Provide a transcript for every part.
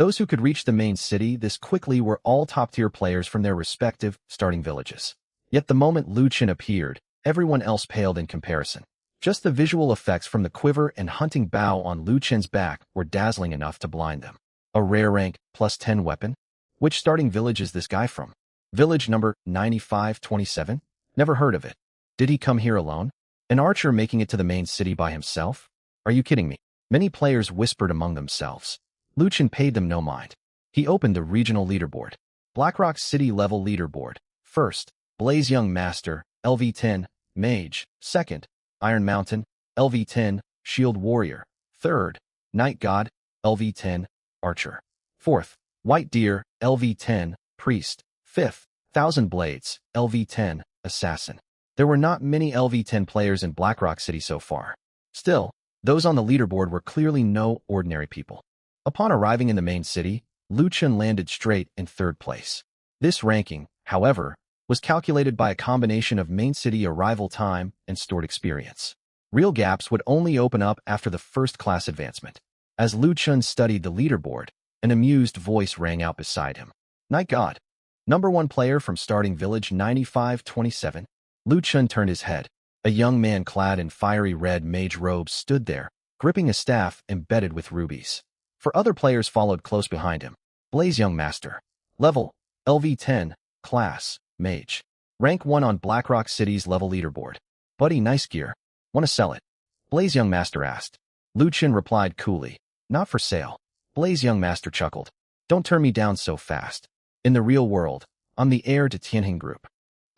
Those who could reach the main city this quickly were all top-tier players from their respective starting villages. Yet the moment Lu Chen appeared, everyone else paled in comparison. Just the visual effects from the quiver and hunting bow on Lu Chen's back were dazzling enough to blind them. A rare rank, +10 weapon? Which starting village is this guy from? Village number 9527? Never heard of it. Did he come here alone? An archer making it to the main city by himself? Are you kidding me? Many players whispered among themselves. Lu Chen paid them no mind. He opened the regional leaderboard. Blackrock City level leaderboard. First, Blaze Young Master, LV10, Mage. Second, Iron Mountain, LV10, Shield Warrior. Third, Night God, LV10, Archer. Fourth, White Deer, LV10, Priest. Fifth, Thousand Blades, LV10, Assassin. There were not many LV10 players in Blackrock City so far. Still, those on the leaderboard were clearly no ordinary people. Upon arriving in the main city, Lu Chen landed straight in third place. This ranking, however, was calculated by a combination of main city arrival time and stored experience. Real gaps would only open up after the first class advancement. As Lu Chen studied the leaderboard, an amused voice rang out beside him. Night God. #1 player from starting village 9527. Lu Chen turned his head. A young man clad in fiery red mage robes stood there, gripping a staff embedded with rubies. For other players followed close behind him. Blaze Young Master. Level, LV10, Class, Mage. Rank 1 on Blackrock City's level leaderboard. Buddy, nice gear. Want to sell it? Blaze Young Master asked. Lu Chen replied coolly. Not for sale. Blaze Young Master chuckled. Don't turn me down so fast. In the real world, I'm the heir to Tianheng Group.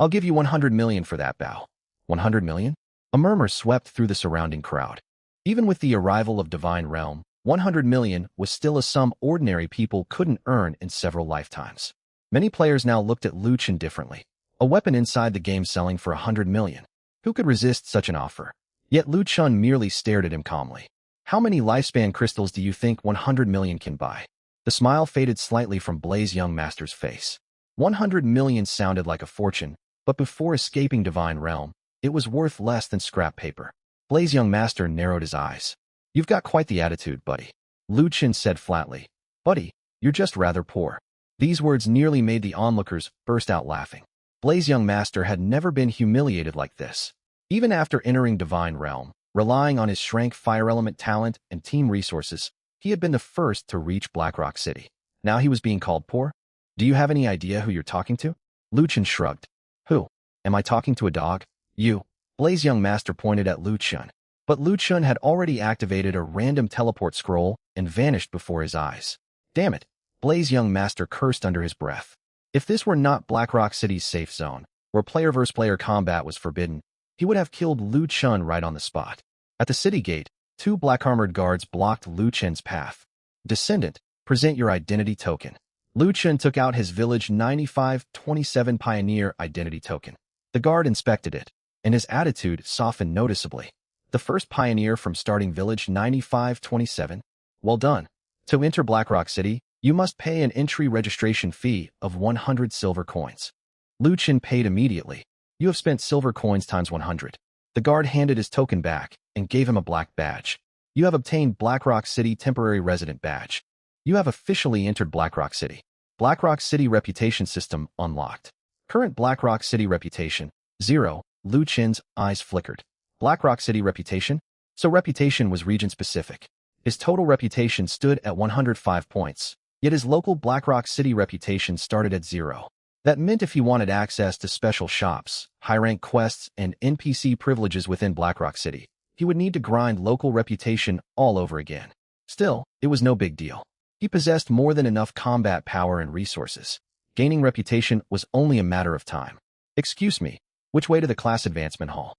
I'll give you 100 million for that bow. 100 million? A murmur swept through the surrounding crowd. Even with the arrival of Divine Realm, 100 million was still a sum ordinary people couldn't earn in several lifetimes. Many players now looked at Lu Chen differently. A weapon inside the game selling for 100 million. Who could resist such an offer? Yet Lu Chen merely stared at him calmly. How many lifespan crystals do you think 100 million can buy? The smile faded slightly from Blaze Young Master's face. 100 million sounded like a fortune, but before escaping Divine Realm, it was worth less than scrap paper. Blaze Young Master narrowed his eyes. You've got quite the attitude, buddy. Lu Chen said flatly. Buddy, you're just rather poor. These words nearly made the onlookers burst out laughing. Blaze Young Master had never been humiliated like this. Even after entering Divine Realm, relying on his Shrank Fire Element talent and team resources, he had been the first to reach Blackrock City. Now he was being called poor? Do you have any idea who you're talking to? Lu Chen shrugged. Who? Am I talking to a dog? You. Blaze Young Master pointed at Lu Chen. But Lu Chen had already activated a random teleport scroll and vanished before his eyes. Damn it! Blaze Young Master cursed under his breath. If this were not Blackrock City's safe zone, where player-versus-player combat was forbidden, he would have killed Lu Chen right on the spot. At the city gate, 2 black-armored guards blocked Lu Chen's path. Descendant, present your identity token. Lu Chen took out his village 9527 Pioneer identity token. The guard inspected it, and his attitude softened noticeably. The first pioneer from starting village 9527. Well done. To enter Blackrock City, you must pay an entry registration fee of 100 silver coins. Lu Chen paid immediately. You have spent silver coins times 100. The guard handed his token back and gave him a black badge. You have obtained Blackrock City Temporary Resident Badge. You have officially entered Blackrock City. Blackrock City Reputation System unlocked. Current Blackrock City Reputation, 0. Lu Chen's eyes flickered. Blackrock City reputation? So reputation was region-specific. His total reputation stood at 105 points, yet his local Blackrock City reputation started at 0. That meant if he wanted access to special shops, high-rank quests, and NPC privileges within Blackrock City, he would need to grind local reputation all over again. Still, it was no big deal. He possessed more than enough combat power and resources. Gaining reputation was only a matter of time. Excuse me, which way to the class advancement hall?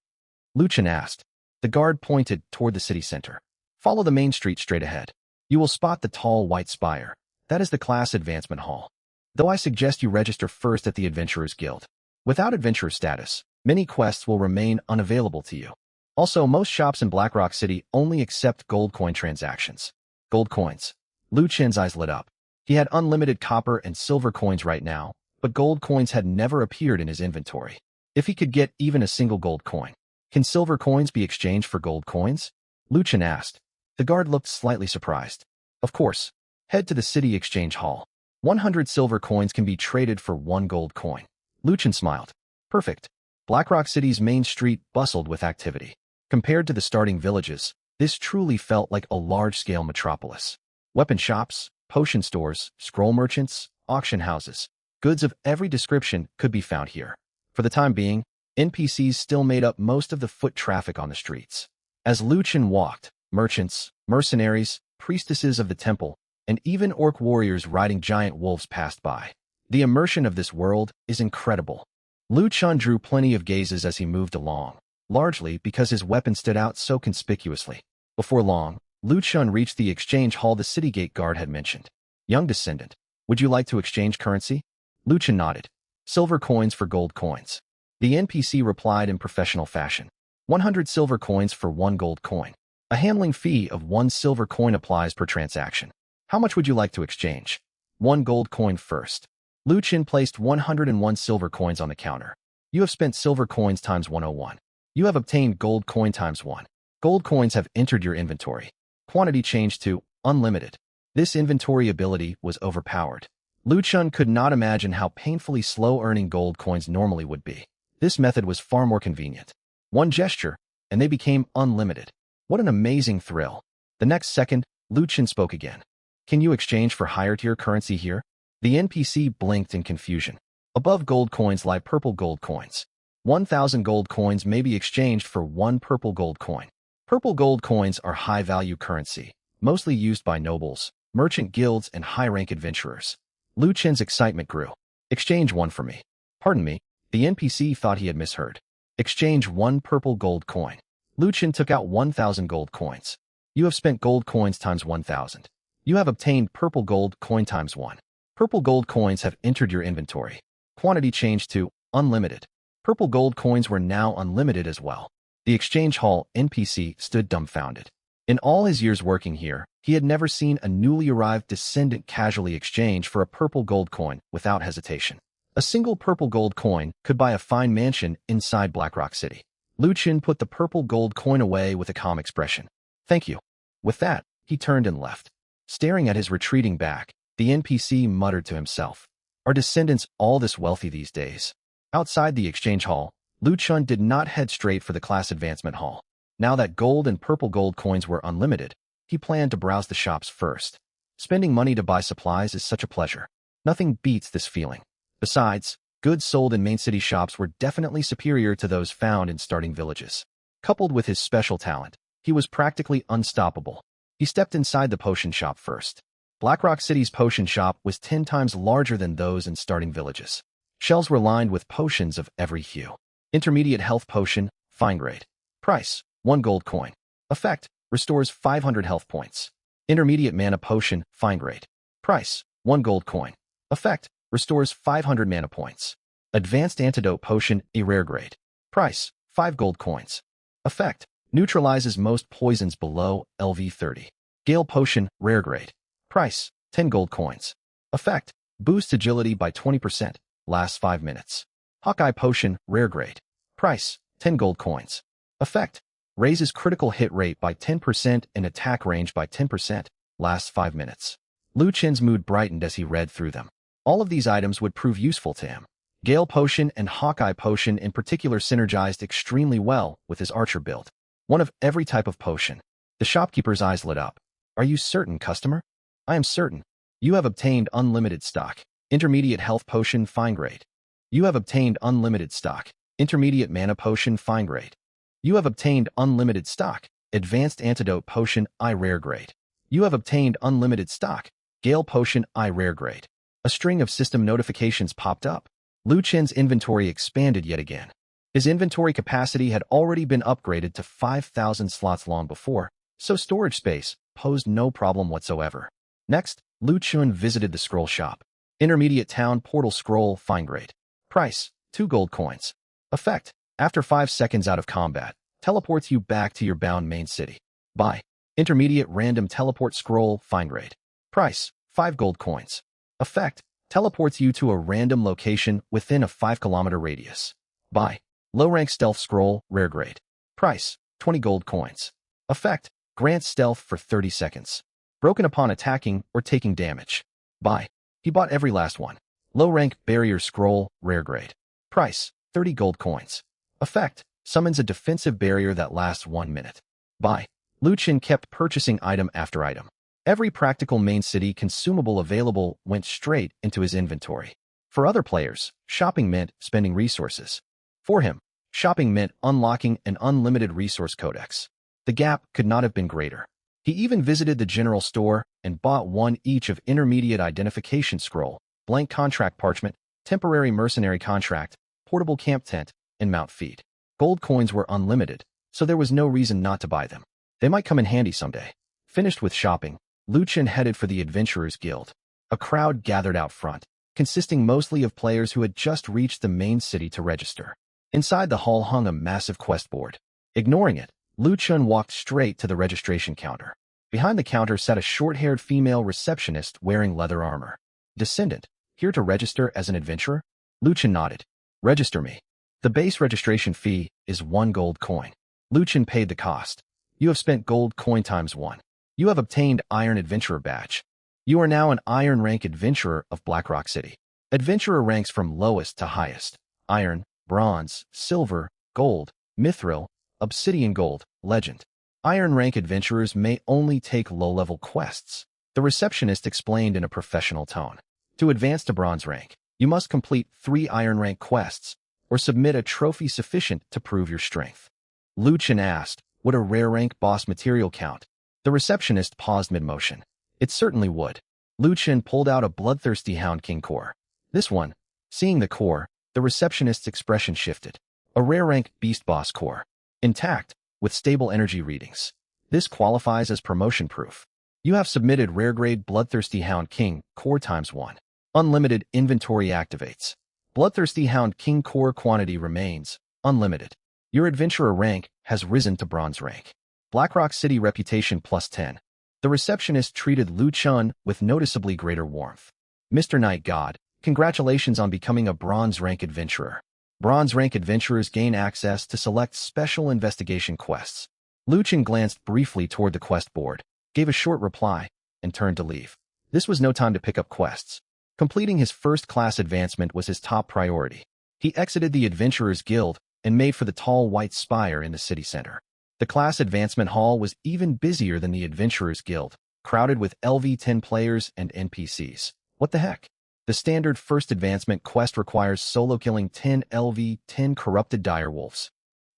Lu Chen asked. The guard pointed toward the city center. Follow the main street straight ahead. You will spot the tall white spire. That is the class advancement hall. Though I suggest you register first at the Adventurers Guild. Without adventurer status, many quests will remain unavailable to you. Also, most shops in Blackrock City only accept gold coin transactions. Gold coins. Lu Chen's eyes lit up. He had unlimited copper and silver coins right now, but gold coins had never appeared in his inventory. If he could get even a single gold coin. Can silver coins be exchanged for gold coins? Lu Chen asked. The guard looked slightly surprised. Of course. Head to the city exchange hall. 100 silver coins can be traded for 1 gold coin. Luchin smiled. Perfect. Blackrock City's main street bustled with activity. Compared to the starting villages, this truly felt like a large-scale metropolis. Weapon shops, potion stores, scroll merchants, auction houses. Goods of every description could be found here. For the time being, NPCs still made up most of the foot traffic on the streets. As Luchin walked, merchants, mercenaries, priestesses of the temple, and even orc warriors riding giant wolves passed by. The immersion of this world is incredible. Luchin drew plenty of gazes as he moved along, largely because his weapon stood out so conspicuously. Before long, Luchin reached the exchange hall the city gate guard had mentioned. Young descendant, would you like to exchange currency? Luchin nodded. Silver coins for gold coins. The NPC replied in professional fashion. 100 silver coins for 1 gold coin. A handling fee of 1 silver coin applies per transaction. How much would you like to exchange? 1 gold coin first. Luchin placed 101 silver coins on the counter. You have spent silver coins times 101. You have obtained gold coin times 1. Gold coins have entered your inventory. Quantity changed to unlimited. This inventory ability was overpowered. Luchin could not imagine how painfully slow earning gold coins normally would be. This method was far more convenient. One gesture, and they became unlimited. What an amazing thrill. The next second, Luchin spoke again. Can you exchange for higher tier currency here? The NPC blinked in confusion. Above gold coins lie purple gold coins. 1,000 gold coins may be exchanged for 1 purple gold coin. Purple gold coins are high-value currency, mostly used by nobles, merchant guilds, and high-rank adventurers. Luchin's excitement grew. Exchange 1 for me. Pardon me, the NPC thought he had misheard. Exchange 1 purple gold coin. Luchin took out 1,000 gold coins. You have spent gold coins times 1,000. You have obtained purple gold coin times 1. Purple gold coins have entered your inventory. Quantity changed to unlimited. Purple gold coins were now unlimited as well. The exchange hall NPC stood dumbfounded. In all his years working here, he had never seen a newly arrived descendant casually exchange for a purple gold coin without hesitation. A single purple gold coin could buy a fine mansion inside Blackrock City. Luchin put the purple gold coin away with a calm expression. Thank you. With that, he turned and left. Staring at his retreating back, the NPC muttered to himself. Are descendants all this wealthy these days? Outside the exchange hall, Luchin did not head straight for the class advancement hall. Now that gold and purple gold coins were unlimited, he planned to browse the shops first. Spending money to buy supplies is such a pleasure. Nothing beats this feeling. Besides, goods sold in main city shops were definitely superior to those found in starting villages. Coupled with his special talent, he was practically unstoppable. He stepped inside the potion shop first. Blackrock City's potion shop was 10 times larger than those in starting villages. Shelves were lined with potions of every hue. Intermediate health potion, fine grade. Price, 1 gold coin. Effect, restores 500 health points. Intermediate mana potion, fine grade. Price, 1 gold coin. Effect, restores 500 mana points. Advanced antidote potion, a rare grade. Price, 5 gold coins. Effect, neutralizes most poisons below LV 30. Gale potion, rare grade. Price, 10 gold coins. Effect, boosts agility by 20%, lasts 5 minutes. Hawkeye potion, rare grade. Price, 10 gold coins. Effect, raises critical hit rate by 10% and attack range by 10%, lasts 5 minutes. Luchin's mood brightened as he read through them. All of these items would prove useful to him. Gale potion and Hawkeye potion in particular synergized extremely well with his archer build. One of every type of potion. The shopkeeper's eyes lit up. Are you certain, customer? I am certain. You have obtained unlimited stock. Intermediate health potion, fine grade. You have obtained unlimited stock. Intermediate mana potion, fine grade. You have obtained unlimited stock. Advanced antidote potion, I rare grade. You have obtained unlimited stock. Gale potion, I rare grade. A string of system notifications popped up. Luchin's inventory expanded yet again. His inventory capacity had already been upgraded to 5,000 slots long before, so storage space posed no problem whatsoever. Next, Luchin visited the scroll shop. Intermediate town portal scroll, fine grade. Price, 2 gold coins. Effect, after 5 seconds out of combat, teleports you back to your bound main city. Buy, intermediate random teleport scroll, fine grade. Price, 5 gold coins. Effect, teleports you to a random location within a 5-kilometer radius. Buy, low-rank stealth scroll, rare grade. Price, 20 gold coins. Effect, grants stealth for 30 seconds. broken upon attacking or taking damage. Buy. He bought every last one. Low rank barrier scroll, rare grade. Price, 30 gold coins. Effect, summons a defensive barrier that lasts 1 minute. Buy. Lu Qin kept purchasing item after item. Every practical main city consumable available went straight into his inventory. For other players, shopping meant spending resources. For him, shopping meant unlocking an unlimited resource codex. The gap could not have been greater. He even visited the general store and bought one each of intermediate identification scroll, blank contract parchment, temporary mercenary contract, portable camp tent, and mount feed. Gold coins were unlimited, so there was no reason not to buy them. They might come in handy someday. Finished with shopping, Lu Qin headed for the Adventurers Guild. A crowd gathered out front, consisting mostly of players who had just reached the main city to register. Inside the hall hung a massive quest board. Ignoring it, Lu Qin walked straight to the registration counter. Behind the counter sat a short-haired female receptionist wearing leather armor. Descendant, here to register as an adventurer? Lu Qin nodded. Register me. The base registration fee is 1 gold coin. Lu Qin paid the cost. You have spent gold coin times 1. You have obtained Iron Adventurer badge. You are now an Iron rank adventurer of Blackrock City. Adventurer ranks from lowest to highest. Iron, Bronze, Silver, Gold, Mithril, Obsidian Gold, Legend. Iron rank adventurers may only take low-level quests. The receptionist explained in a professional tone. To advance to Bronze rank, you must complete 3 Iron rank quests or submit a trophy sufficient to prove your strength. Lu Qin asked, would a rare rank boss material count? The receptionist paused mid-motion. It certainly would. Lu Qin pulled out a bloodthirsty Hound King core. This one. Seeing the core, the receptionist's expression shifted. A rare rank beast boss core. Intact, with stable energy readings. This qualifies as promotion proof. You have submitted rare grade Bloodthirsty Hound King core times 1. Unlimited inventory activates. Bloodthirsty Hound King core quantity remains unlimited. Your adventurer rank has risen to Bronze rank. Blackrock City reputation plus 10. The receptionist treated Lu Qin with noticeably greater warmth. Mr. Night God, congratulations on becoming a Bronze rank adventurer. Bronze rank adventurers gain access to select special investigation quests. Lu Qin glanced briefly toward the quest board, gave a short reply, and turned to leave. This was no time to pick up quests. Completing his first-class advancement was his top priority. He exited the Adventurers Guild and made for the tall white spire in the city center. The class advancement hall was even busier than the Adventurers Guild, crowded with LV-10 players and NPCs. What the heck? The standard first advancement quest requires solo killing 10 LV-10 corrupted direwolves.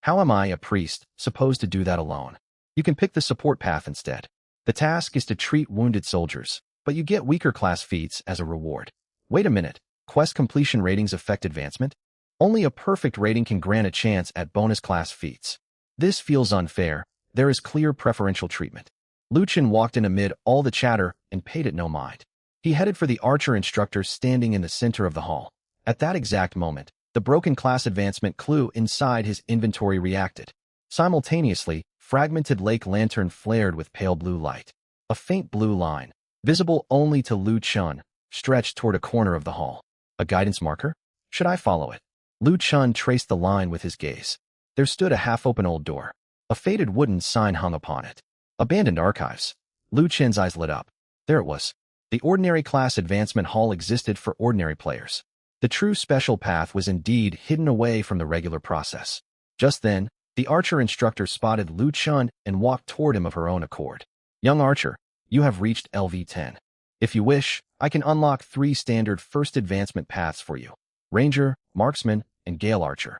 How am I, a priest, supposed to do that alone? You can pick the support path instead. The task is to treat wounded soldiers, but you get weaker class feats as a reward. Wait a minute, quest completion ratings affect advancement? Only a perfect rating can grant a chance at bonus class feats. This feels unfair. There is clear preferential treatment. Lu Qin walked in amid all the chatter and paid it no mind. He headed for the archer instructor standing in the center of the hall. At that exact moment, the broken class advancement clue inside his inventory reacted. Simultaneously, fragmented lake lantern flared with pale blue light. A faint blue line, visible only to Lu Qin, stretched toward a corner of the hall. A guidance marker? Should I follow it? Lu Qin traced the line with his gaze. There stood a half-open old door. A faded wooden sign hung upon it. Abandoned archives. Lu Qin's eyes lit up. There it was. The ordinary class advancement hall existed for ordinary players. The true special path was indeed hidden away from the regular process. Just then, the archer instructor spotted Lu Qin and walked toward him of her own accord. Young archer, you have reached LV-10. If you wish, I can unlock 3 standard first advancement paths for you. Ranger, Marksman, and Gale Archer.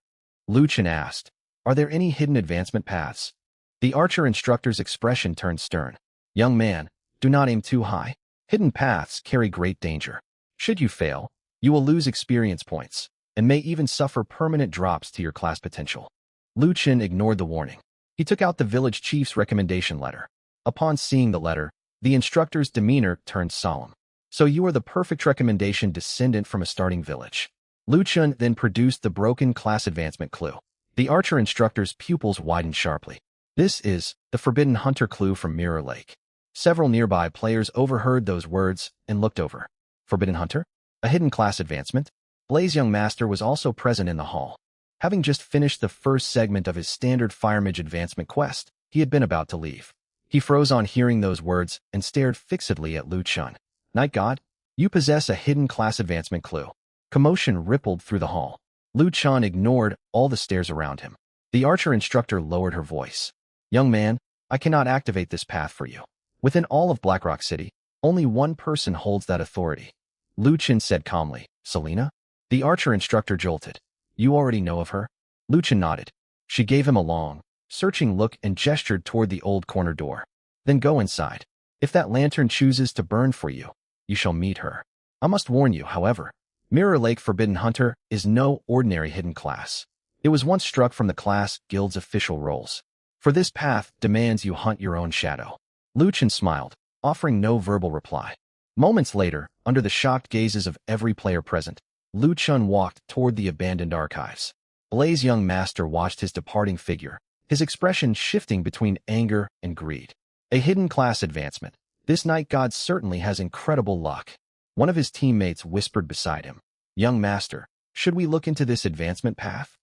Lu Qin asked, are there any hidden advancement paths? The archer instructor's expression turned stern. Young man, do not aim too high. Hidden paths carry great danger. Should you fail, you will lose experience points, and may even suffer permanent drops to your class potential. Lu Qin ignored the warning. He took out the village chief's recommendation letter. Upon seeing the letter, the instructor's demeanor turned solemn. So you are the perfect recommendation descendant from a starting village. Lu Qin then produced the broken class advancement clue. The archer instructor's pupils widened sharply. This is the Forbidden Hunter clue from Mirror Lake. Several nearby players overheard those words and looked over. Forbidden Hunter? A hidden class advancement? Blaze Young Master was also present in the hall. Having just finished the first segment of his standard Fire Mage advancement quest, he had been about to leave. He froze on hearing those words and stared fixedly at Lu Chun. Night God, you possess a hidden class advancement clue. Commotion rippled through the hall. Lu Chun ignored all the stares around him. The archer instructor lowered her voice. Young man, I cannot activate this path for you. Within all of Blackrock City, only one person holds that authority. Lu Chun said calmly. Selena? The archer instructor jolted. You already know of her? Lu Chun nodded. She gave him a long, searching look and gestured toward the old corner door. Then go inside. If that lantern chooses to burn for you, you shall meet her. I must warn you, however, Mirror Lake Forbidden Hunter is no ordinary hidden class. It was once struck from the class guild's official roles. For this path demands you hunt your own shadow. Lu Chun smiled, offering no verbal reply. Moments later, under the shocked gazes of every player present, Lu Chun walked toward the abandoned archives. Blaze young master watched his departing figure, his expression shifting between anger and greed. A hidden class advancement. This night god certainly has incredible luck. One of his teammates whispered beside him. Young master, should we look into this advancement path?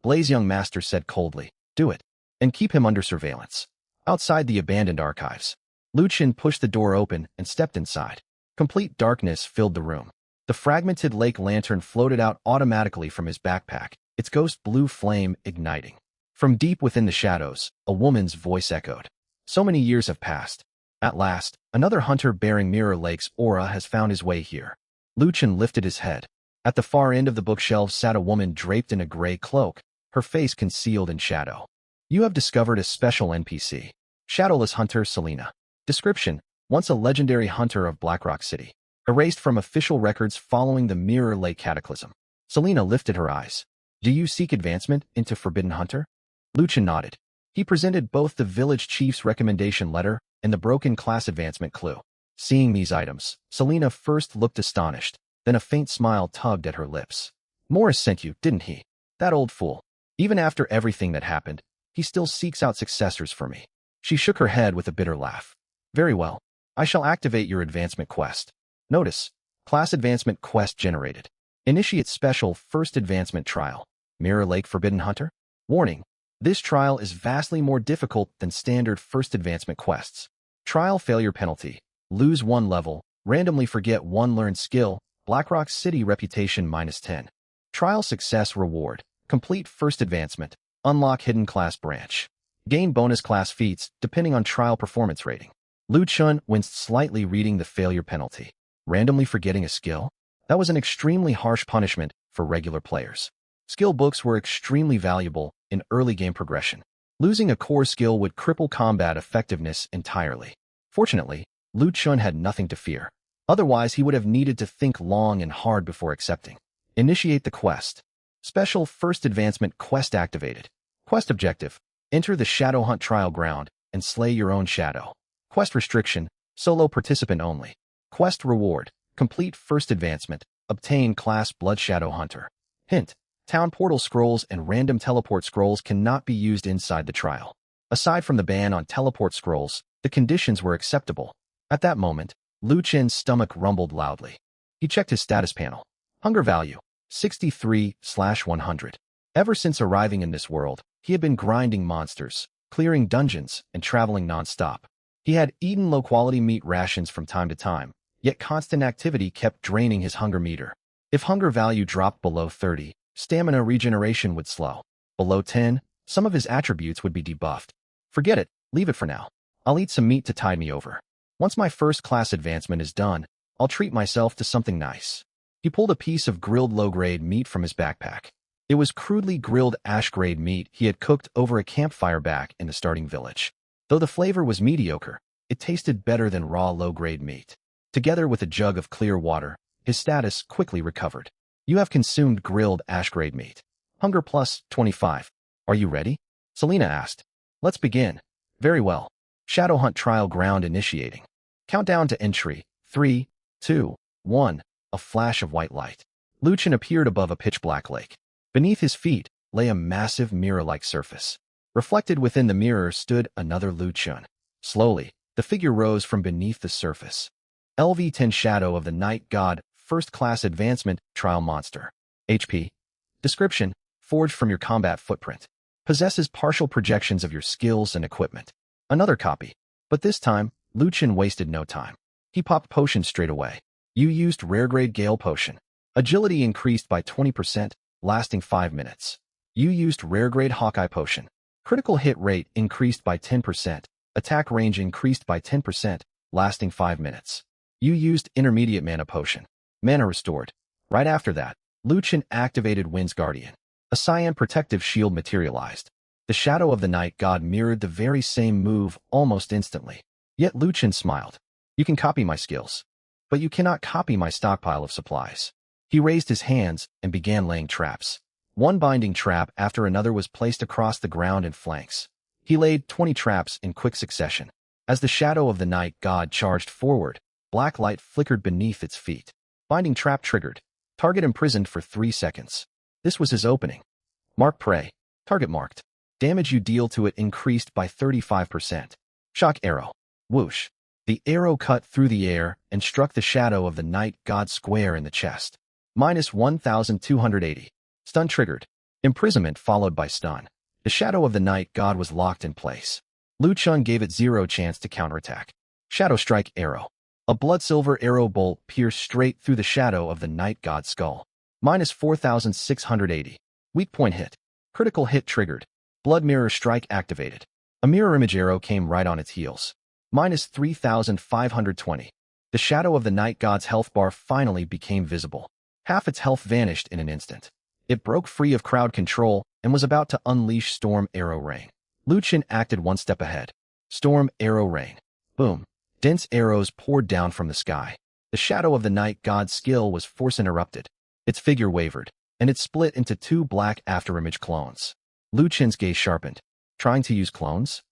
Blaze young master said coldly. Do it, and keep him under surveillance. Outside the abandoned archives, Lu Chun pushed the door open and stepped inside. Complete darkness filled the room. The fragmented lake lantern floated out automatically from his backpack, its ghost blue flame igniting. From deep within the shadows, a woman's voice echoed. So many years have passed. At last, another hunter bearing Mirror Lake's aura has found his way here. Lu Chun lifted his head. At the far end of the bookshelf sat a woman draped in a gray cloak, her face concealed in shadow. You have discovered a special NPC. Shadowless Hunter Selena. Description: once a legendary hunter of Blackrock City. Erased from official records following the Mirror Lake cataclysm. Selena lifted her eyes. Do you seek advancement into Forbidden Hunter? Lu Chun nodded. He presented both the village chief's recommendation letter and the broken class advancement clue. Seeing these items, Selena first looked astonished, then a faint smile tugged at her lips. Morris sent you, didn't he? That old fool. Even after everything that happened, he still seeks out successors for me. She shook her head with a bitter laugh. Very well. I shall activate your advancement quest. Notice, class advancement quest generated. Initiate special first advancement trial. Mirror Lake Forbidden Hunter? Warning. This trial is vastly more difficult than standard first advancement quests. Trial failure penalty. Lose 1 level, randomly forget 1 learned skill, Blackrock City reputation -10. Trial success reward. Complete first advancement. Unlock hidden class branch. Gain bonus class feats depending on trial performance rating. Lu Chun winced slightly reading the failure penalty. Randomly forgetting a skill? That was an extremely harsh punishment for regular players. Skill books were extremely valuable in early game progression. Losing a core skill would cripple combat effectiveness entirely. Fortunately, Lu Chun had nothing to fear. Otherwise, he would have needed to think long and hard before accepting. Initiate the quest. Special First Advancement Quest activated. Quest objective. Enter the Shadow Hunt Trial Ground and slay your own shadow. Quest restriction. Solo participant only. Quest reward. Complete First Advancement. Obtain class Blood Shadow Hunter. Hint. Town portal scrolls and random teleport scrolls cannot be used inside the trial. Aside from the ban on teleport scrolls, the conditions were acceptable. At that moment, Lu Chun's stomach rumbled loudly. He checked his status panel. Hunger value, 63/100. Ever since arriving in this world, he had been grinding monsters, clearing dungeons, and traveling non-stop. He had eaten low-quality meat rations from time to time, yet constant activity kept draining his hunger meter. If hunger value dropped below 30, stamina regeneration would slow. Below 10, some of his attributes would be debuffed. Forget it, leave it for now. I'll eat some meat to tide me over. Once my first class advancement is done, I'll treat myself to something nice. He pulled a piece of grilled low-grade meat from his backpack. It was crudely grilled ash-grade meat he had cooked over a campfire back in the starting village. Though the flavor was mediocre, it tasted better than raw low-grade meat. Together with a jug of clear water, his status quickly recovered. You have consumed grilled ash-grade meat. Hunger plus 25. Are you ready? Selena asked. Let's begin. Very well. Shadow Hunt Trial Ground initiating. Countdown to entry. 3, 2, 1. A flash of white light. Lu Chun appeared above a pitch-black lake. Beneath his feet lay a massive mirror-like surface. Reflected within the mirror stood another Lu Chun. Slowly, the figure rose from beneath the surface. LV-10 Shadow of the Night God, First Class Advancement, Trial Monster. HP. Description: forged from your combat footprint. Possesses partial projections of your skills and equipment. Another copy. But this time, Luchin wasted no time. He popped potion straight away. You used rare grade Gale Potion. Agility increased by 20%, lasting 5 minutes. You used rare grade Hawkeye Potion. Critical hit rate increased by 10%. Attack range increased by 10%, lasting 5 minutes. You used intermediate mana potion. Mana restored. Right after that, Luchin activated Wind's Guardian. A cyan protective shield materialized. The shadow of the night god mirrored the very same move almost instantly. Yet Luchin smiled. You can copy my skills, but you cannot copy my stockpile of supplies. He raised his hands and began laying traps. One binding trap after another was placed across the ground and flanks. He laid 20 traps in quick succession. As the shadow of the night god charged forward, black light flickered beneath its feet. Binding trap triggered. Target imprisoned for 3 seconds. This was his opening. Mark prey. Target marked. Damage you deal to it increased by 35%. Shock arrow. Whoosh. The arrow cut through the air and struck the shadow of the night god square in the chest. Minus 1,280. Stun triggered. Imprisonment followed by stun. The shadow of the night god was locked in place. Luchin gave it 0 chance to counterattack. Shadow strike arrow. A blood silver arrow bolt pierced straight through the shadow of the night god's skull. Minus 4,680. Weak point hit. Critical hit triggered. Blood mirror strike activated. A mirror image arrow came right on its heels. Minus 3,520. The shadow of the night god's health bar finally became visible. Half its health vanished in an instant. It broke free of crowd control and was about to unleash Storm Arrow Rain. Luchin acted 1 step ahead. Storm Arrow Rain. Boom. Dense arrows poured down from the sky. The shadow of the night god's skill was force interrupted. Its figure wavered, and it split into 2 black afterimage clones. Luchin's gaze sharpened. Trying to use clones?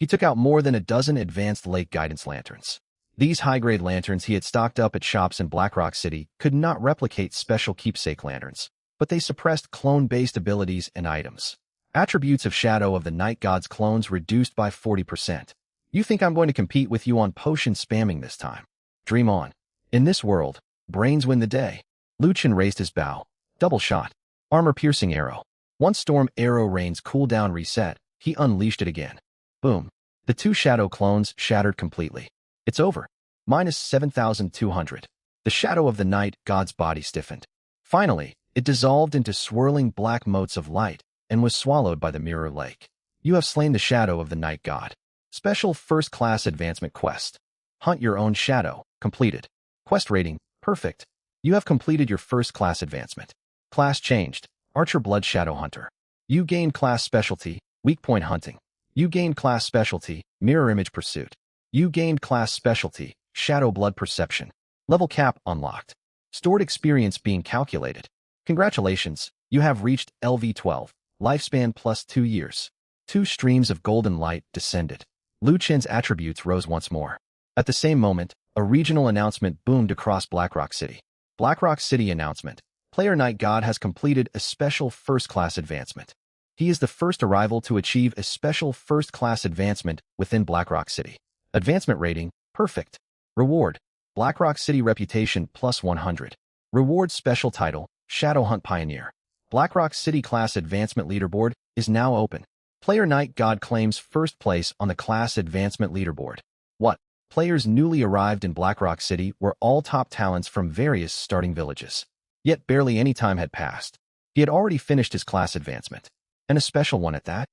He took out more than a dozen advanced lake guidance lanterns. These high-grade lanterns he had stocked up at shops in Blackrock City could not replicate special keepsake lanterns, but they suppressed clone-based abilities and items. Attributes of Shadow of the Night God's clones reduced by 40%. You think I'm going to compete with you on potion spamming this time? Dream on. In this world, brains win the day. Luchin raised his bow. Double shot. Armor-piercing arrow. Once Storm Arrow Rain's cooldown reset, he unleashed it again. Boom. The 2 shadow clones shattered completely. It's over. Minus 7,200. The shadow of the night god's body stiffened. Finally, it dissolved into swirling black motes of light and was swallowed by the mirror lake. You have slain the shadow of the night god. Special first-class advancement quest. Hunt your own shadow. Completed. Quest rating, perfect. You have completed your first-class advancement. Class changed. Archer Blood Shadow Hunter. You gained class specialty, Weak Point Hunting. You gained class specialty, Mirror Image Pursuit. You gained class specialty, Shadow Blood Perception. Level cap unlocked. Stored experience being calculated. Congratulations, you have reached LV12. Lifespan plus 2 years. 2 streams of golden light descended. Luchin's attributes rose once more. At the same moment, a regional announcement boomed across Blackrock City. Blackrock City announcement. Player Night God has completed a special first-class advancement. He is the first arrival to achieve a special first-class advancement within Blackrock City. Advancement rating, perfect. Reward, Blackrock City reputation plus 100. Reward special title, Shadow Hunt Pioneer. Blackrock City class advancement leaderboard is now open. Player Night God claims first place on the class advancement leaderboard. What? Players newly arrived in Blackrock City were all top talents from various starting villages. Yet barely any time had passed. He had already finished his class advancement. And a special one at that.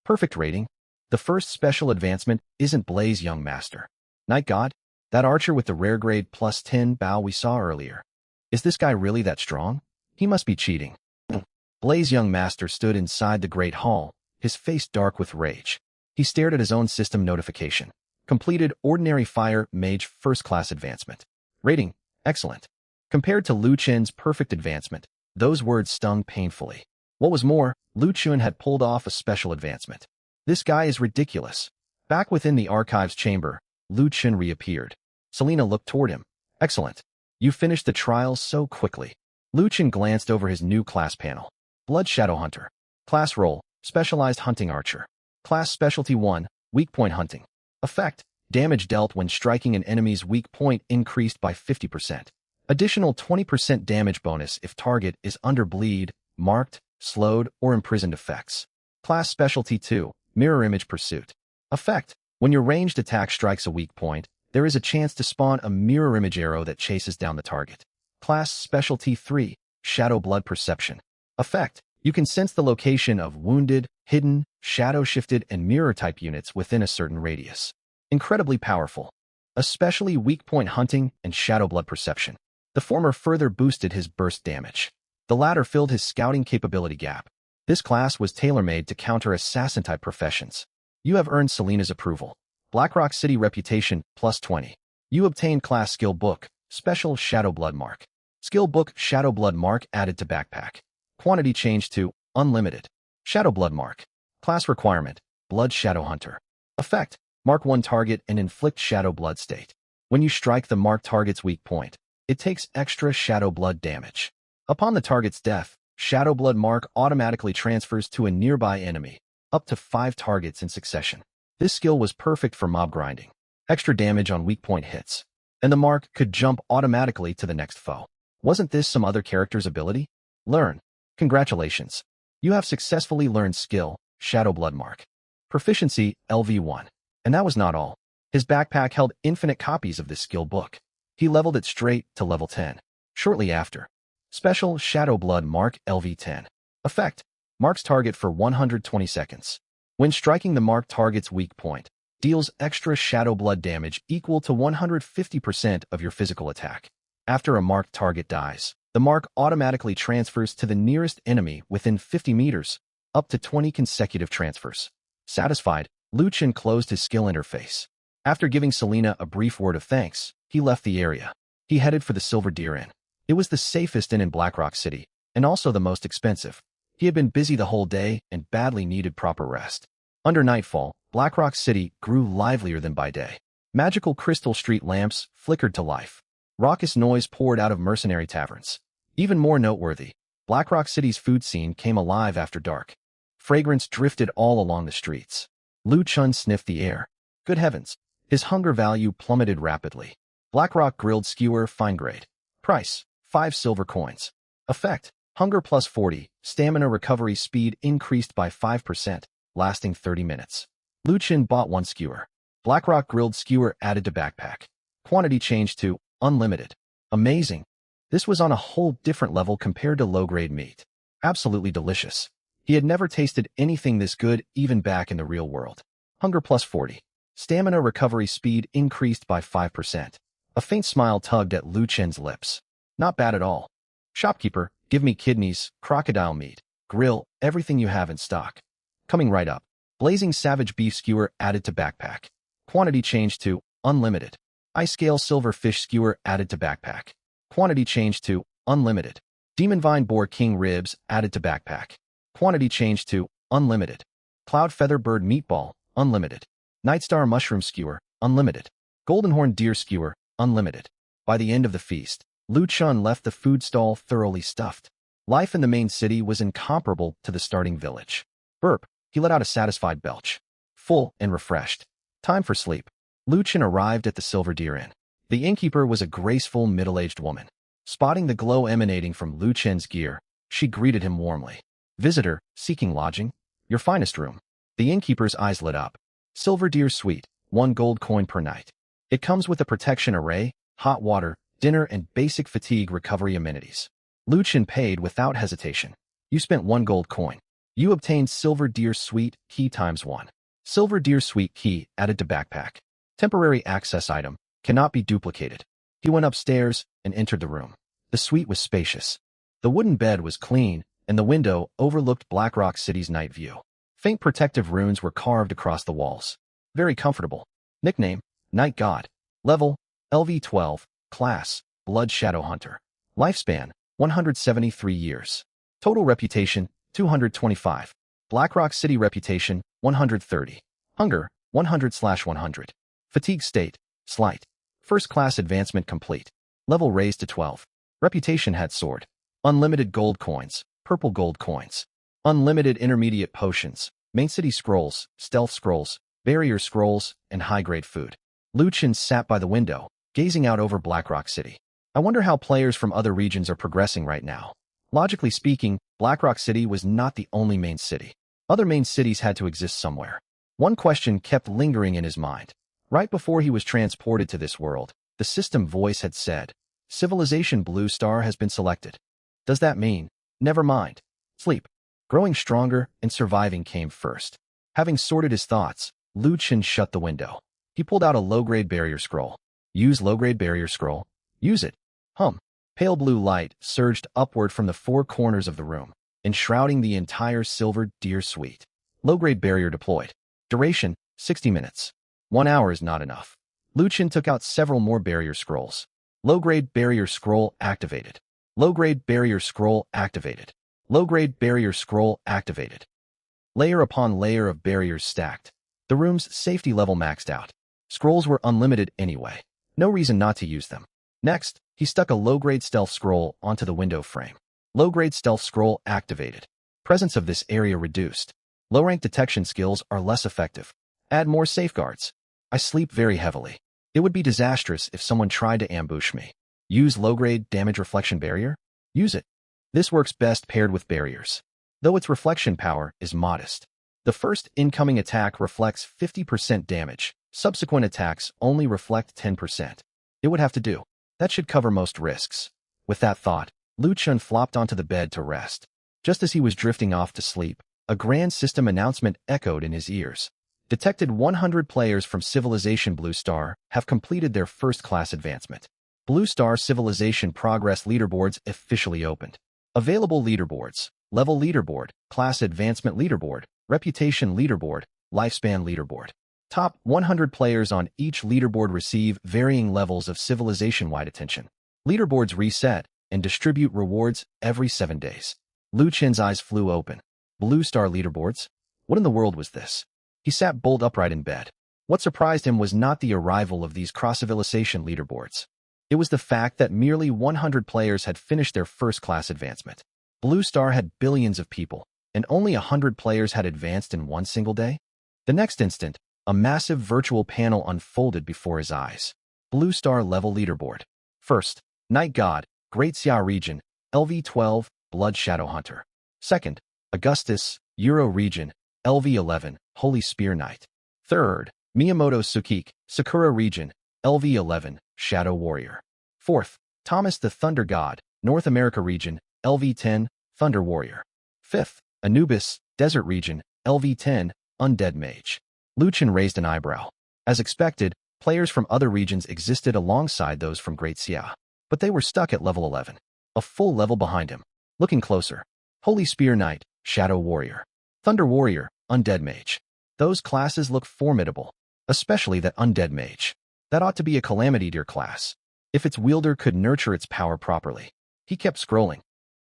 Perfect rating. The first special advancement isn't Blaze Young Master. Night God? That archer with the rare grade plus 10 bow we saw earlier. Is this guy really that strong? He must be cheating. Blaze Young Master stood inside the Great Hall, his face dark with rage. He stared at his own system notification. Completed Ordinary Fire Mage First Class Advancement. Rating, excellent. Compared to Luchin's perfect advancement, those words stung painfully. What was more, Luchin had pulled off a special advancement. This guy is ridiculous. Back within the archives chamber, Luchin reappeared. Selena looked toward him. Excellent. You finished the trials so quickly. Luchin glanced over his new class panel. Blood Shadow Hunter. Class role, Specialized Hunting Archer. Class Specialty 1, Weak Point Hunting. Effect, damage dealt when striking an enemy's weak point increased by 50%. Additional 20% damage bonus if target is under bleed, marked, slowed, or imprisoned effects. Class Specialty 2, Mirror Image Pursuit. Effect, When your ranged attack strikes a weak point, there is a chance to spawn a mirror image arrow that chases down the target. Class Specialty 3, Shadow Blood Perception. Effect: you can sense the location of wounded, hidden, shadow-shifted, and mirror-type units within a certain radius. Incredibly powerful, especially weak point hunting and shadow blood perception. The former further boosted his burst damage. The latter filled his scouting capability gap. This class was tailor-made to counter assassin-type professions. You have earned Selena's approval. Blackrock City Reputation, plus 20. You obtained Class Skill Book, Special Shadow Blood Mark. Skill Book, Shadow Blood Mark added to backpack. Quantity changed to Unlimited. Shadow Blood Mark. Class Requirement, Blood Shadow Hunter. Effect: mark one target and inflict shadow blood state. When you strike the marked target's weak point, it takes extra shadow blood damage. Upon the target's death, shadow blood mark automatically transfers to a nearby enemy, up to 5 targets in succession. This skill was perfect for mob grinding. Extra damage on weak point hits, and the mark could jump automatically to the next foe. Wasn't this some other character's ability? Learn. Congratulations. You have successfully learned skill, Shadow Blood Mark. Proficiency, LV1. And that was not all. His backpack held infinite copies of this skill book. He leveled it straight to level 10. Shortly after. Special Shadow Blood Mark LV10. Effect: marks target for 120 seconds. When striking the marked target's weak point, deals extra shadow blood damage equal to 150% of your physical attack. After a marked target dies, the mark automatically transfers to the nearest enemy within 50 meters, up to 20 consecutive transfers. Satisfied, Liu Chen closed his skill interface. After giving Selena a brief word of thanks, he left the area. He headed for the Silver Deer Inn. It was the safest inn in Blackrock City, and also the most expensive. He had been busy the whole day and badly needed proper rest. Under nightfall, Blackrock City grew livelier than by day. Magical crystal street lamps flickered to life. Raucous noise poured out of mercenary taverns. Even more noteworthy, Blackrock City's food scene came alive after dark. Fragrance drifted all along the streets. Liu Chen sniffed the air. Good heavens! His hunger value plummeted rapidly. Blackrock grilled skewer, fine grade. Price: 5 silver coins. Effect: hunger plus 40, stamina recovery speed increased by 5%, lasting 30 minutes. Liu Chen bought 1 skewer. Blackrock grilled skewer added to backpack. Quantity changed to Unlimited. Amazing. This was on a whole different level compared to low-grade meat. Absolutely delicious. He had never tasted anything this good even back in the real world. Hunger plus 40. Stamina recovery speed increased by 5%. A faint smile tugged at Liu Chen's lips. Not bad at all. Shopkeeper, give me kidneys, crocodile meat, grill, everything you have in stock. Coming right up. Blazing Savage Beef Skewer added to backpack. Quantity changed to Unlimited. Ice Scale Silver Fish Skewer added to backpack. Quantity changed to Unlimited. Demon Vine Boar King Ribs added to backpack. Quantity changed to Unlimited. Cloud Feather Bird Meatball, Unlimited. Nightstar Mushroom Skewer, Unlimited. Goldenhorn Deer Skewer, Unlimited. By the end of the feast, Liu Chen left the food stall thoroughly stuffed. Life in the main city was incomparable to the starting village. Burp, he let out a satisfied belch. Full and refreshed. Time for sleep. Liu Chen arrived at the Silver Deer Inn. The innkeeper was a graceful, middle-aged woman. Spotting the glow emanating from Liu Chen's gear, she greeted him warmly. Visitor, seeking lodging? Your finest room. The innkeeper's eyes lit up. Silver Deer Suite, 1 gold coin per night. It comes with a protection array, hot water, dinner, and basic fatigue recovery amenities. Liu Chen paid without hesitation. You spent 1 gold coin. You obtained Silver Deer Suite key ×1. Silver Deer Suite key added to backpack. Temporary access item, cannot be duplicated. He went upstairs and entered the room. The suite was spacious. The wooden bed was clean, and the window overlooked Blackrock City's night view. Faint protective runes were carved across the walls. Very comfortable. Nickname, Night God. Level, LV12. Class, Blood Shadow Hunter. Lifespan, 173 years. Total reputation, 225. Blackrock City reputation, 130. Hunger, 100/100. Fatigue state, slight. First class advancement complete. Level raised to 12. Reputation had soared. Unlimited gold coins, purple gold coins. Unlimited intermediate potions, main city scrolls, stealth scrolls, barrier scrolls, and high-grade food. Liu Chen sat by the window, gazing out over Blackrock City. I wonder how players from other regions are progressing right now. Logically speaking, Blackrock City was not the only main city. Other main cities had to exist somewhere. One question kept lingering in his mind. Right before he was transported to this world, the system voice had said, Civilization Blue Star has been selected. Does that mean, never mind, sleep? Growing stronger and surviving came first. Having sorted his thoughts, Lu Chen shut the window. He pulled out a low-grade barrier scroll. Use low-grade barrier scroll. Use it. Hum. Pale blue light surged upward from the four corners of the room, enshrouding the entire silver deer suite. Low-grade barrier deployed. Duration, 60 minutes. 1 hour is not enough. Lu Chen took out several more barrier scrolls. Low-grade barrier scroll activated. Low-grade barrier scroll activated. Low-grade barrier scroll activated. Layer upon layer of barriers stacked. The room's safety level maxed out. Scrolls were unlimited anyway. No reason not to use them. Next, he stuck a low-grade stealth scroll onto the window frame. Low-grade stealth scroll activated. Presence of this area reduced. Low-rank detection skills are less effective. Add more safeguards. I sleep very heavily. It would be disastrous if someone tried to ambush me. Use low-grade damage reflection barrier? Use it. This works best paired with barriers, though its reflection power is modest. The first incoming attack reflects 50% damage. Subsequent attacks only reflect 10%. It would have to do. That should cover most risks. With that thought, Lu Chen flopped onto the bed to rest. Just as he was drifting off to sleep, a grand system announcement echoed in his ears. Detected 100 players from Civilization Blue Star have completed their first-class advancement. Blue Star Civilization Progress Leaderboards officially opened. Available leaderboards: Level Leaderboard, Class Advancement Leaderboard, Reputation Leaderboard, Lifespan Leaderboard. Top 100 players on each leaderboard receive varying levels of civilization-wide attention. Leaderboards reset and distribute rewards every 7 days. Lu Chen's eyes flew open. Blue Star leaderboards? What in the world was this? He sat bolt upright in bed. What surprised him was not the arrival of these cross-civilization leaderboards. It was the fact that merely 100 players had finished their first-class advancement. Blue Star had billions of people, and only 100 players had advanced in one single day? The next instant, a massive virtual panel unfolded before his eyes. Blue Star level leaderboard. First, Night God, Great Xia region, LV12, Blood Shadow Hunter. Second, Augustus, Euro region, LV11, Holy Spear Knight. Third, Miyamoto Tsukike, Sakura region, LV11, Shadow Warrior. Fourth, Thomas the Thunder God, North America region, LV10, Thunder Warrior. Fifth, Anubis, Desert region, LV10, Undead Mage. Lu Chen raised an eyebrow. As expected, players from other regions existed alongside those from Great Xia, but they were stuck at level 11, a full level behind him. Looking closer, Holy Spear Knight, Shadow Warrior, Thunder Warrior, Undead Mage. Those classes look formidable, especially that Undead Mage. That ought to be a Calamity Deer class, if its wielder could nurture its power properly. He kept scrolling.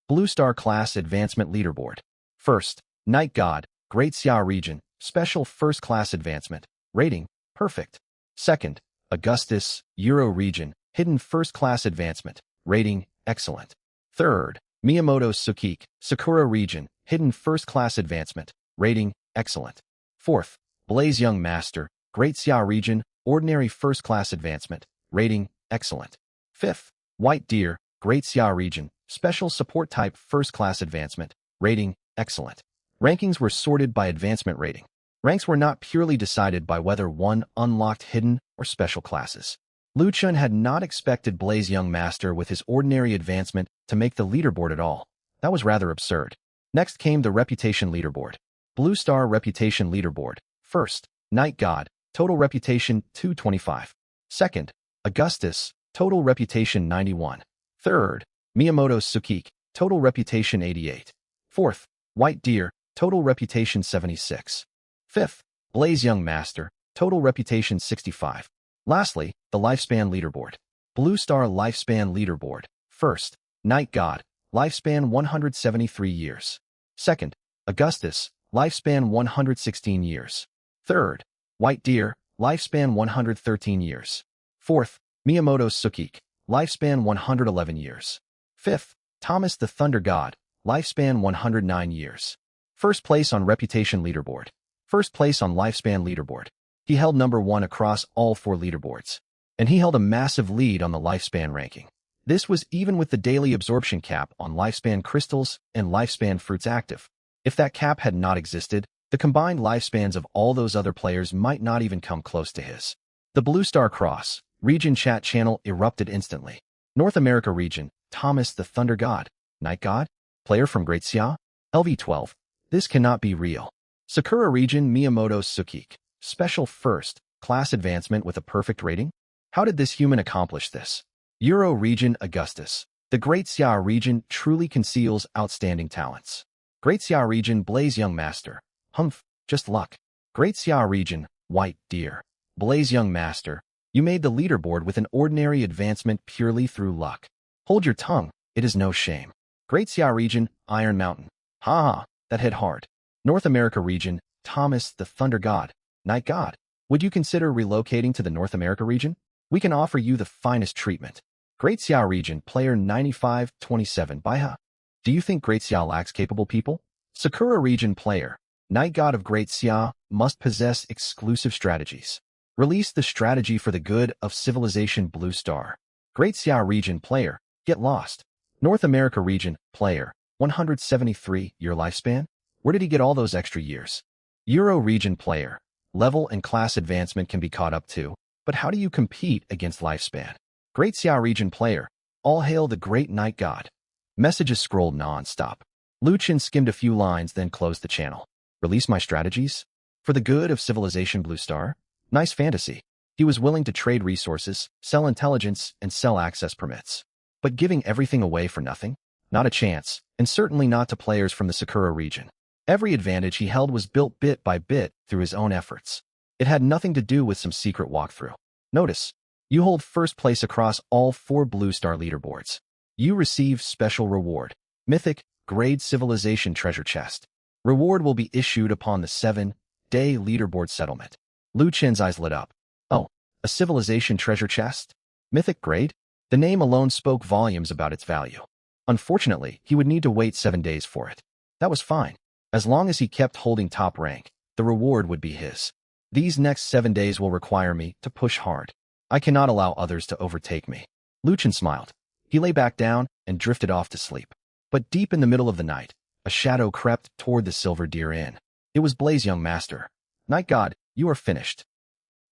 Blue Star Class Advancement Leaderboard. First, Night God, Great Xia region, Special First Class Advancement. Rating, Perfect. Second, Augustus, Euro region, Hidden First Class Advancement. Rating, Excellent. Third, Miyamoto Tsukike, Sakura region, Hidden First Class Advancement. Rating, Excellent. Fourth, Blaze Young Master, Great Xia region, Ordinary First Class Advancement. Rating, Excellent. Fifth, White Deer, Great Xia region, Special Support Type First Class Advancement. Rating, Excellent. Rankings were sorted by advancement rating. Ranks were not purely decided by whether one unlocked hidden or special classes. Lu Chen had not expected Blaze Young Master with his ordinary advancement to make the leaderboard at all. That was rather absurd. Next came the Reputation Leaderboard. Blue Star Reputation Leaderboard. First, Night God, Total Reputation 225. Second, Augustus, Total Reputation 91. Third, Miyamoto Tsukike, Total Reputation 88. Fourth, White Deer, Total Reputation 76. Fifth, Blaze Young Master, Total Reputation 65. Lastly, the Lifespan Leaderboard. Blue Star Lifespan Leaderboard. First, Night God, Lifespan 173 years. Second, Augustus, Lifespan 116 years. Third, White Deer, Lifespan 113 years. Fourth, Miyamoto Tsukike, Lifespan 111 years. Fifth, Thomas the Thunder God, Lifespan 109 years. First place on Reputation Leaderboard. First place on Lifespan Leaderboard. He held number 1 across all 4 leaderboards. And he held a massive lead on the Lifespan ranking. This was even with the daily absorption cap on Lifespan crystals and Lifespan fruits active. If that cap had not existed, The combined lifespans of all those other players might not even come close to his. The Blue Star Cross region chat channel erupted instantly. North America region, Thomas the Thunder God, Night God, player from Great Xia, LV12. This cannot be real. Sakura region, Miyamoto Sukik, special first class advancement with a perfect rating? How did this human accomplish this? Euro region, Augustus. The Great Xia region truly conceals outstanding talents. Great Xia region, Blaze Young Master. Humph, just luck. Great Xia region, White Deer. Blaze Young Master, you made the leaderboard with an ordinary advancement purely through luck. Hold your tongue, it is no shame. Great Xia region, Iron Mountain. Ha, that hit hard. North America region, Thomas the Thunder God, Night God. Would you consider relocating to the North America region? We can offer you the finest treatment. Great Xia region, player 9527, Baiha. Do you think Great Xia lacks capable people? Sakura region player, Night God of Great Xia, must possess exclusive strategies. Release the strategy for the good of civilization Blue Star. Great Xia region player, get lost. North America region player, 173-year lifespan? Where did he get all those extra years? Euro region player, level and class advancement can be caught up to, but how do you compete against lifespan? Great Xia region player, all hail the great Night God. Messages scrolled non-stop. Luchin skimmed a few lines, then closed the channel. Release my strategies? For the good of civilization Blue Star? Nice fantasy. He was willing to trade resources, sell intelligence, and sell access permits. But giving everything away for nothing? Not a chance, and certainly not to players from the Sakura region. Every advantage he held was built bit by bit through his own efforts. It had nothing to do with some secret walkthrough. Notice, you hold first place across all 4 Blue Star leaderboards. You receive special reward. Mythic, Grade Civilization Treasure Chest. Reward will be issued upon the 7-day leaderboard settlement. Lu Chen's eyes lit up. Oh, a civilization treasure chest? Mythic grade? The name alone spoke volumes about its value. Unfortunately, he would need to wait 7 days for it. That was fine. As long as he kept holding top rank, the reward would be his. These next 7 days will require me to push hard. I cannot allow others to overtake me. Lu Chen smiled. He lay back down and drifted off to sleep. But deep in the middle of the night, a shadow crept toward the Silver Deer Inn. It was Blaze Young Master. Night God, you are finished.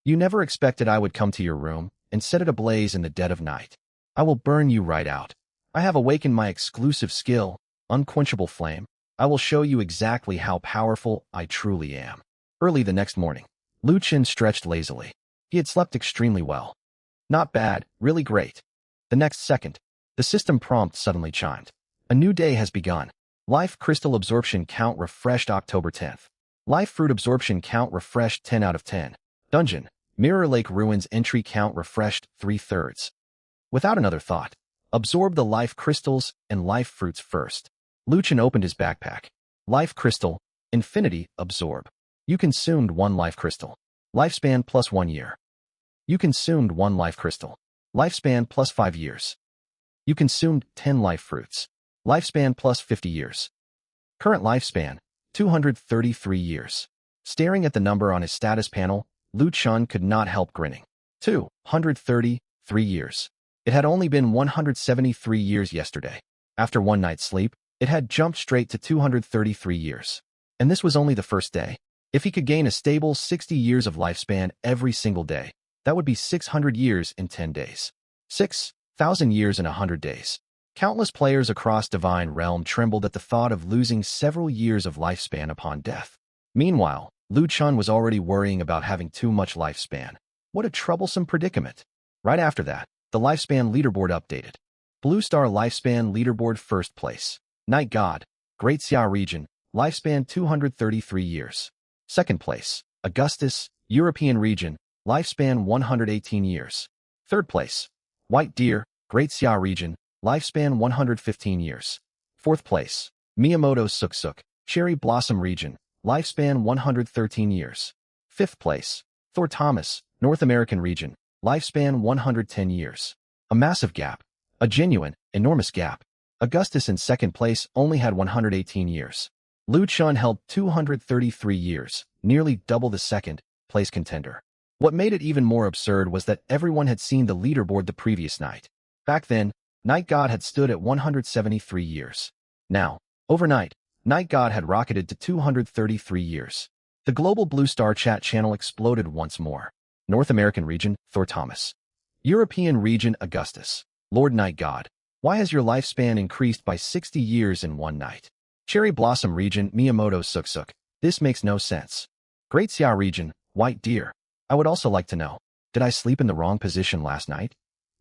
You never expected I would come to your room and set it ablaze in the dead of night. I will burn you right out. I have awakened my exclusive skill, Unquenchable Flame. I will show you exactly how powerful I truly am. Early the next morning, Lu Chen stretched lazily. He had slept extremely well. Not bad, really great. The next second, the system prompt suddenly chimed. A new day has begun. Life Crystal Absorption Count refreshed October 10th. Life Fruit Absorption Count refreshed 10 out of 10. Dungeon, Mirror Lake Ruins Entry Count refreshed 3/3. Without another thought, absorb the life crystals and life fruits first. Lu Chen opened his backpack. Life Crystal, Infinity, Absorb. You consumed 1 life crystal. Lifespan plus 1 year. You consumed 1 life crystal. Lifespan plus 5 years. You consumed 10 life fruits. Lifespan plus 50 years. Current lifespan, 233 years. Staring at the number on his status panel, Lu Chen could not help grinning. 233 years. It had only been 173 years yesterday. After 1 night's sleep, it had jumped straight to 233 years. And this was only the first day. If he could gain a stable 60 years of lifespan every single day, that would be 600 years in 10 days. 6,000 years in 100 days. Countless players across Divine Realm trembled at the thought of losing several years of lifespan upon death. Meanwhile, Lu Chen was already worrying about having too much lifespan. What a troublesome predicament. Right after that, the lifespan leaderboard updated. Blue Star Lifespan Leaderboard First Place. Night God, Great Xia Region, Lifespan 233 years. Second place, Augustus, European Region, Lifespan 118 years. Third place, White Deer, Great Xia Region, Lifespan 115 years. Fourth place, Miyamoto Suksuk, Cherry Blossom Region, Lifespan 113 years. Fifth place, Thor Thomas, North American Region, Lifespan 110 years. A massive gap. A genuine, enormous gap. Augustus in second place only had 118 years. Lu Chen held 233 years, nearly double the second place contender. What made it even more absurd was that everyone had seen the leaderboard the previous night. Back then, Night God had stood at 173 years. Now, overnight, Night God had rocketed to 233 years. The global Blue Star chat channel exploded once more. North American region, Thor Thomas. European region, Augustus. Lord Night God. Why has your lifespan increased by 60 years in one night? Cherry Blossom region, Miyamoto Suksuk. This makes no sense. Great Xia region, White Deer. I would also like to know, did I sleep in the wrong position last night?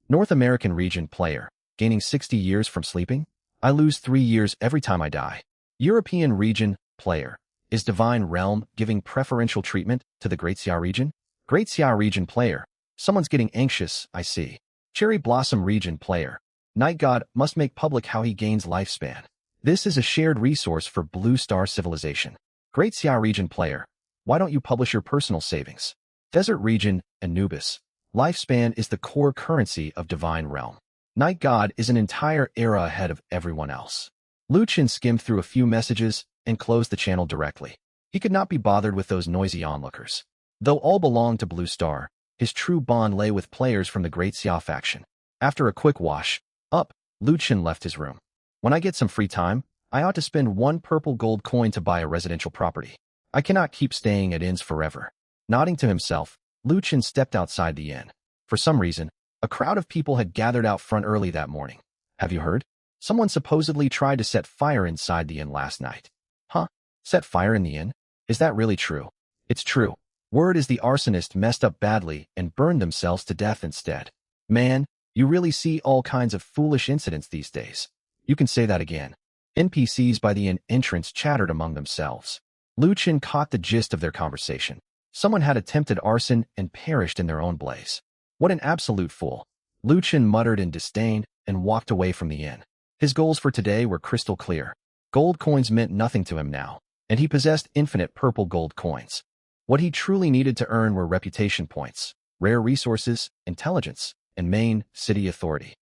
North American region, Player. Gaining 60 years from sleeping? I lose 3 years every time I die. European region, Player. Is Divine Realm giving preferential treatment to the Great Xia region? Great Xia region, Player. Someone's getting anxious, I see. Cherry Blossom region, Player. Night God must make public how he gains lifespan. This is a shared resource for Blue Star civilization. Great Xia region, Player. Why don't you publish your personal savings? Desert region, Anubis. Lifespan is the core currency of Divine Realm. Night God is an entire era ahead of everyone else. Luchin skimmed through a few messages and closed the channel directly. He could not be bothered with those noisy onlookers. Though all belonged to Blue Star, his true bond lay with players from the Great Xia faction. After a quick wash up, Luchin left his room. When I get some free time, I ought to spend 1 purple gold coin to buy a residential property. I cannot keep staying at inns forever. Nodding to himself, Luchin stepped outside the inn. For some reason, a crowd of people had gathered out front early that morning. Have you heard? Someone supposedly tried to set fire inside the inn last night. Huh? Set fire in the inn? Is that really true? It's true. Word is the arsonist messed up badly and burned themselves to death instead. Man, you really see all kinds of foolish incidents these days. You can say that again. NPCs by the inn entrance chattered among themselves. Luchin caught the gist of their conversation. Someone had attempted arson and perished in their own blaze. What an absolute fool. Luchin muttered in disdain and walked away from the inn. His goals for today were crystal clear. Gold coins meant nothing to him now, and he possessed infinite purple gold coins. What he truly needed to earn were reputation points, rare resources, intelligence, and main city authority.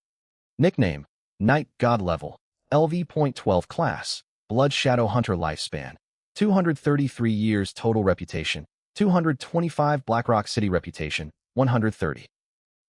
Nickname: Night God level, LV.12 class, Blood Shadow Hunter lifespan, 233 years total reputation, 225 Blackrock City reputation, 130.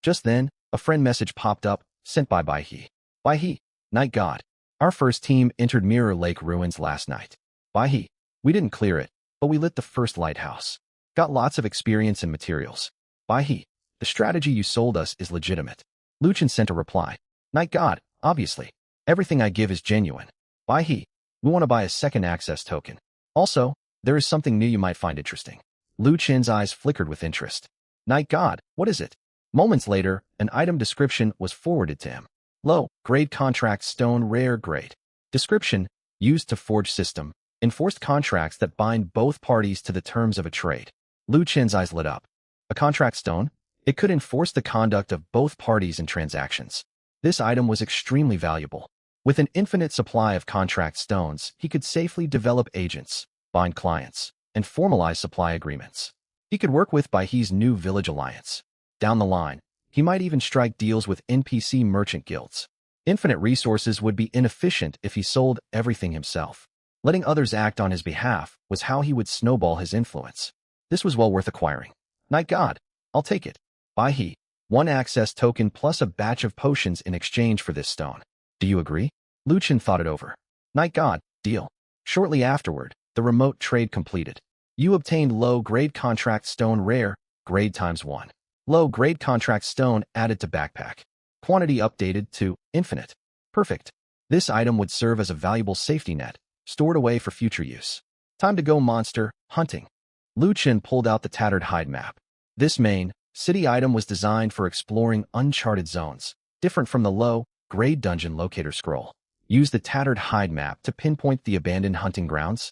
Just then, a friend message popped up, sent by Baihe. Baihe, Night God. Our first team entered Mirror Lake ruins last night. Baihe, we didn't clear it, but we lit the first lighthouse. Got lots of experience and materials. Baihe, the strategy you sold us is legitimate. Luchin sent a reply. Night God, obviously. Everything I give is genuine. Baihe, we want to buy a second access token. Also, there is something new you might find interesting. Luchin's eyes flickered with interest. Night God, what is it? Moments later, an item description was forwarded to him. Low, grade contract stone rare grade. Description, used to forge system, enforced contracts that bind both parties to the terms of a trade. Luchin's eyes lit up. A contract stone? It could enforce the conduct of both parties in transactions. This item was extremely valuable. With an infinite supply of contract stones, he could safely develop agents, bind clients, and formalize supply agreements. He could work with Baihe's new village alliance. Down the line, he might even strike deals with NPC merchant guilds. Infinite resources would be inefficient if he sold everything himself. Letting others act on his behalf was how he would snowball his influence. This was well worth acquiring. Night God, I'll take it. Baihe, 1 access token plus a batch of potions in exchange for this stone. Do you agree? Luchin thought it over. Night God, deal. Shortly afterward, the remote trade completed. You obtained low-grade contract stone rare, grade ×1. Low-grade contract stone added to backpack. Quantity updated to infinite. Perfect. This item would serve as a valuable safety net, stored away for future use. Time to go monster hunting. Luchin pulled out the tattered hide map. This main city item was designed for exploring uncharted zones, different from the low-grade dungeon locator scroll. Use the tattered hide map to pinpoint the abandoned hunting grounds.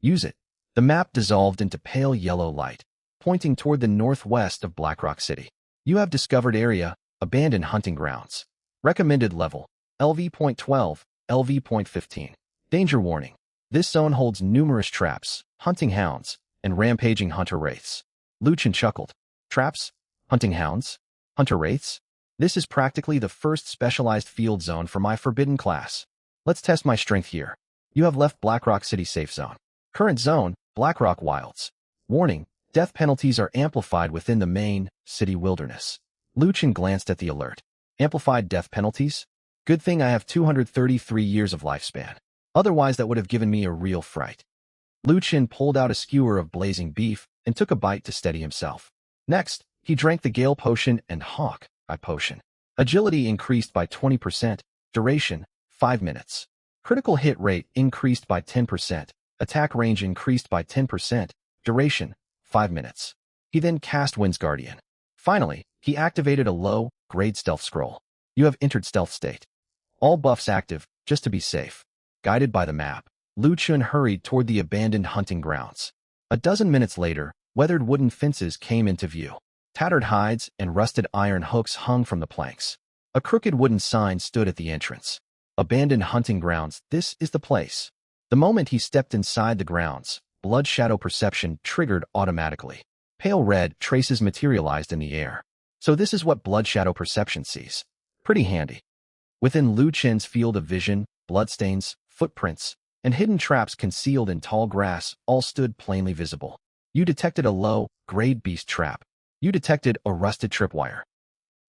Use it. The map dissolved into pale yellow light, pointing toward the northwest of Blackrock City. You have discovered area, abandoned hunting grounds. Recommended level, LV.12, LV.15. Danger warning. This zone holds numerous traps, hunting hounds, and rampaging hunter wraiths. Luchin chuckled. Traps? Hunting hounds? Hunter wraiths? This is practically the first specialized field zone for my forbidden class. Let's test my strength here. You have left Blackrock City safe zone. Current zone, Blackrock Wilds. Warning, death penalties are amplified within the main city wilderness. Luchin glanced at the alert. Amplified death penalties? Good thing I have 233 years of lifespan. Otherwise, that would have given me a real fright. Lu Qin pulled out a skewer of blazing beef and took a bite to steady himself. Next, he drank the Gale Potion and Hawk-Eye Potion. Agility increased by 20%, duration, 5 minutes. Critical hit rate increased by 10%, attack range increased by 10%, duration, 5 minutes. He then cast Wind's Guardian. Finally, he activated a low-grade stealth scroll. You have entered stealth state. All buffs active, just to be safe. Guided by the map, Lu Qin hurried toward the abandoned hunting grounds. A dozen minutes later, weathered wooden fences came into view. Tattered hides and rusted iron hooks hung from the planks. A crooked wooden sign stood at the entrance. Abandoned hunting grounds, this is the place. The moment he stepped inside the grounds, blood shadow perception triggered automatically. Pale red traces materialized in the air. So this is what blood shadow perception sees. Pretty handy. Within Lu Qin's field of vision, bloodstains, footprints, and hidden traps concealed in tall grass all stood plainly visible. You detected a low-grade beast trap. You detected a rusted tripwire.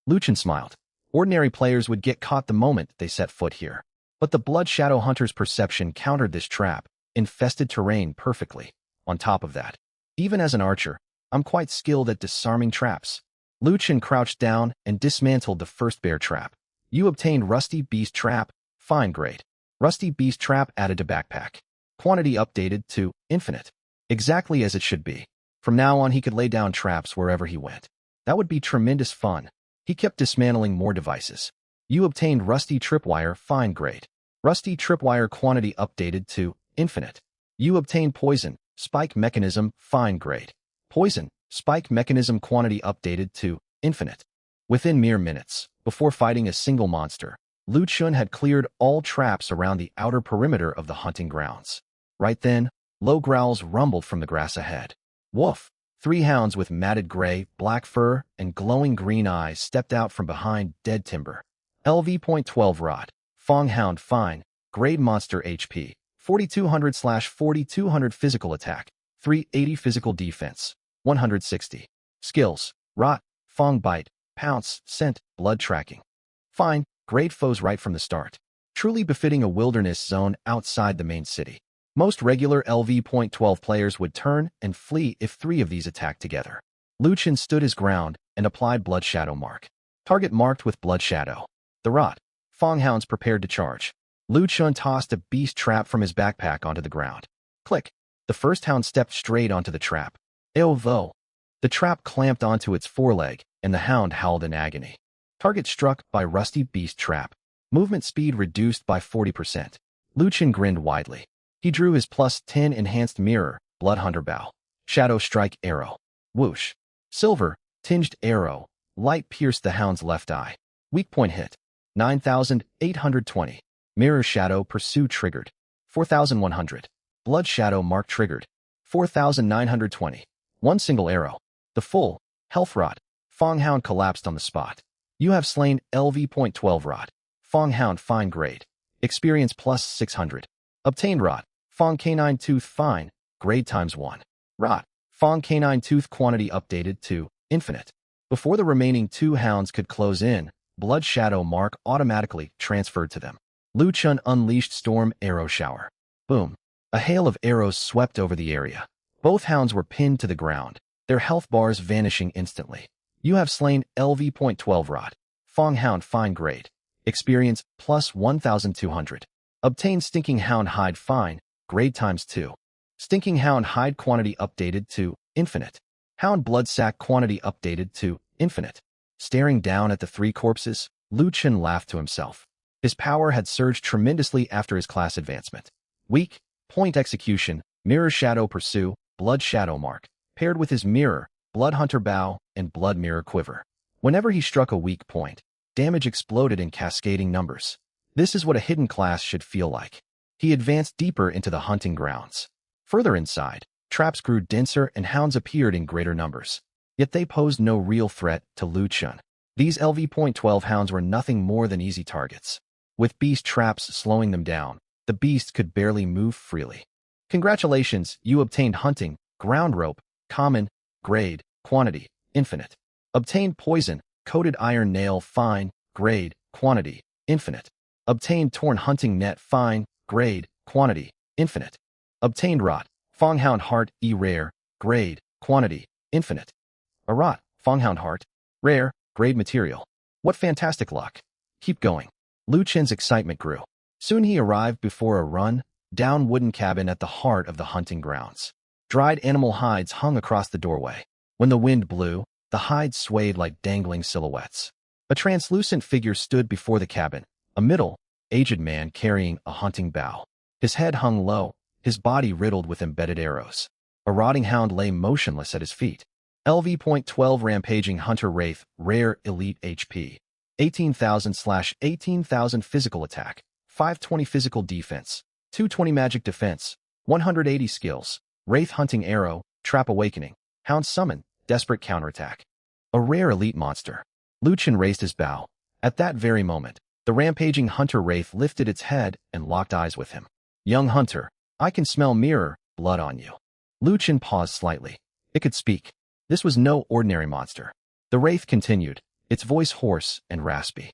Lu Qin smiled. Ordinary players would get caught the moment they set foot here. But the Blood Shadow Hunter's perception countered this trap, infested terrain perfectly. On top of that, even as an archer, I'm quite skilled at disarming traps. Lu Qin crouched down and dismantled the first bear trap. You obtained Rusty Beast Trap, fine grade. Rusty Beast Trap added to backpack. Quantity updated to infinite. Exactly as it should be. From now on, he could lay down traps wherever he went. That would be tremendous fun. He kept dismantling more devices. You obtained Rusty Tripwire, fine grade. Rusty Tripwire quantity updated to infinite. You obtained Poison, Spike Mechanism, fine grade. Poison, Spike Mechanism quantity updated to infinite. Within mere minutes, before fighting a single monster, Lu Qin had cleared all traps around the outer perimeter of the hunting grounds. Right then, low growls rumbled from the grass ahead. Woof! 3 hounds with matted gray, black fur, and glowing green eyes stepped out from behind dead timber. LV.12 Rod. Fong Hound Fine. Grade Monster HP. 4200/4200 Physical Attack. 380 Physical Defense. 160. Skills. Rot. Fong Bite. Pounce. Scent. Blood Tracking. Fine. Great foes right from the start. Truly befitting a wilderness zone outside the main city. Most regular LV.12 players would turn and flee if 3 of these attacked together. Lu Qin stood his ground and applied Blood Shadow Mark. Target marked with Blood Shadow. The Rot. Fong Hounds prepared to charge. Lu Qin tossed a beast trap from his backpack onto the ground. Click. The first hound stepped straight onto the trap. Though. The trap clamped onto its foreleg, and the hound howled in agony. Target struck by Rusty Beast Trap. Movement speed reduced by 40%. Lu Qin grinned widely. He drew his +10 enhanced mirror, Blood Hunter Bow. Shadow Strike Arrow. Whoosh. Silver, tinged arrow. Light pierced the hound's left eye. Weak point hit. 9,820. Mirror Shadow Pursue triggered. 4,100. Blood Shadow Mark triggered. 4,920. One single arrow. The full health rod. Fong Hound collapsed on the spot. You have slain LV.12 Rod. Fong Hound Fine Grade. Experience +600. Obtained Rod. Fong Canine Tooth Fine. Grade ×1. Rod. Fong Canine Tooth quantity updated to infinite. Before the remaining 2 hounds could close in, Blood Shadow Mark automatically transferred to them. Lu Qin unleashed Storm Arrow Shower. Boom. A hail of arrows swept over the area. Both hounds were pinned to the ground, their health bars vanishing instantly. You have slain LV.12 Rod. Fong Hound Fine Grade. Experience +1,200. Obtain Stinking Hound Hide Fine, grade ×2. Stinking Hound Hide quantity updated to infinite. Hound Blood Sac quantity updated to infinite. Staring down at the 3 corpses, Lu Qin laughed to himself. His power had surged tremendously after his class advancement. Weak point execution, Mirror Shadow Pursue, Blood Shadow Mark, paired with his mirror, Blood Hunter Bow, and Blood Mirror Quiver. Whenever he struck a weak point, damage exploded in cascading numbers. This is what a hidden class should feel like. He advanced deeper into the hunting grounds. Further inside, traps grew denser and hounds appeared in greater numbers. Yet they posed no real threat to Lu Qin. These LV.12 hounds were nothing more than easy targets. With beast traps slowing them down, the beast could barely move freely. Congratulations, you obtained Hunting, Ground Rope, Common, Grade, Quantity, Infinite. Obtained Poison, Coated Iron Nail Fine, Grade, Quantity, Infinite. Obtained Torn Hunting Net Fine, Grade, quantity, infinite. Obtained rot, Fonghound heart, rare, grade, quantity, infinite. A rot, Fonghound heart, rare, grade material. What fantastic luck. Keep going. Lu Chen's excitement grew. Soon he arrived before a run-down wooden cabin at the heart of the hunting grounds. Dried animal hides hung across the doorway. When the wind blew, the hides swayed like dangling silhouettes. A translucent figure stood before the cabin, a middle-aged man carrying a hunting bow. His head hung low, his body riddled with embedded arrows. A rotting hound lay motionless at his feet. LV.12 Rampaging Hunter Wraith, Rare Elite HP. 18,000/18,000 Physical Attack, 520 Physical Defense, 220 Magic Defense, 180 Skills, Wraith Hunting Arrow, Trap Awakening, Hound Summon, Desperate Counterattack. A rare elite monster. Lu Chen raised his bow. At that very moment, the Rampaging Hunter Wraith lifted its head and locked eyes with him. Young Hunter, I can smell mirror blood on you. Lu Chen paused slightly. It could speak. This was no ordinary monster. The Wraith continued, its voice hoarse and raspy.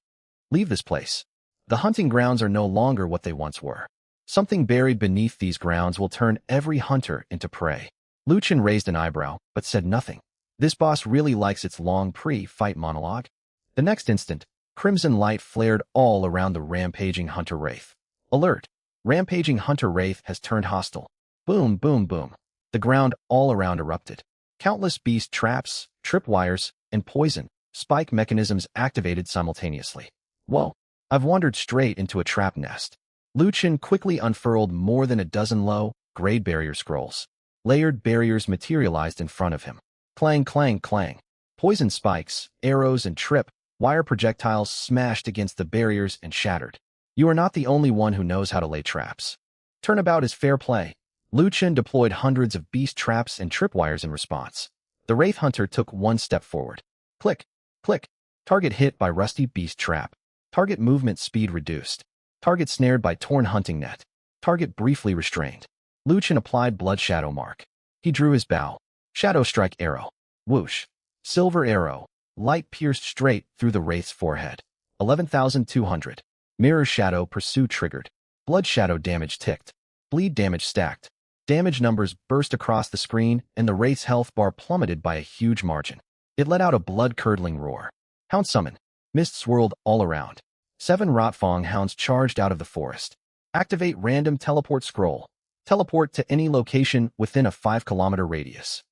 Leave this place. The hunting grounds are no longer what they once were. Something buried beneath these grounds will turn every hunter into prey. Lu Chen raised an eyebrow, but said nothing. This boss really likes its long pre-fight monologue. The next instant, crimson light flared all around the Rampaging Hunter Wraith. Alert! Rampaging Hunter Wraith has turned hostile. Boom, boom, boom. The ground all around erupted. Countless beast traps, tripwires, and poison spike mechanisms activated simultaneously. Whoa, I've wandered straight into a trap nest. Lu Chen quickly unfurled more than a dozen low-grade barrier scrolls. Layered barriers materialized in front of him. Clang, clang, clang. Poison spikes, arrows, and trip-wire projectiles smashed against the barriers and shattered. You are not the only one who knows how to lay traps. Turnabout is fair play. Lu Chen deployed hundreds of beast traps and tripwires in response. The Wraith Hunter took one step forward. Click, click. Target hit by rusty beast trap. Target movement speed reduced. Target snared by torn hunting net. Target briefly restrained. Lu Chen applied Blood Shadow Mark. He drew his bow. Shadow Strike Arrow. Whoosh. Silver Arrow. Light pierced straight through the Wraith's forehead. 11,200. Mirror Shadow Pursue triggered. Blood Shadow damage ticked. Bleed damage stacked. Damage numbers burst across the screen, and the Wraith's health bar plummeted by a huge margin. It let out a blood-curdling roar. Hound Summon. Mist swirled all around. 7 Rotfang hounds charged out of the forest. Activate Random Teleport Scroll. Teleport to any location within a 5-kilometer radius.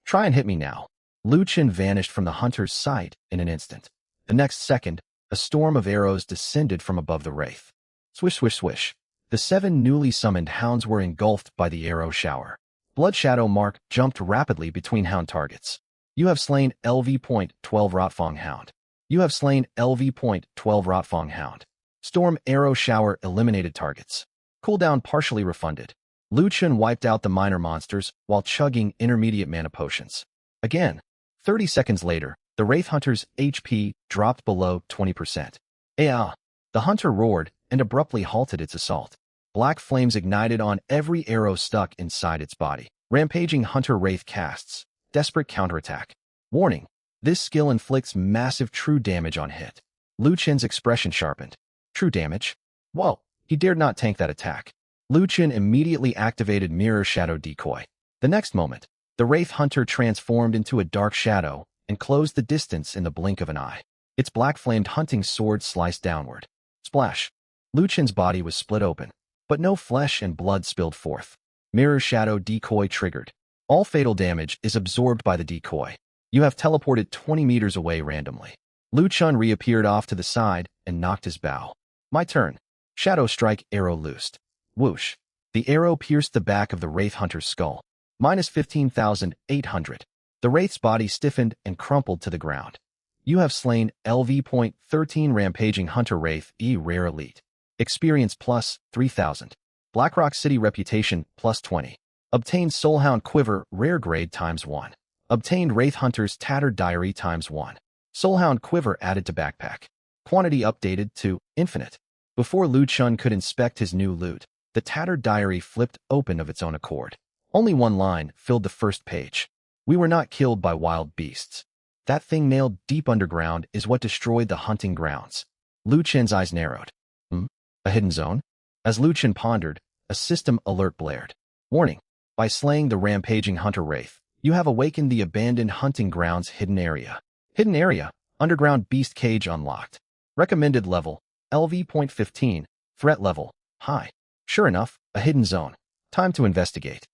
Try and hit me now. Lu Chen vanished from the hunter's sight in an instant. The next second, a storm of arrows descended from above the Wraith. Swish, swish, swish. The 7 newly summoned hounds were engulfed by the arrow shower. Blood Shadow Mark jumped rapidly between hound targets. You have slain LV.12 Rotfang Hound. You have slain LV.12 Rotfang Hound. Storm Arrow Shower eliminated targets. Cooldown partially refunded. Lu Chen wiped out the minor monsters while chugging intermediate mana potions. Again, 30 seconds later, the Wraith Hunter's HP dropped below 20%. Ah! The hunter roared and abruptly halted its assault. Black flames ignited on every arrow stuck inside its body. Rampaging Hunter Wraith casts. Desperate Counterattack. Warning. This skill inflicts massive true damage on hit. Lu Chen's expression sharpened. True damage? Whoa! He dared not tank that attack. Lu Chen immediately activated Mirror Shadow Decoy. The next moment, the Wraith Hunter transformed into a dark shadow and closed the distance in the blink of an eye. Its black-flamed hunting sword sliced downward. Splash! Lu Chen's body was split open, but no flesh and blood spilled forth. Mirror Shadow Decoy triggered. All fatal damage is absorbed by the decoy. You have teleported 20 meters away randomly. Lu Chen reappeared off to the side and knocked his bow. My turn. Shadow Strike Arrow loosed. Whoosh. The arrow pierced the back of the Wraith Hunter's skull. Minus 15,800. The Wraith's body stiffened and crumpled to the ground. You have slain LV.13 Rampaging Hunter Wraith Rare Elite. Experience plus 3,000. Blackrock City Reputation plus 20. Obtained Soulhound Quiver Rare Grade times 1. Obtained Wraith Hunter's Tattered Diary times 1. Soulhound Quiver added to backpack. Quantity updated to infinite. Before Lu Chen could inspect his new loot, the Tattered Diary flipped open of its own accord. Only one line filled the first page. We were not killed by wild beasts. That thing nailed deep underground is what destroyed the hunting grounds. Lu Chen's eyes narrowed. A hidden zone? As Lu Chen pondered, A system alert blared. Warning. By slaying the rampaging hunter wraith, you have awakened the abandoned hunting grounds hidden area. Hidden area. Underground beast cage unlocked. Recommended level. LV.15. Threat level. High. Sure enough, a hidden zone. Time to investigate.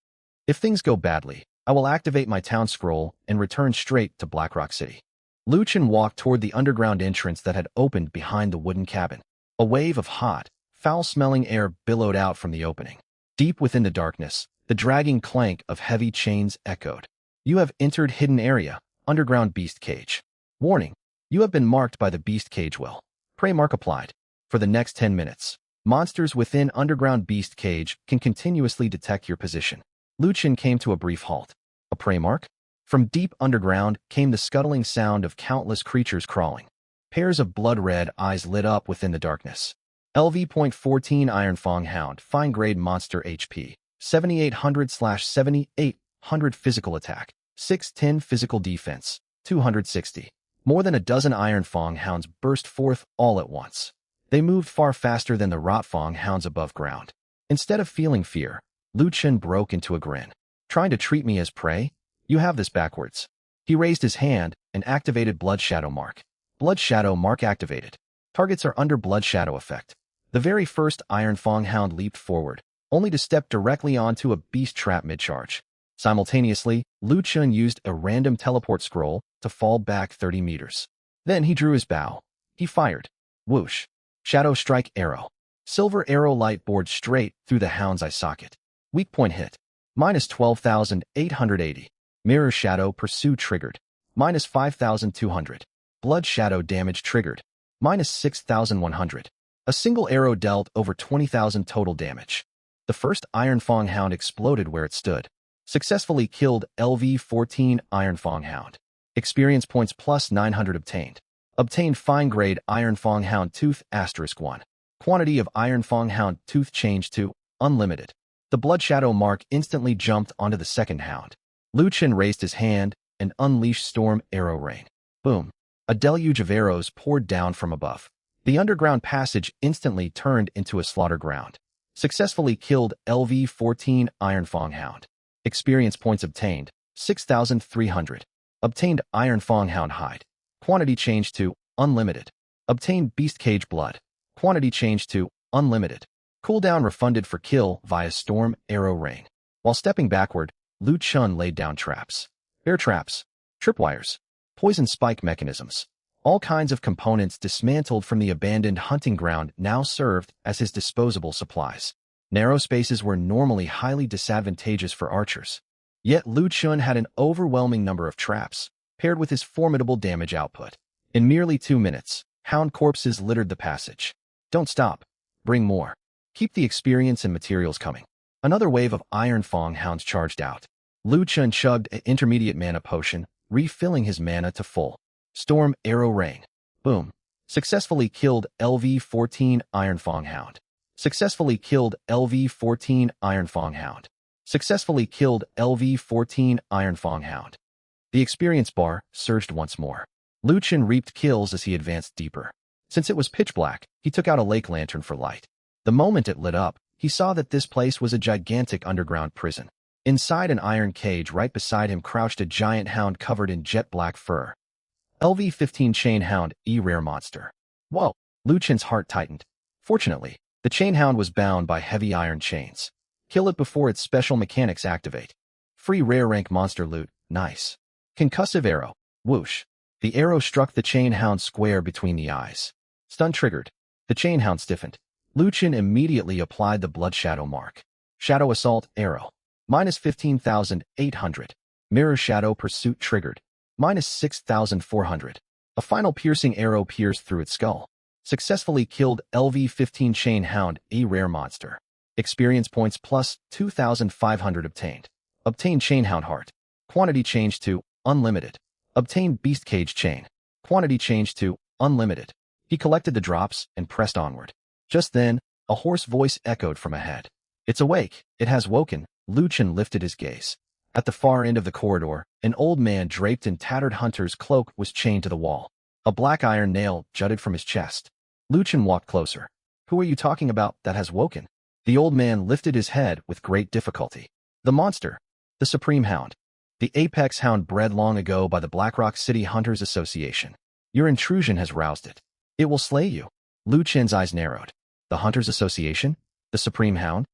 If things go badly, I will activate my town scroll and return straight to Blackrock City. Liu Chen walked toward the underground entrance that had opened behind the wooden cabin. A wave of hot, foul-smelling air billowed out from the opening. Deep within the darkness, the dragging clank of heavy chains echoed. You have entered hidden area, underground beast cage. Warning. You have been marked by the beast cage well. Prey mark applied. For the next 10 minutes, monsters within underground beast cage can continuously detect your position. Liu Chen came to a brief halt. A prey mark? From deep underground came the scuttling sound of countless creatures crawling. Pairs of blood-red eyes lit up within the darkness. LV.14 Iron Fang Hound, fine-grade monster HP, 7800/7800 physical attack, 610 physical defense, 260. More than a dozen Iron Fang Hounds burst forth all at once. They moved far faster than the Rot Fang Hounds above ground. Instead of feeling fear, Liu Chen broke into a grin. Trying to treat me as prey? You have this backwards. He raised his hand and activated Blood Shadow Mark. Blood Shadow Mark activated. Targets are under Blood Shadow effect. The very first Iron Fang Hound leaped forward, only to step directly onto a beast trap mid-charge. Simultaneously, Liu Chen used a random teleport scroll to fall back 30 meters. Then he drew his bow. He fired. Whoosh. Shadow Strike Arrow. Silver arrow light bored straight through the hound's eye socket. Weak point hit. Minus 12,880. Mirror Shadow Pursue triggered. Minus 5,200. Blood Shadow damage triggered. Minus 6,100. A single arrow dealt over 20,000 total damage. The first Iron Fang Hound exploded where it stood. Successfully killed LV-14 Iron Fang Hound. Experience points plus 900 obtained. Obtained fine-grade Iron Fang Hound Tooth *1. Quantity of Iron Fang Hound Tooth changed to unlimited. The Blood Shadow Mark instantly jumped onto the second hound. Liu Chen raised his hand and unleashed Storm Arrow Rain. Boom. A deluge of arrows poured down from above. The underground passage instantly turned into a slaughter ground. Successfully killed LV-14 Iron Fang Hound. Experience points obtained, 6,300. Obtained Iron Fang Hound Hide. Quantity changed to unlimited. Obtained Beast Cage Blood. Quantity changed to unlimited. Cooldown refunded for kill via Storm Arrow Rain. While stepping backward, Liu Chen laid down traps. Bear traps. Tripwires. Poison spike mechanisms. All kinds of components dismantled from the abandoned hunting ground now served as his disposable supplies. Narrow spaces were normally highly disadvantageous for archers. Yet Liu Chen had an overwhelming number of traps, paired with his formidable damage output. In merely 2 minutes, hound corpses littered the passage. Don't stop. Bring more. Keep the experience and materials coming. Another wave of Iron Fang Hounds charged out. Liu Chen chugged an intermediate mana potion, refilling his mana to full. Storm Arrow Rain. Boom. Successfully killed LV-14 Iron Fang Hound. Successfully killed LV-14 Iron Fang Hound. Successfully killed LV-14 Iron Fang Hound. The experience bar surged once more. Liu Chen reaped kills as he advanced deeper. Since it was pitch black, he took out a lake lantern for light. The moment it lit up, he saw that this place was a gigantic underground prison. Inside an iron cage right beside him crouched a giant hound covered in jet black fur. LV-15 Chain Hound, rare monster. Whoa! Liu Chen's heart tightened. Fortunately, the chain hound was bound by heavy iron chains. Kill it before its special mechanics activate. Free rare rank monster loot, nice. Concussive arrow, whoosh. The arrow struck the chain hound square between the eyes. Stun triggered. The chain hound stiffened. Liu Chen immediately applied the Blood Shadow Mark. Shadow Assault Arrow. Minus 15,800. Mirror Shadow Pursuit triggered. Minus 6,400. A final piercing arrow pierced through its skull. Successfully killed LV-15 Chain Hound, a rare monster. Experience points plus 2,500 obtained. Obtained Chain Hound Heart. Quantity changed to unlimited. Obtained Beast Cage Chain. Quantity changed to unlimited. He collected the drops and pressed onward. Just then, a hoarse voice echoed from ahead. It's awake. It has woken. Liu Chen lifted his gaze. At the far end of the corridor, an old man draped in tattered hunter's cloak was chained to the wall. A black iron nail jutted from his chest. Liu Chen walked closer. Who are you talking about that has woken? The old man lifted his head with great difficulty. The monster. The Supreme Hound. The apex hound bred long ago by the Blackrock City Hunters Association. Your intrusion has roused it. It will slay you. Lu Chen's eyes narrowed. The Hunters Association? The Supreme Hound?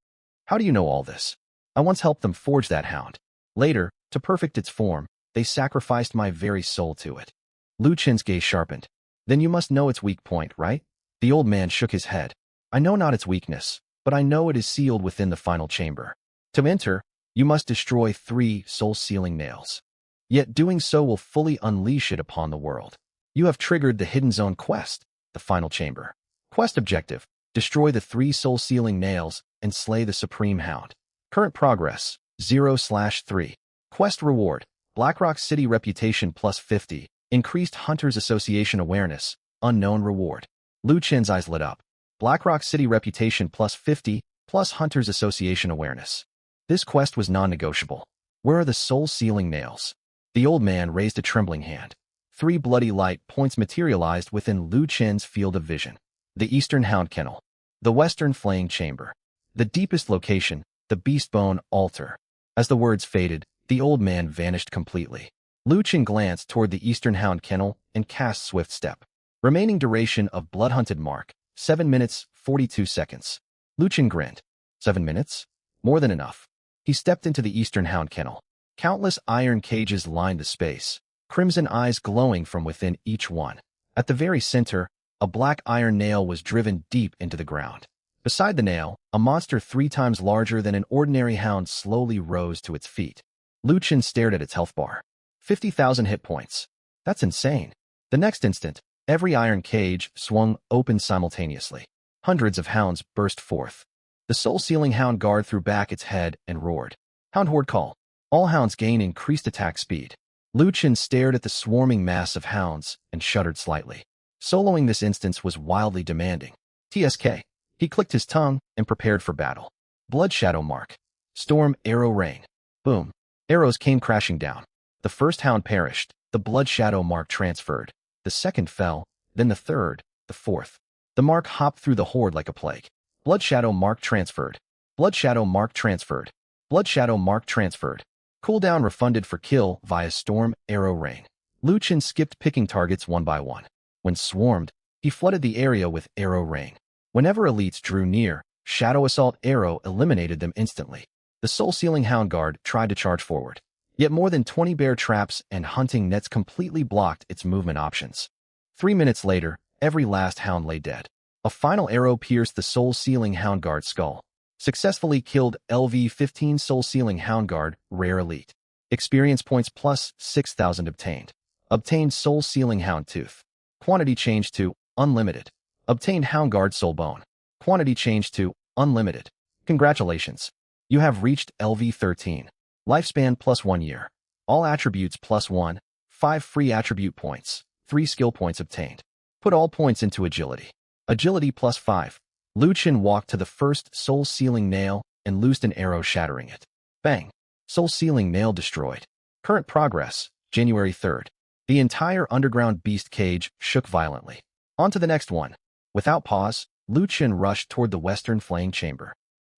How do you know all this? I once helped them forge that hound. Later, to perfect its form, they sacrificed my very soul to it. Lu Chen's gaze sharpened. Then you must know its weak point, right? The old man shook his head. I know not its weakness, but I know it is sealed within the final chamber. To enter, you must destroy 3 soul-sealing nails. Yet doing so will fully unleash it upon the world. You have triggered the Hidden Zone quest, the final chamber. Quest objective: destroy the 3 soul-sealing nails and slay the Supreme Hound. Current progress, 0/3. Quest reward: Blackrock City reputation plus 50, increased Hunters Association awareness, unknown reward. Lu Chen's eyes lit up. Blackrock City reputation plus 50, plus Hunters Association awareness. This quest was non-negotiable. Where are the soul-sealing nails? The old man raised a trembling hand. 3 bloody light points materialized within Lu Chen's field of vision. The Eastern Hound Kennel. The Western Flaying Chamber. The deepest location, the Beastbone Altar. As the words faded, the old man vanished completely. Lu Chen glanced toward the Eastern Hound Kennel and cast Swift Step. Remaining duration of Bloodhunted mark, 7 minutes, 42 seconds. Lu Chen grinned. 7 minutes? More than enough. He stepped into the Eastern Hound Kennel. Countless iron cages lined the space, crimson eyes glowing from within each one. At the very center, a black iron nail was driven deep into the ground. Beside the nail, a monster 3 times larger than an ordinary hound slowly rose to its feet. Lu Chen stared at its health bar. 50,000 hit points. That's insane. The next instant, every iron cage swung open simultaneously. Hundreds of hounds burst forth. The soul-sealing hound guard threw back its head and roared. Hound horde call. All hounds gain increased attack speed. Lu Chen stared at the swarming mass of hounds and shuddered slightly. Soloing this instance was wildly demanding. TSK. He clicked his tongue and prepared for battle. Blood Shadow Mark. Storm Arrow Rain. Boom. Arrows came crashing down. The first hound perished. The Blood Shadow Mark transferred. The second fell, then the third, the fourth. The mark hopped through the horde like a plague. Blood Shadow Mark transferred. Blood Shadow Mark transferred. Blood Shadow Mark transferred. Cooldown refunded for kill via Storm Arrow Rain. Lu Chen skipped picking targets one by one. When swarmed, he flooded the area with Arrow Rain. Whenever elites drew near, Shadow Assault Arrow eliminated them instantly. The soul-sealing hound guard tried to charge forward. Yet more than 20 bear traps and hunting nets completely blocked its movement options. 3 minutes later, every last hound lay dead. A final arrow pierced the soul-sealing hound guard's skull. Successfully killed LV-15 soul-sealing hound guard, rare elite. Experience points plus 6,000 obtained. Obtained soul-sealing hound tooth. Quantity changed to unlimited. Obtained hound guard soul bone. Quantity changed to unlimited. Congratulations. You have reached LV-13. Lifespan plus 1 year. All attributes plus 1. 5 free attribute points. 3 skill points obtained. Put all points into agility. Agility plus 5. Lu Chen walked to the first soul-sealing nail and loosed an arrow shattering it. Bang. Soul-sealing nail destroyed. Current progress, January 3rd. The entire underground beast cage shook violently. On to the next one. Without pause, Lu Chen rushed toward the western flaying chamber.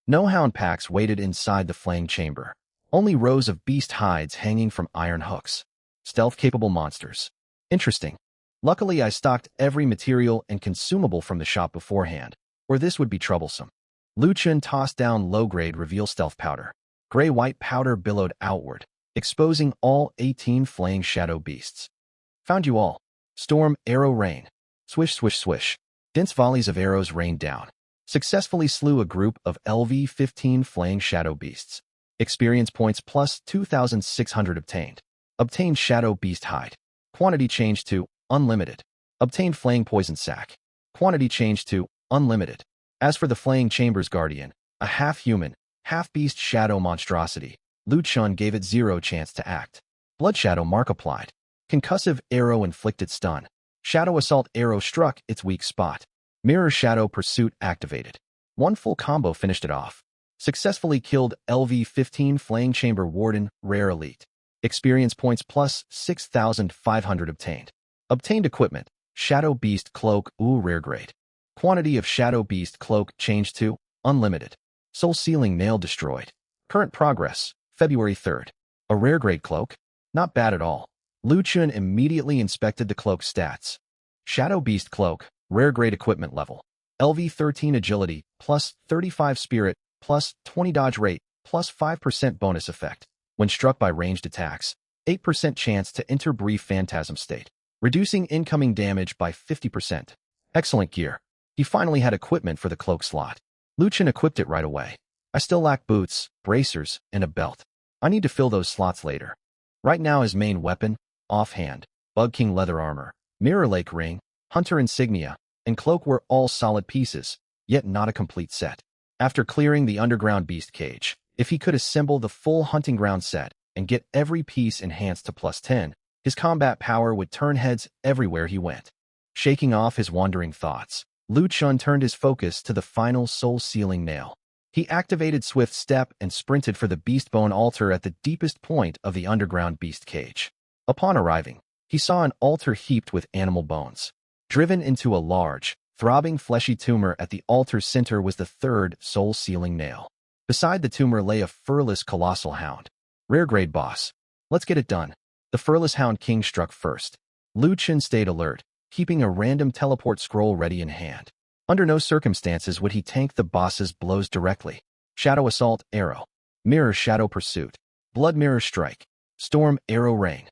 No hound packs waited inside the flaying chamber. Only rows of beast hides hanging from iron hooks. Stealth-capable monsters. Interesting. Luckily, I stocked every material and consumable from the shop beforehand, or this would be troublesome. Lu Chen tossed down low-grade reveal stealth powder. Gray-white powder billowed outward, exposing all 18 flaying shadow beasts. Found you all. Storm Arrow Rain. Swish, swish, swish. Dense volleys of arrows rained down. Successfully slew a group of LV-15 flaying shadow beasts. Experience points plus 2,600 obtained. Obtained shadow beast hide. Quantity changed to unlimited. Obtained flaying poison sac. Quantity changed to unlimited. As for the flaying chamber's guardian, a half-human, half-beast shadow monstrosity, Lu Chen gave it 0 chance to act. Blood Shadow Mark applied. Concussive arrow inflicted stun. Shadow Assault arrow struck its weak spot. Mirror Shadow Pursuit activated. One full combo finished it off. Successfully killed LV-15 Flaying Chamber Warden, rare elite. Experience points plus 6,500 obtained. Obtained equipment, Shadow Beast Cloak, rare grade. Quantity of Shadow Beast Cloak changed to unlimited. Soul Sealing Nail destroyed. Current progress, February 3rd. A rare grade cloak? Not bad at all. Lu Chun immediately inspected the cloak's stats. Shadow Beast Cloak, rare grade equipment level. LV13 agility, plus 35 spirit, plus 20 dodge rate, plus 5% bonus effect. When struck by ranged attacks, 8% chance to enter brief phantasm state, reducing incoming damage by 50%. Excellent gear. He finally had equipment for the cloak slot. Lu Chun equipped it right away. I still lack boots, bracers, and a belt. I need to fill those slots later. Right now his main weapon, offhand, Bug King leather armor, Mirror Lake ring, Hunter insignia, and cloak were all solid pieces, yet not a complete set. After clearing the underground beast cage, if he could assemble the full hunting ground set and get every piece enhanced to +10, his combat power would turn heads everywhere he went. Shaking off his wandering thoughts, Lu Chun turned his focus to the final soul-sealing nail. He activated Swift Step and sprinted for the beast bone altar at the deepest point of the underground beast cage. Upon arriving, he saw an altar heaped with animal bones. Driven into a large, throbbing fleshy tumor at the altar's center was the third soul-sealing nail. Beside the tumor lay a furless colossal hound. Rare grade boss. Let's get it done. The furless hound king struck first. Lu Chun stayed alert, keeping a random teleport scroll ready in hand. Under no circumstances would he tank the boss's blows directly. Shadow Assault Arrow. Mirror Shadow Pursuit. Blood Mirror Strike. Storm Arrow Rain.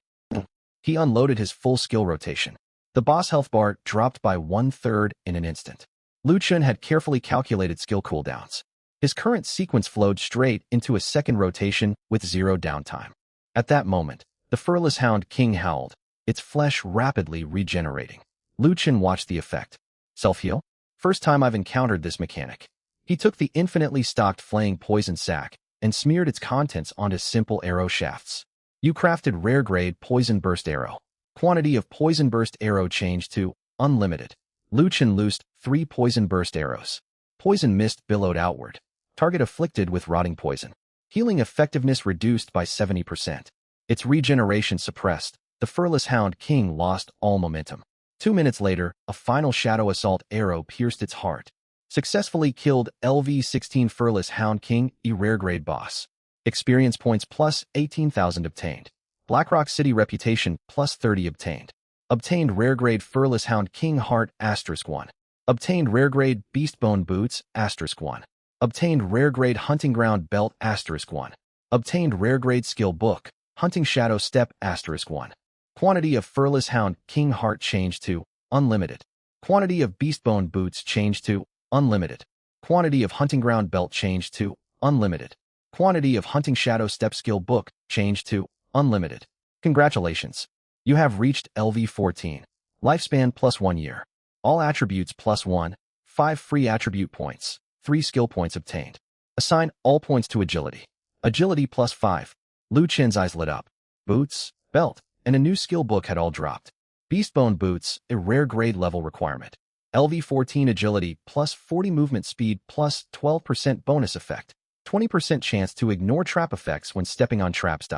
He unloaded his full skill rotation. The boss health bar dropped by 1/3 in an instant. Lu Chun had carefully calculated skill cooldowns. His current sequence flowed straight into a second rotation with 0 downtime. At that moment, the furless hound king howled, its flesh rapidly regenerating. Lu Chun watched the effect. Self-heal? First time I've encountered this mechanic. He took the infinitely stocked flaying poison sack and smeared its contents onto simple arrow shafts. You crafted rare grade poison burst arrow. Quantity of poison burst arrow changed to unlimited. Lu Chun loosed 3 poison burst arrows. Poison mist billowed outward. Target afflicted with rotting poison. Healing effectiveness reduced by 70%. Its regeneration suppressed. The furless hound king lost all momentum. 2 minutes later, a final Shadow Assault arrow pierced its heart. Successfully killed LV16 Furless Hound King, a rare grade boss. Experience points plus 18,000 obtained. Blackrock City reputation plus 30 obtained. Obtained rare grade Furless Hound King Heart *1. Obtained rare grade Beastbone Boots *1. Obtained rare grade Hunting Ground Belt *1. Obtained rare grade Skill Book, Hunting Shadow Step *1. Quantity of Furless Hound King Heart changed to unlimited. Quantity of Beastbone Boots changed to unlimited. Quantity of Hunting Ground Belt changed to unlimited. Quantity of Hunting Shadow Step Skill Book changed to unlimited. Congratulations. You have reached LV14. Lifespan plus 1 year. All attributes plus 1. 5 free attribute points. 3 skill points obtained. Assign all points to agility. Agility plus 5. Lu Chun's eyes lit up. Boots, belt, and a new skill book had all dropped. Beastbone Boots, a rare grade level requirement. LV14 agility plus 40 movement speed plus 12% bonus effect. 20% chance to ignore trap effects when stepping on traps.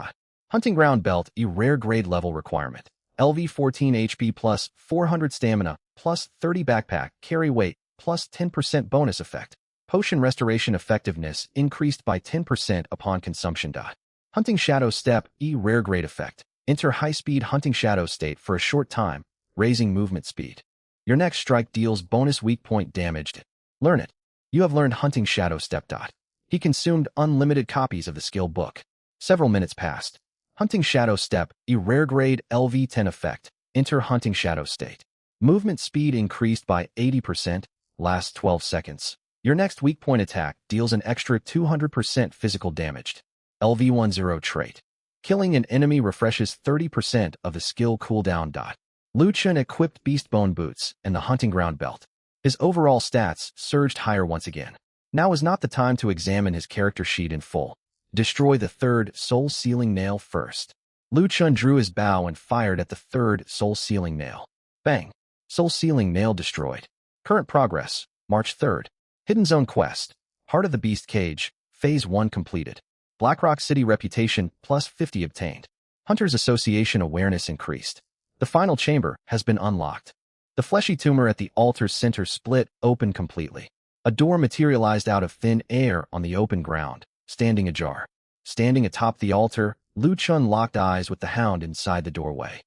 Hunting Ground Belt, a rare grade level requirement. LV14 HP plus 400 stamina plus 30 backpack carry weight plus 10% bonus effect. Potion restoration effectiveness increased by 10% upon consumption. Hunting Shadow Step, a rare grade effect. Enter high-speed Hunting Shadow state for a short time, raising movement speed. Your next strike deals bonus weak point damage. Learn it. You have learned Hunting Shadow Step. He consumed unlimited copies of the skill book. Several minutes passed. Hunting Shadow Step, a rare grade LV10 effect. Enter Hunting Shadow state. Movement speed increased by 80%, lasts 12 seconds. Your next weak point attack deals an extra 200% physical damage. LV10 trait. Killing an enemy refreshes 30% of the skill cooldown. Lu Chun equipped Beastbone Boots and the Hunting Ground Belt. His overall stats surged higher once again. Now is not the time to examine his character sheet in full. Destroy the third soul-sealing nail first. Lu Chun drew his bow and fired at the third soul-sealing nail. Bang! Soul-sealing nail destroyed. Current progress, March 3rd. Hidden Zone Quest. Heart of the Beast Cage, Phase 1 completed. Blackrock City reputation plus 50 obtained. Hunters Association awareness increased. The final chamber has been unlocked. The fleshy tumor at the altar's center split open completely. A door materialized out of thin air on the open ground, standing ajar. Standing atop the altar, Lu Chun locked eyes with the hound inside the doorway.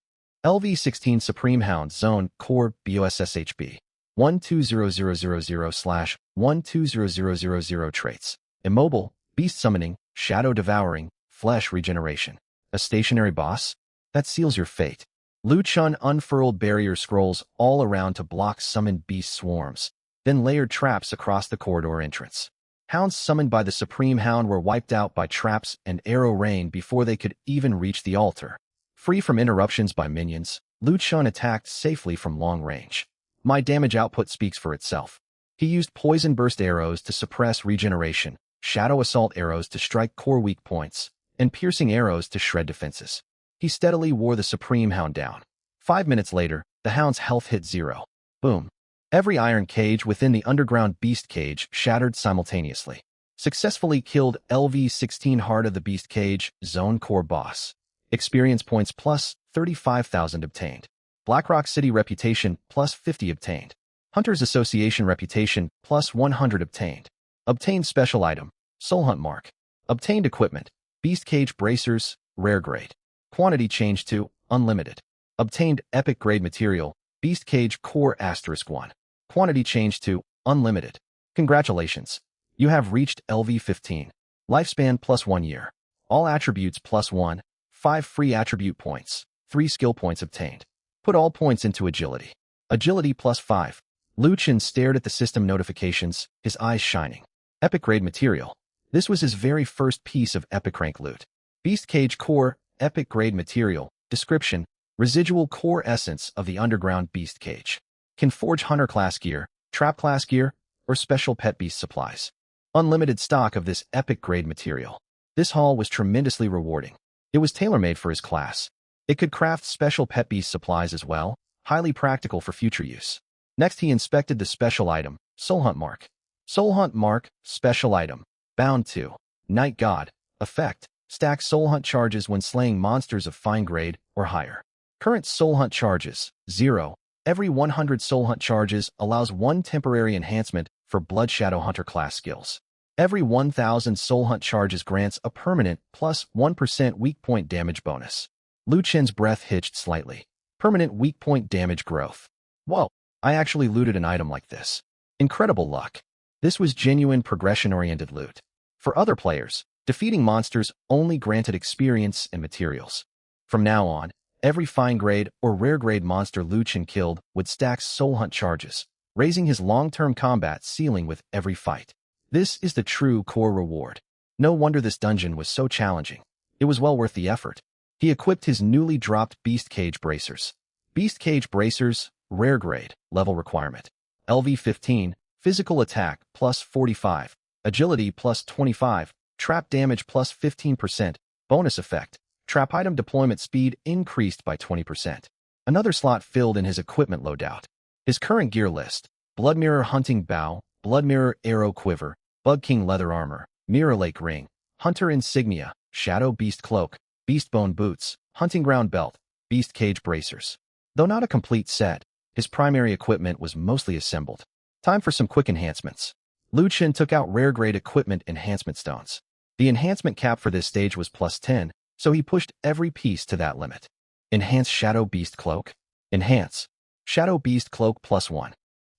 LV-16 Supreme Hound Zone Core BOSSHB 120000/120000 Traits: Immobile, Beast Summoning, Shadow Devouring, Flesh Regeneration. A stationary boss? That seals your fate. Lu Chun unfurled barrier scrolls all around to block summoned beast swarms, then layered traps across the corridor entrance. Hounds summoned by the Supreme Hound were wiped out by traps and arrow rain before they could even reach the altar. Free from interruptions by minions, Lu Chun attacked safely from long range. My damage output speaks for itself. He used Poison Burst arrows to suppress regeneration, Shadow Assault arrows to strike core weak points, and Piercing arrows to shred defenses. He steadily wore the Supreme Hound down. 5 minutes later, the Hound's health hit 0. Boom. Every iron cage within the underground beast cage shattered simultaneously. Successfully killed LV-16 Heart of the Beast Cage Zone Core Boss. Experience points plus 35,000 obtained. Blackrock City Reputation plus 50 obtained. Hunters Association Reputation plus 100 obtained. Obtained Special Item, Soul Hunt Mark. Obtained Equipment, Beast Cage Bracers, Rare Grade. Quantity changed to Unlimited. Obtained Epic Grade Material, Beast Cage Core *1. Quantity changed to Unlimited. Congratulations. You have reached LV-15. Lifespan plus 1 year. All attributes plus 1. 5 free attribute points. 3 skill points obtained. Put all points into Agility. Agility plus 5. Lu Chun stared at the system notifications, his eyes shining. Epic Grade Material. This was his very first piece of Epic Rank loot. Beast Cage Core, Epic Grade Material. Description: Residual core essence of the underground beast cage. Can forge hunter class gear, trap class gear, or special pet beast supplies. Unlimited stock of this epic grade material. This haul was tremendously rewarding. It was tailor-made for his class. It could craft special pet beast supplies as well, highly practical for future use. Next he inspected the special item, Soul Hunt Mark. Soul Hunt Mark, Special Item. Bound to Night God. Effect: Stack Soul Hunt charges when slaying monsters of fine grade or higher. Current Soul Hunt charges, 0. Every 100 Soul Hunt charges allows 1 temporary enhancement for Blood Shadow Hunter class skills. Every 1,000 Soul Hunt charges grants a permanent plus 1% weak point damage bonus. Lu Chun's breath hitched slightly. Permanent weak point damage growth. Whoa, I actually looted an item like this. Incredible luck. This was genuine progression-oriented loot. For other players, defeating monsters only granted experience and materials. From now on, every fine grade or rare grade monster Lu Chun killed would stack Soul Hunt charges, raising his long-term combat ceiling with every fight. This is the true core reward. No wonder this dungeon was so challenging. It was well worth the effort. He equipped his newly dropped Beast Cage Bracers. Beast Cage Bracers, Rare Grade, Level Requirement. LV-15, Physical Attack plus 45, Agility plus 25, Trap Damage plus 15%, Bonus Effect. Trap item deployment speed increased by 20%. Another slot filled in his equipment loadout. His current gear list: Blood Mirror Hunting Bow, Blood Mirror Arrow Quiver, Bug King Leather Armor, Mirror Lake Ring, Hunter Insignia, Shadow Beast Cloak, Beast Bone Boots, Hunting Ground Belt, Beast Cage Bracers. Though not a complete set, his primary equipment was mostly assembled. Time for some quick enhancements. Lu Chun took out rare grade equipment enhancement stones. The enhancement cap for this stage was plus 10, so he pushed every piece to that limit. Enhance Shadow Beast Cloak. Enhance Shadow Beast Cloak plus 1.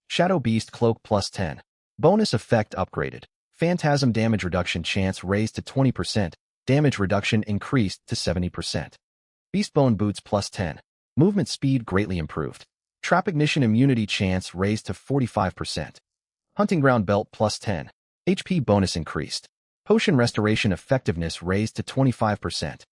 Shadow Beast Cloak plus 10. Bonus effect upgraded. Phantasm damage reduction chance raised to 20%. Damage reduction increased to 70%. Beast Bone Boots plus 10. Movement speed greatly improved. Trap ignition immunity chance raised to 45%. Hunting Ground Belt plus 10. HP bonus increased. Potion restoration effectiveness raised to 25%.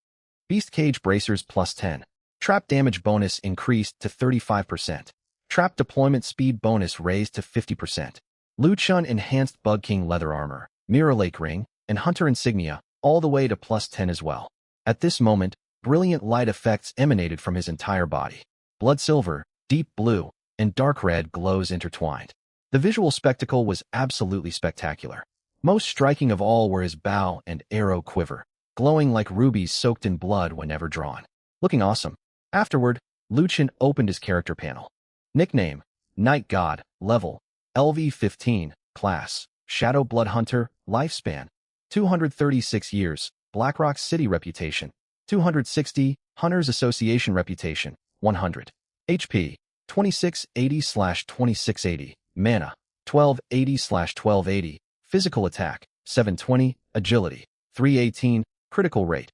Beast Cage Bracers plus 10. Trap damage bonus increased to 35%. Trap deployment speed bonus raised to 50%. Lu Chun enhanced Bug King Leather Armor, Mirror Lake Ring, and Hunter Insignia, all the way to plus 10 as well. At this moment, brilliant light effects emanated from his entire body. Blood silver, deep blue, and dark red glows intertwined. The visual spectacle was absolutely spectacular. Most striking of all were his bow and arrow quiver, glowing like rubies soaked in blood whenever drawn. Looking awesome. Afterward, Lu Chun opened his character panel. Nickname: Night God. Level: LV-15. Class: Shadow Blood Hunter. Lifespan: 236 years. BlackRock City Reputation: 260. Hunters Association Reputation: 100. HP: 2680/2680. Mana: 1280/1280. Physical Attack: 720. Agility: 318. Critical Rate: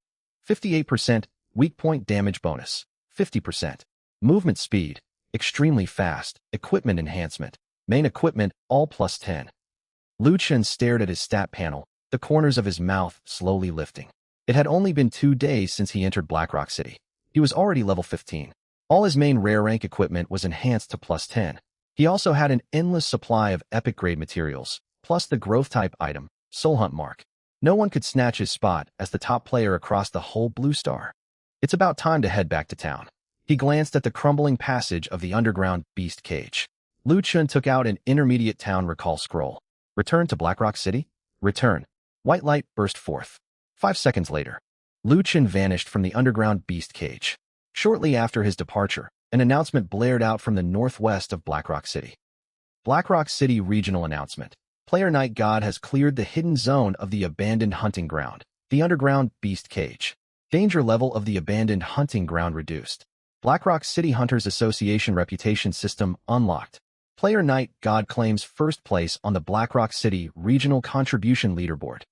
58%. Weak Point Damage Bonus: 50%. Movement Speed: extremely fast. Equipment Enhancement: Main Equipment, all +10. Lu Chen stared at his stat panel, the corners of his mouth slowly lifting. It had only been 2 days since he entered BlackRock City. He was already level 15. All his main rare rank equipment was enhanced to +10. He also had an endless supply of epic grade materials, plus the growth type item, Soul Hunt Mark. No one could snatch his spot as the top player across the whole Blue Star. It's about time to head back to town. He glanced at the crumbling passage of the underground beast cage. Lu Chen took out an intermediate town recall scroll. Return to BlackRock City? Return. White light burst forth. 5 seconds later, Lu Chen vanished from the underground beast cage. Shortly after his departure, an announcement blared out from the northwest of BlackRock City. BlackRock City Regional Announcement. Player Night God has cleared the hidden zone of the abandoned hunting ground, the underground beast cage. Danger level of the abandoned hunting ground reduced. BlackRock City Hunters Association Reputation System unlocked. Player Night God claims first place on the BlackRock City Regional Contribution Leaderboard.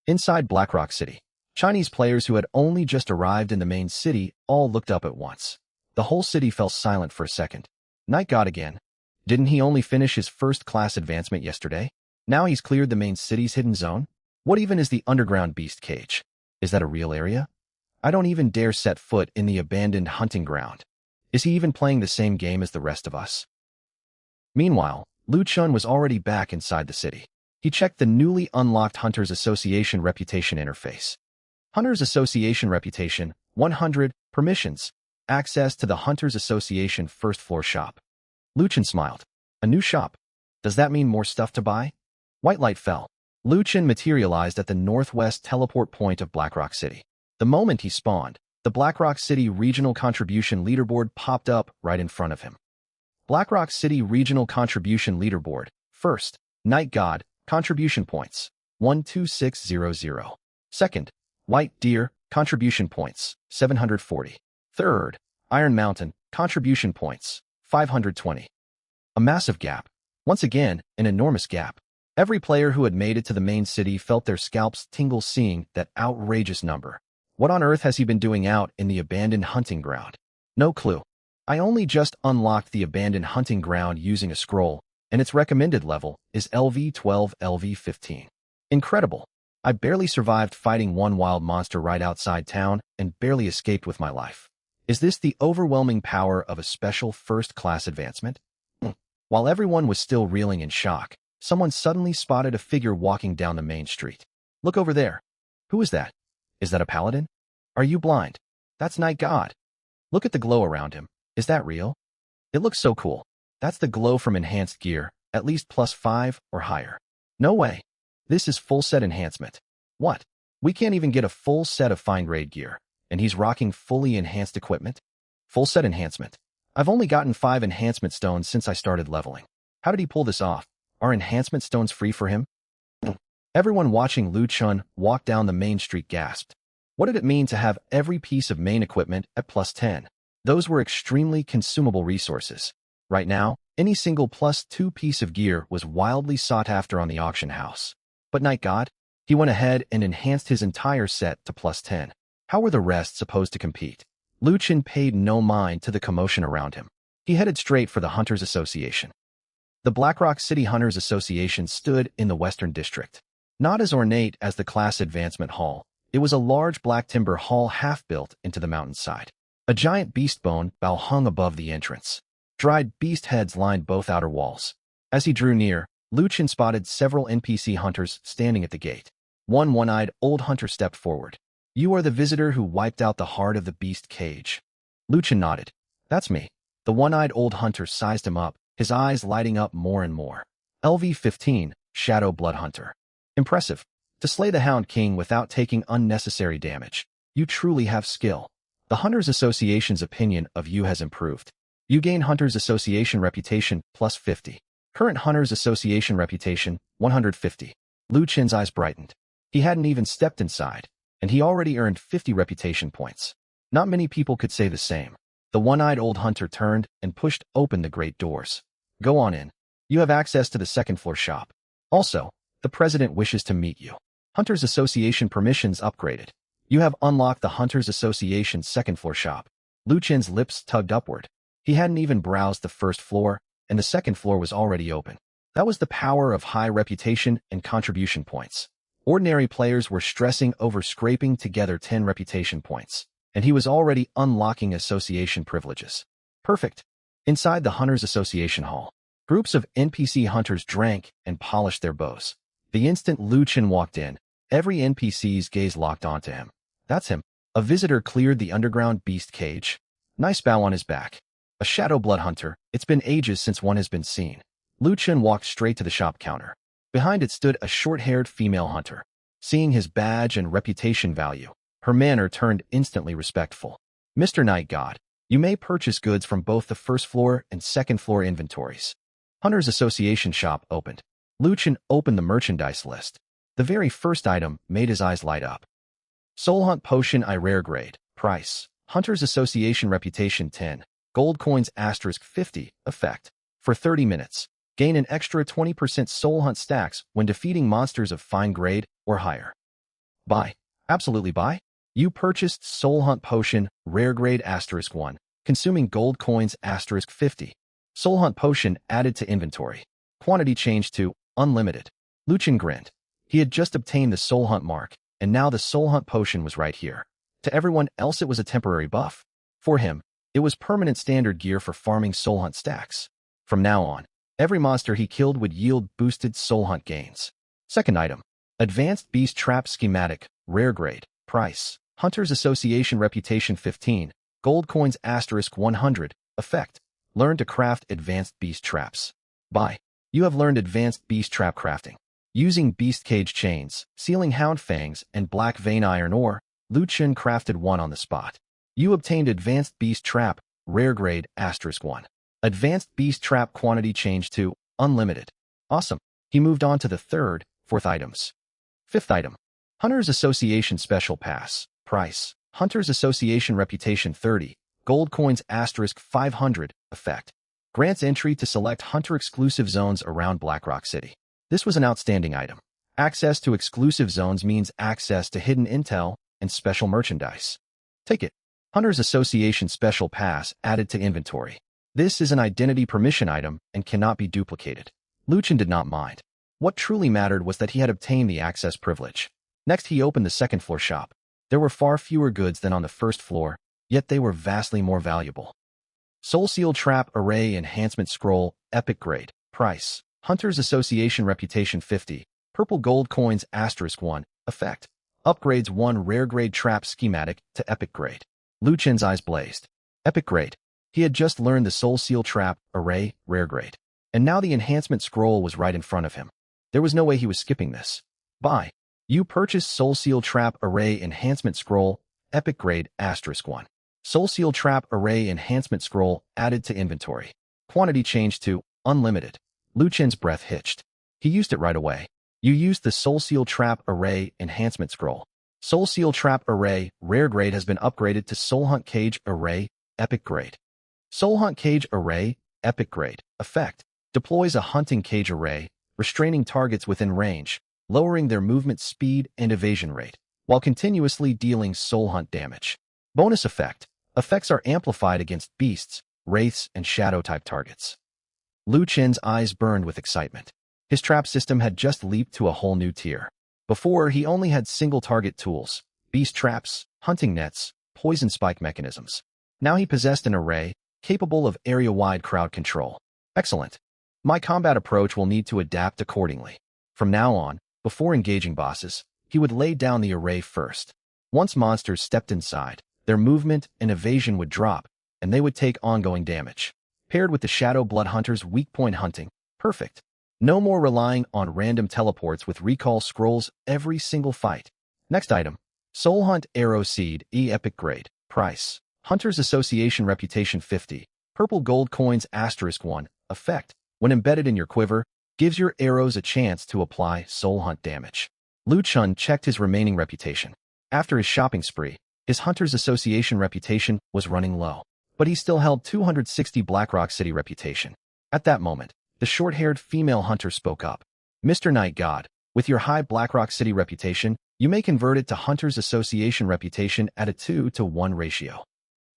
Inside BlackRock City, Chinese players who had only just arrived in the main city all looked up at once. The whole city fell silent for a second. Night God again. Didn't he only finish his first class advancement yesterday? Now he's cleared the main city's hidden zone? What even is the underground beast cage? Is that a real area? I don't even dare set foot in the abandoned hunting ground. Is he even playing the same game as the rest of us? Meanwhile, Lu Chen was already back inside the city. He checked the newly unlocked Hunters Association Reputation interface. Hunters Association Reputation, 100. Permissions. Access to the Hunters Association first floor shop. Lu Chen smiled. A new shop. Does that mean more stuff to buy? White light fell. Lu Chen materialized at the northwest teleport point of BlackRock City. The moment he spawned, the BlackRock City Regional Contribution Leaderboard popped up right in front of him. BlackRock City Regional Contribution Leaderboard. First, Night God, contribution points, 12600. Second, White Deer, contribution points, 740. Third, Iron Mountain, contribution points, 520. A massive gap. Once again, an enormous gap. Every player who had made it to the main city felt their scalps tingle seeing that outrageous number. What on earth has he been doing out in the abandoned hunting ground? No clue. I only just unlocked the abandoned hunting ground using a scroll, and its recommended level is LV12, LV15. Incredible. I barely survived fighting one wild monster right outside town and barely escaped with my life. Is this the overwhelming power of a special first-class advancement? While everyone was still reeling in shock, someone suddenly spotted a figure walking down the main street. Look over there. Who is that? Is that a paladin? Are you blind? That's Night God. Look at the glow around him. Is that real? It looks so cool. That's the glow from enhanced gear, at least +5 or higher. No way. This is full set enhancement. What? We can't even get a full set of fine grade gear, and he's rocking fully enhanced equipment? Full set enhancement. I've only gotten 5 enhancement stones since I started leveling. How did he pull this off? Are enhancement stones free for him? Everyone watching Lu Chen walk down the main street gasped. What did it mean to have every piece of main equipment at +10? Those were extremely consumable resources. Right now, any single +2 piece of gear was wildly sought after on the auction house. But Night God? He went ahead and enhanced his entire set to +10. How were the rest supposed to compete? Lu Chen paid no mind to the commotion around him. He headed straight for the Hunters Association. The BlackRock City Hunters Association stood in the Western District. Not as ornate as the Class Advancement Hall, it was a large black timber hall half-built into the mountainside. A giant beast bone bow hung above the entrance. Dried beast heads lined both outer walls. As he drew near, Lu Chen spotted several NPC hunters standing at the gate. One one-eyed old hunter stepped forward. You are the visitor who wiped out the heart of the beast cage. Lu Chen nodded. That's me. The one-eyed old hunter sized him up, his eyes lighting up more and more. LV15, Shadow Blood Hunter. Impressive. To slay the Hound King without taking unnecessary damage. You truly have skill. The Hunters Association's opinion of you has improved. You gain Hunters Association reputation +50. Current Hunters Association reputation, 150. Lu Qin's eyes brightened. He hadn't even stepped inside, and he already earned 50 reputation points. Not many people could say the same. The one-eyed old hunter turned and pushed open the great doors. Go on in. You have access to the second-floor shop. Also, the president wishes to meet you. Hunters Association permissions upgraded. You have unlocked the Hunters Association's second-floor shop. Lu Qin's lips tugged upward. He hadn't even browsed the first floor, and the second floor was already open. That was the power of high reputation and contribution points. Ordinary players were stressing over scraping together 10 reputation points, and he was already unlocking association privileges. Perfect. Inside the Hunters Association hall, groups of NPC hunters drank and polished their bows. The instant Lu Qin walked in, every NPC's gaze locked onto him. That's him. A visitor cleared the underground beast cage. Nice bow on his back. A shadow blood hunter. It's been ages since one has been seen. Lu Qin walked straight to the shop counter. Behind it stood a short-haired female hunter. Seeing his badge and reputation value, her manner turned instantly respectful. Mr. Night God, you may purchase goods from both the first floor and second floor inventories. Hunters Association shop opened. Lu Qin opened the merchandise list. The very first item made his eyes light up. Soul Hunt Potion I Rare Grade. Price. Hunters Association Reputation 10. Gold coins *50. Effect. For 30 minutes. Gain an extra 20% Soul Hunt stacks when defeating monsters of fine grade or higher. Buy. Absolutely buy. You purchased Soul Hunt Potion Rare Grade *1. Consuming gold coins *50. Soul Hunt Potion added to inventory. Quantity changed to unlimited. Lu Qin grinned. He had just obtained the Soul Hunt mark, and now the Soul Hunt Potion was right here. To everyone else it was a temporary buff. For him, it was permanent standard gear for farming Soul Hunt stacks. From now on, every monster he killed would yield boosted Soul Hunt gains. Second item. Advanced Beast Trap Schematic. Rare Grade. Price. Hunters Association Reputation 15. Gold coins *100. Effect. Learn to craft advanced beast traps. Buy. You have learned advanced beast trap crafting. Using beast cage chains, sealing hound fangs, and black vein iron ore, Lu Qin crafted one on the spot. You obtained advanced beast trap, rare grade *1. Advanced beast trap quantity changed to unlimited. Awesome. He moved on to the third, fourth items. Fifth item. Hunters Association Special Pass. Price. Hunters Association Reputation 30. Gold coins *500. Effect. Grants entry to select hunter-exclusive zones around Blackrock City. This was an outstanding item. Access to exclusive zones means access to hidden intel and special merchandise. Take it. Hunters Association Special Pass added to inventory. This is an identity permission item and cannot be duplicated. Lu Qin did not mind. What truly mattered was that he had obtained the access privilege. Next he opened the second floor shop. There were far fewer goods than on the first floor, yet they were vastly more valuable. Soul Seal Trap Array Enhancement Scroll, Epic Grade. Price. Hunters Association Reputation 50. Purple gold coins *1. Effect. Upgrades 1 Rare Grade Trap Schematic to Epic Grade. Lu Qin's eyes blazed. Epic Grade. He had just learned the Soul Seal Trap Array Rare Grade. And now the enhancement scroll was right in front of him. There was no way he was skipping this. Buy. You purchased Soul Seal Trap Array Enhancement Scroll, Epic Grade *1. Soul Seal Trap Array Enhancement Scroll added to inventory. Quantity changed to unlimited. Lu Qin's breath hitched. He used it right away. You used the Soul Seal Trap Array Enhancement Scroll. Soul Seal Trap Array Rare Grade has been upgraded to Soul Hunt Cage Array Epic Grade. Soul Hunt Cage Array Epic Grade. Effect. Deploys a hunting cage array, restraining targets within range, lowering their movement speed and evasion rate, while continuously dealing soul hunt damage. Bonus effect. Effects are amplified against beasts, wraiths, and shadow-type targets. Lu Qin's eyes burned with excitement. His trap system had just leaped to a whole new tier. Before, he only had single-target tools, beast traps, hunting nets, poison spike mechanisms. Now he possessed an array, capable of area-wide crowd control. Excellent. My combat approach will need to adapt accordingly. From now on, before engaging bosses, he would lay down the array first. Once monsters stepped inside, their movement and evasion would drop, and they would take ongoing damage. Paired with the Shadow Blood Hunter's weak point hunting, perfect. No more relying on random teleports with recall scrolls every single fight. Next item. Soul Hunt Arrow Seed Epic Grade. Price. Hunters Association Reputation 50. Purple gold coins *1. Effect. When embedded in your quiver, gives your arrows a chance to apply soul hunt damage. Lu Chun checked his remaining reputation. After his shopping spree, his Hunters Association reputation was running low, but he still held 260 Blackrock City reputation. At that moment, the short-haired female hunter spoke up. Mr. Night God, with your high Blackrock City reputation, you may convert it to Hunters Association reputation at a 2-to-1 ratio.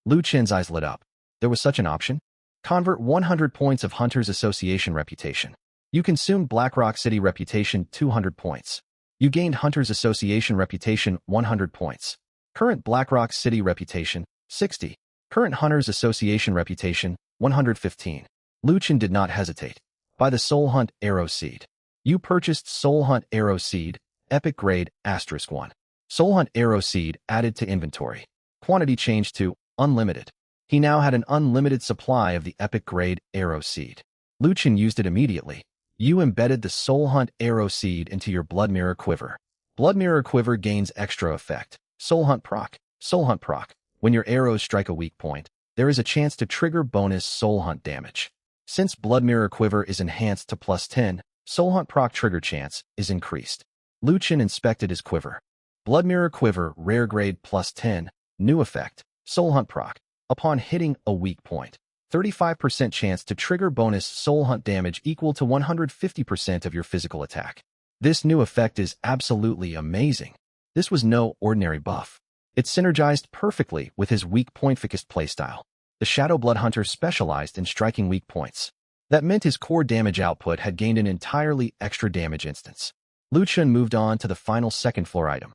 Lu Chen's eyes lit up. There was such an option? Convert 100 points of Hunters Association reputation. You consumed Blackrock City reputation 200 points. You gained Hunters Association reputation 100 points. Current Blackrock City reputation 60. Current Hunters Association reputation 115. Lu Chen did not hesitate. Buy the Soul Hunt Arrow Seed. You purchased Soul Hunt Arrow Seed, Epic Grade *1. Soul Hunt Arrow Seed added to inventory. Quantity changed to unlimited. He now had an unlimited supply of the Epic Grade Arrow Seed. Lu Chen used it immediately. You embedded the Soul Hunt Arrow Seed into your Blood Mirror Quiver. Blood Mirror Quiver gains extra effect. Soul Hunt proc. Soul Hunt proc. When your arrows strike a weak point, there is a chance to trigger bonus Soul Hunt damage. Since Blood Mirror Quiver is enhanced to +10, Soul Hunt proc trigger chance is increased. Lu Chen inspected his quiver. Blood Mirror Quiver Rare Grade +10, new effect, Soul Hunt proc. Upon hitting a weak point, 35% chance to trigger bonus Soul Hunt damage equal to 150% of your physical attack. This new effect is absolutely amazing. This was no ordinary buff. It synergized perfectly with his weak point-focused playstyle. The Shadow Blood Hunter specialized in striking weak points. That meant his core damage output had gained an entirely extra damage instance. Lu Chen moved on to the final second-floor item.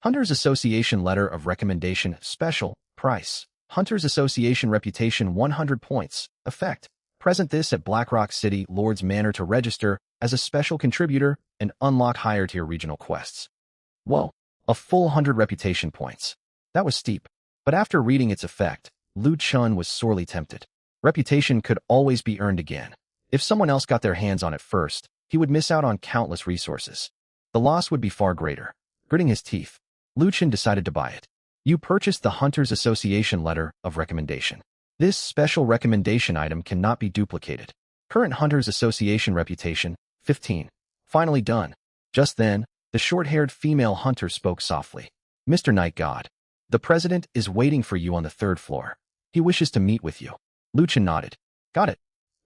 Hunters Association Letter of Recommendation Special Price. Hunters Association Reputation 100 points. Effect. Present this at Blackrock City Lord's Manor to register as a special contributor and unlock higher-tier regional quests. Whoa, a full 100 reputation points. That was steep. But after reading its effect, Lu Chen was sorely tempted. Reputation could always be earned again. If someone else got their hands on it first, he would miss out on countless resources. The loss would be far greater. Gritting his teeth, Lu Chen decided to buy it. You purchased the Hunters Association Letter of Recommendation. This special recommendation item cannot be duplicated. Current Hunters Association reputation, 15. Finally done. Just then, the short-haired female hunter spoke softly. Mr. Night God, the president is waiting for you on the 3rd floor. He wishes to meet with you. Lu Chen nodded. Got it.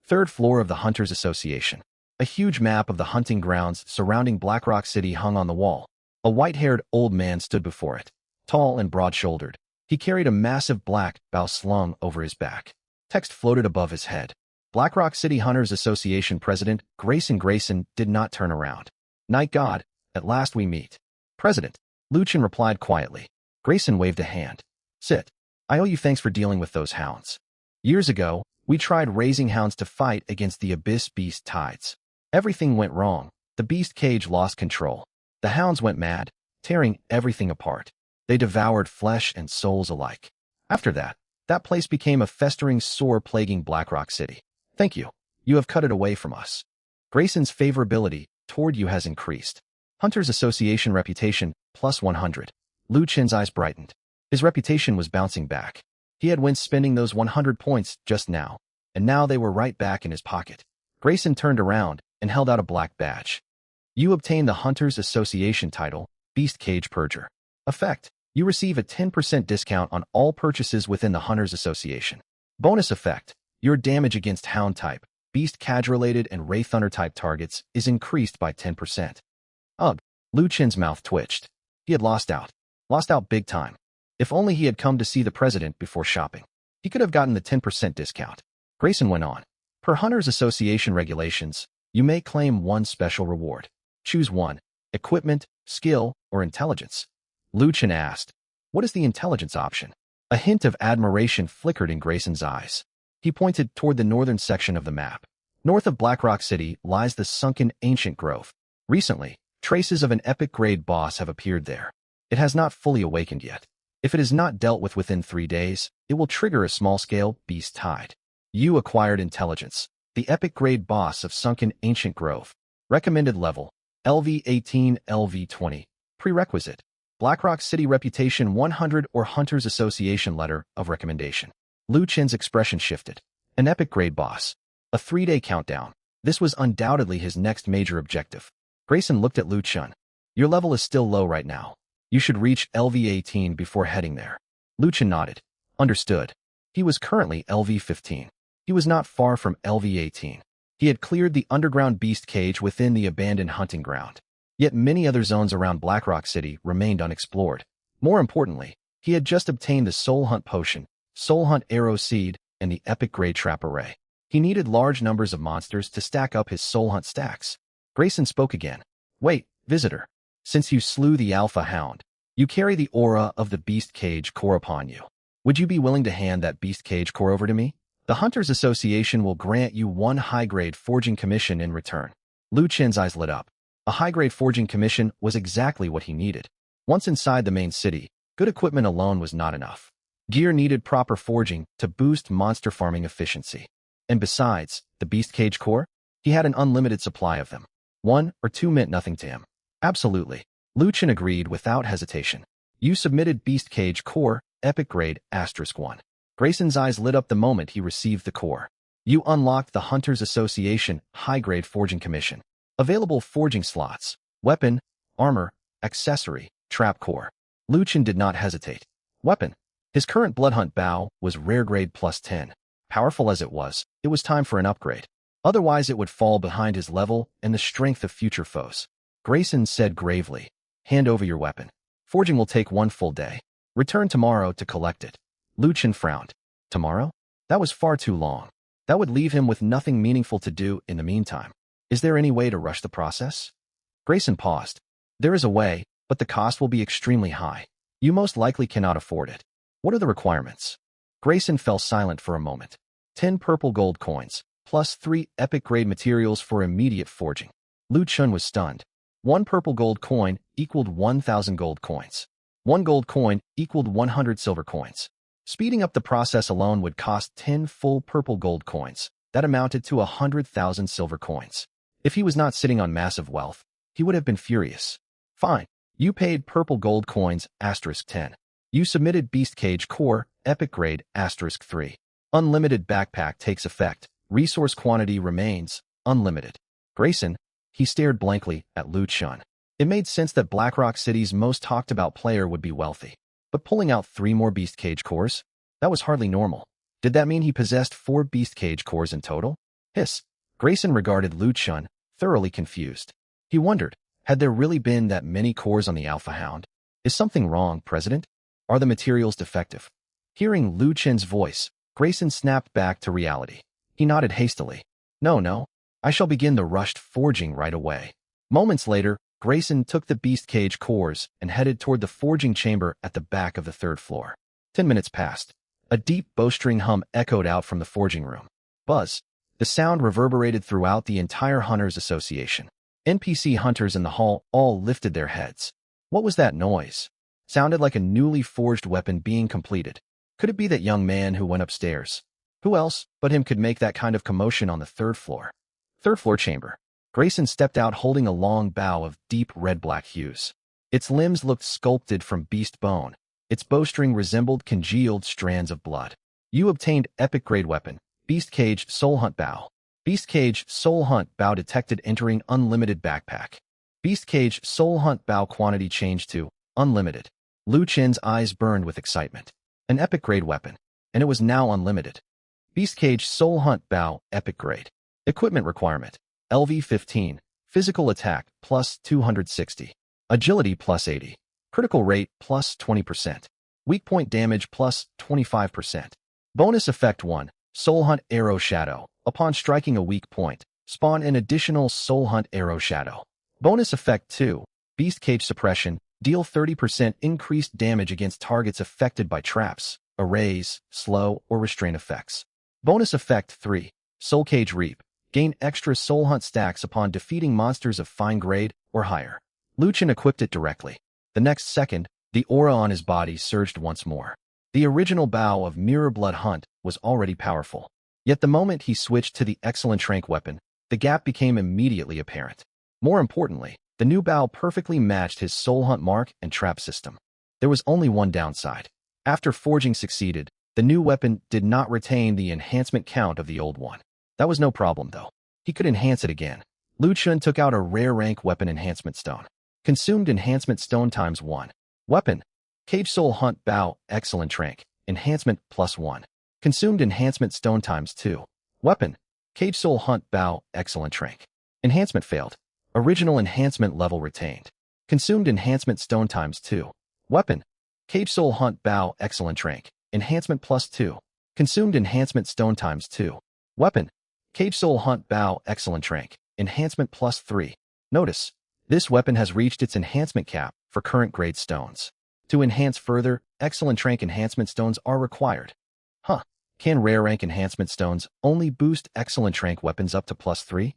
3rd floor of the Hunters Association. A huge map of the hunting grounds surrounding Blackrock City hung on the wall. A white-haired old man stood before it. Tall and broad-shouldered, he carried a massive black bow slung over his back. Text floated above his head. Blackrock City Hunters Association President Grayson did not turn around. Night God, at last we meet. President, Lu Chen replied quietly. Grayson waved a hand. Sit. I owe you thanks for dealing with those hounds. Years ago, we tried raising hounds to fight against the Abyss Beast Tides. Everything went wrong. The beast cage lost control. The hounds went mad, tearing everything apart. They devoured flesh and souls alike. After that, that place became a festering sore plaguing Blackrock City. Thank you. You have cut it away from us. Grayson's favorability toward you has increased. Hunters Association reputation, +100. Lu Chen's eyes brightened. His reputation was bouncing back. He had went spending those 100 points just now, and now they were right back in his pocket. Grayson turned around and held out a black badge. You obtain the Hunters Association title, Beast Cage Purger. Effect. You receive a 10% discount on all purchases within the Hunters Association. Bonus effect. Your damage against Hound type, Beast Cage-related and Wraith Thunder type targets is increased by 10%. Ugh. Lu Chen's mouth twitched. He had lost out. Lost out big time. If only he had come to see the president before shopping. He could have gotten the 10% discount. Grayson went on. Per Hunters Association regulations, you may claim one special reward. Choose one. Equipment, skill, or intelligence. Lu Chen asked. What is the intelligence option? A hint of admiration flickered in Grayson's eyes. He pointed toward the northern section of the map. North of Blackrock City lies the sunken ancient grove. Recently, traces of an epic grade boss have appeared there. It has not fully awakened yet. If it is not dealt with within 3 days, it will trigger a small-scale beast tide. You acquired intelligence. The epic grade boss of sunken ancient grove. Recommended level, LV18, LV20. Prerequisite, Blackrock City reputation 100 or Hunters Association letter of recommendation. Lu Chen's expression shifted. An epic grade boss. A 3-day countdown. This was undoubtedly his next major objective. Grayson looked at Lu Chun. Your level is still low right now. You should reach LV-18 before heading there. Lu Chun nodded. Understood. He was currently LV-15. He was not far from LV-18. He had cleared the underground beast cage within the abandoned hunting ground. Yet many other zones around Blackrock City remained unexplored. More importantly, he had just obtained the Soul Hunt Potion, Soul Hunt Arrow Seed, and the Epic Grade Trap Array. He needed large numbers of monsters to stack up his Soul Hunt stacks. Grayson spoke again. Wait, visitor. Since you slew the Alpha Hound, you carry the aura of the Beast Cage core upon you. Would you be willing to hand that Beast Cage core over to me? The Hunters Association will grant you 1 high-grade forging commission in return. Lu Chen's eyes lit up. A high-grade forging commission was exactly what he needed. Once inside the main city, good equipment alone was not enough. Gear needed proper forging to boost monster farming efficiency. And besides, the Beast Cage core? He had an unlimited supply of them. 1 or 2 meant nothing to him. Absolutely. Lu Chen agreed without hesitation. You submitted Beast Cage core, Epic Grade, *1. Grayson's eyes lit up the moment he received the core. You unlocked the Hunters Association high-grade forging commission. Available forging slots: weapon, armor, accessory, trap core. Lu Chen did not hesitate. Weapon. His current Bloodhunt bow was rare grade +10. Powerful as it was time for an upgrade. Otherwise it would fall behind his level and the strength of future foes. Grayson said gravely, hand over your weapon. Forging will take 1 full day. Return tomorrow to collect it. Lu Chen frowned. Tomorrow? That was far too long. That would leave him with nothing meaningful to do in the meantime. Is there any way to rush the process? Grayson paused. There is a way, but the cost will be extremely high. You most likely cannot afford it. What are the requirements? Grayson fell silent for a moment. 10 purple gold coins, plus 3 epic grade materials for immediate forging. Lu Chun was stunned. 1 purple gold coin equaled 1,000 gold coins. 1 gold coin equaled 100 silver coins. Speeding up the process alone would cost 10 full purple gold coins. That amounted to 100,000 silver coins. If he was not sitting on massive wealth, he would have been furious. Fine. You paid purple gold coins *10. You submitted Beast Cage core, Epic Grade *3. Unlimited backpack takes effect. Resource quantity remains unlimited. Grayson, he stared blankly at Lu Chun. It made sense that Blackrock City's most talked about player would be wealthy. But pulling out 3 more Beast Cage cores? That was hardly normal. Did that mean he possessed 4 Beast Cage cores in total? Hiss. Grayson regarded Lu Chun, thoroughly confused. He wondered, had there really been that many cores on the Alpha Hound? Is something wrong, President? Are the materials defective? Hearing Lu Chun's voice, Grayson snapped back to reality. He nodded hastily. No. I shall begin the rushed forging right away. Moments later, Grayson took the Beast Cage cores and headed toward the forging chamber at the back of the 3rd floor. 10 minutes passed. A deep bowstring hum echoed out from the forging room. Buzz. The sound reverberated throughout the entire Hunters Association. NPC hunters in the hall all lifted their heads. What was that noise? Sounded like a newly forged weapon being completed. Could it be that young man who went upstairs? Who else but him could make that kind of commotion on the 3rd floor? 3rd floor chamber. Grayson stepped out holding a long bow of deep red-black hues. Its limbs looked sculpted from beast bone. Its bowstring resembled congealed strands of blood. You obtained epic grade weapon, Beast Cage Soul Hunt Bow. Beast Cage Soul Hunt Bow detected entering unlimited backpack. Beast Cage Soul Hunt Bow quantity changed to unlimited. Lu Chen's eyes burned with excitement. An epic grade weapon, and it was now unlimited. Beast Cage Soul Hunt Bow Epic Grade. Equipment requirement: LV-15, physical attack plus 260, agility plus 80, critical rate plus 20%, weak point damage plus 25%. Bonus effect 1, Soul Hunt Arrow Shadow. Upon striking a weak point, spawn an additional Soul Hunt Arrow Shadow. Bonus effect 2, Beast Cage Suppression. Deal 30% increased damage against targets affected by traps, arrays, slow, or restraint effects. Bonus effect 3, Soul Cage Reap. Gain extra Soul Hunt stacks upon defeating monsters of fine grade or higher. Lu Chen equipped it directly. The next second, the aura on his body surged once more. The original bow of Mirror Blood Hunt was already powerful. Yet the moment he switched to the excellent Trank weapon, the gap became immediately apparent. More importantly, the new bow perfectly matched his Soul Hunt mark and trap system. There was only one downside. After forging succeeded, the new weapon did not retain the enhancement count of the old one. That was no problem, though. He could enhance it again. Lu Chun took out a rare rank weapon enhancement stone. Consumed enhancement stone times 1. Weapon. Cage Soul Hunt Bow, excellent rank. Enhancement +1. Consumed enhancement stone times 2. Weapon. Cage Soul Hunt Bow, excellent rank. Enhancement failed. Original enhancement level retained. Consumed enhancement stone times 2. Weapon. Cage Soul Hunt Bow, excellent rank. Enhancement +2. Consumed enhancement stone times 2. Weapon. Cage Soul Hunt Bow, excellent rank. Enhancement +3. Notice, this weapon has reached its enhancement cap for current grade stones. To enhance further, excellent rank enhancement stones are required. Can rare rank enhancement stones only boost excellent rank weapons up to +3?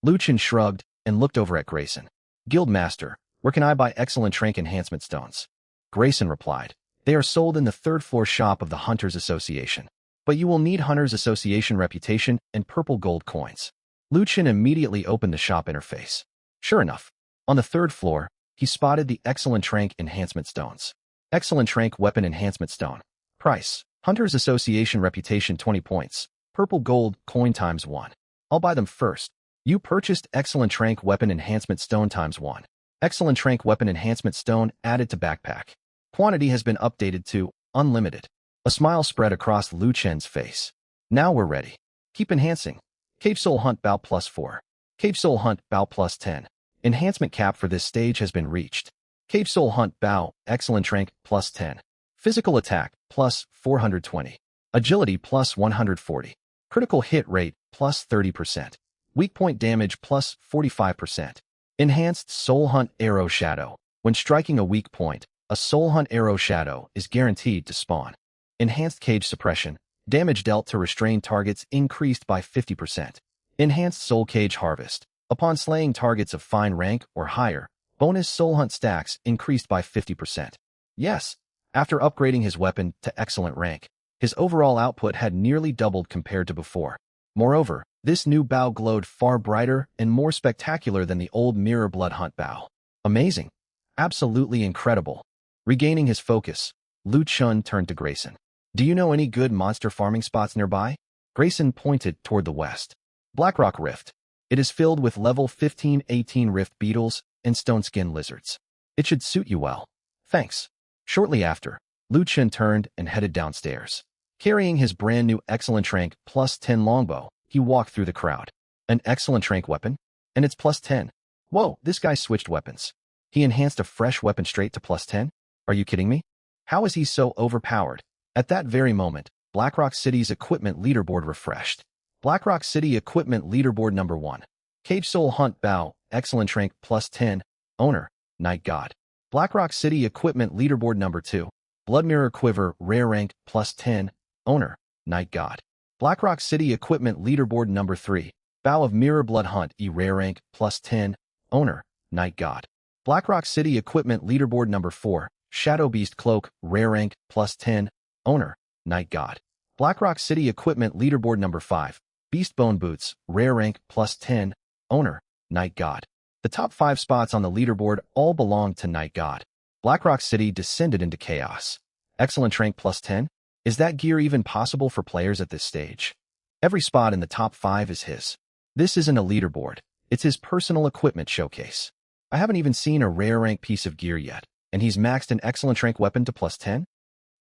Lu Chun shrugged and looked over at Grayson. Guildmaster, where can I buy excellent rank enhancement stones? Grayson replied, they are sold in the third-floor shop of the Hunters Association. But you will need Hunters Association reputation and purple gold coins. Lu Chun immediately opened the shop interface. Sure enough, on the third floor, he spotted the excellent rank enhancement stones. Excellent rank weapon enhancement stone. Price. Hunters Association reputation 20 points. Purple gold coin times 1. I'll buy them first. You purchased excellent rank weapon enhancement stone times 1. Excellent rank weapon enhancement stone added to backpack. Quantity has been updated to unlimited. A smile spread across Lu Chun's face. Now we're ready. Keep enhancing. Cage Soul Hunt Bow +4. Cage Soul Hunt Bow +10. Enhancement cap for this stage has been reached. Cage Soul Hunt Bow, excellent rank +10. Physical attack +420. Agility +140. Critical hit rate +30%. Weak point damage +45%. Enhanced Soul Hunt Arrow Shadow. When striking a weak point, a Soul Hunt Arrow Shadow is guaranteed to spawn. Enhanced Cage Suppression. Damage dealt to restrained targets increased by 50%. Enhanced Soul Cage Harvest. Upon slaying targets of fine rank or higher, bonus Soul Hunt stacks increased by 50%. Yes, after upgrading his weapon to excellent rank, his overall output had nearly doubled compared to before. Moreover, this new bow glowed far brighter and more spectacular than the old Mirror Blood Hunt bow. Amazing. Absolutely incredible. Regaining his focus, Lu Chun turned to Grayson. Do you know any good monster farming spots nearby? Grayson pointed toward the west. Blackrock Rift. It is filled with level 15-18 rift beetles and stone skin lizards. It should suit you well. Thanks. Shortly after, Lu Chun turned and headed downstairs. Carrying his brand new excellent rank +10 longbow, he walked through the crowd. An excellent rank weapon? And it's +10. Whoa, this guy switched weapons. He enhanced a fresh weapon straight to +10? Are you kidding me? How is he so overpowered? At that very moment, Blackrock City's equipment leaderboard refreshed. Blackrock City equipment leaderboard number 1. Cage Soul Hunt Bow, excellent rank +10. Owner, Night God. Blackrock City equipment leaderboard number 2. Blood Mirror Quiver, rare rank +10. Owner, Night God. Blackrock City equipment leaderboard number 3. Bow of Mirror Blood Hunt, rare rank +10. Owner, Night God. Blackrock City equipment leaderboard number 4. Shadow Beast Cloak, rare rank +10. Owner, Night God. Blackrock City equipment leaderboard number 5. Beast Bone Boots, rare rank +10. Owner, Night God. The top 5 spots on the leaderboard all belonged to Night God. Blackrock City descended into chaos. Excellent rank +10? Is that gear even possible for players at this stage? Every spot in the top 5 is his. This isn't a leaderboard. It's his personal equipment showcase. I haven't even seen a rare rank piece of gear yet, and he's maxed an excellent rank weapon to +10?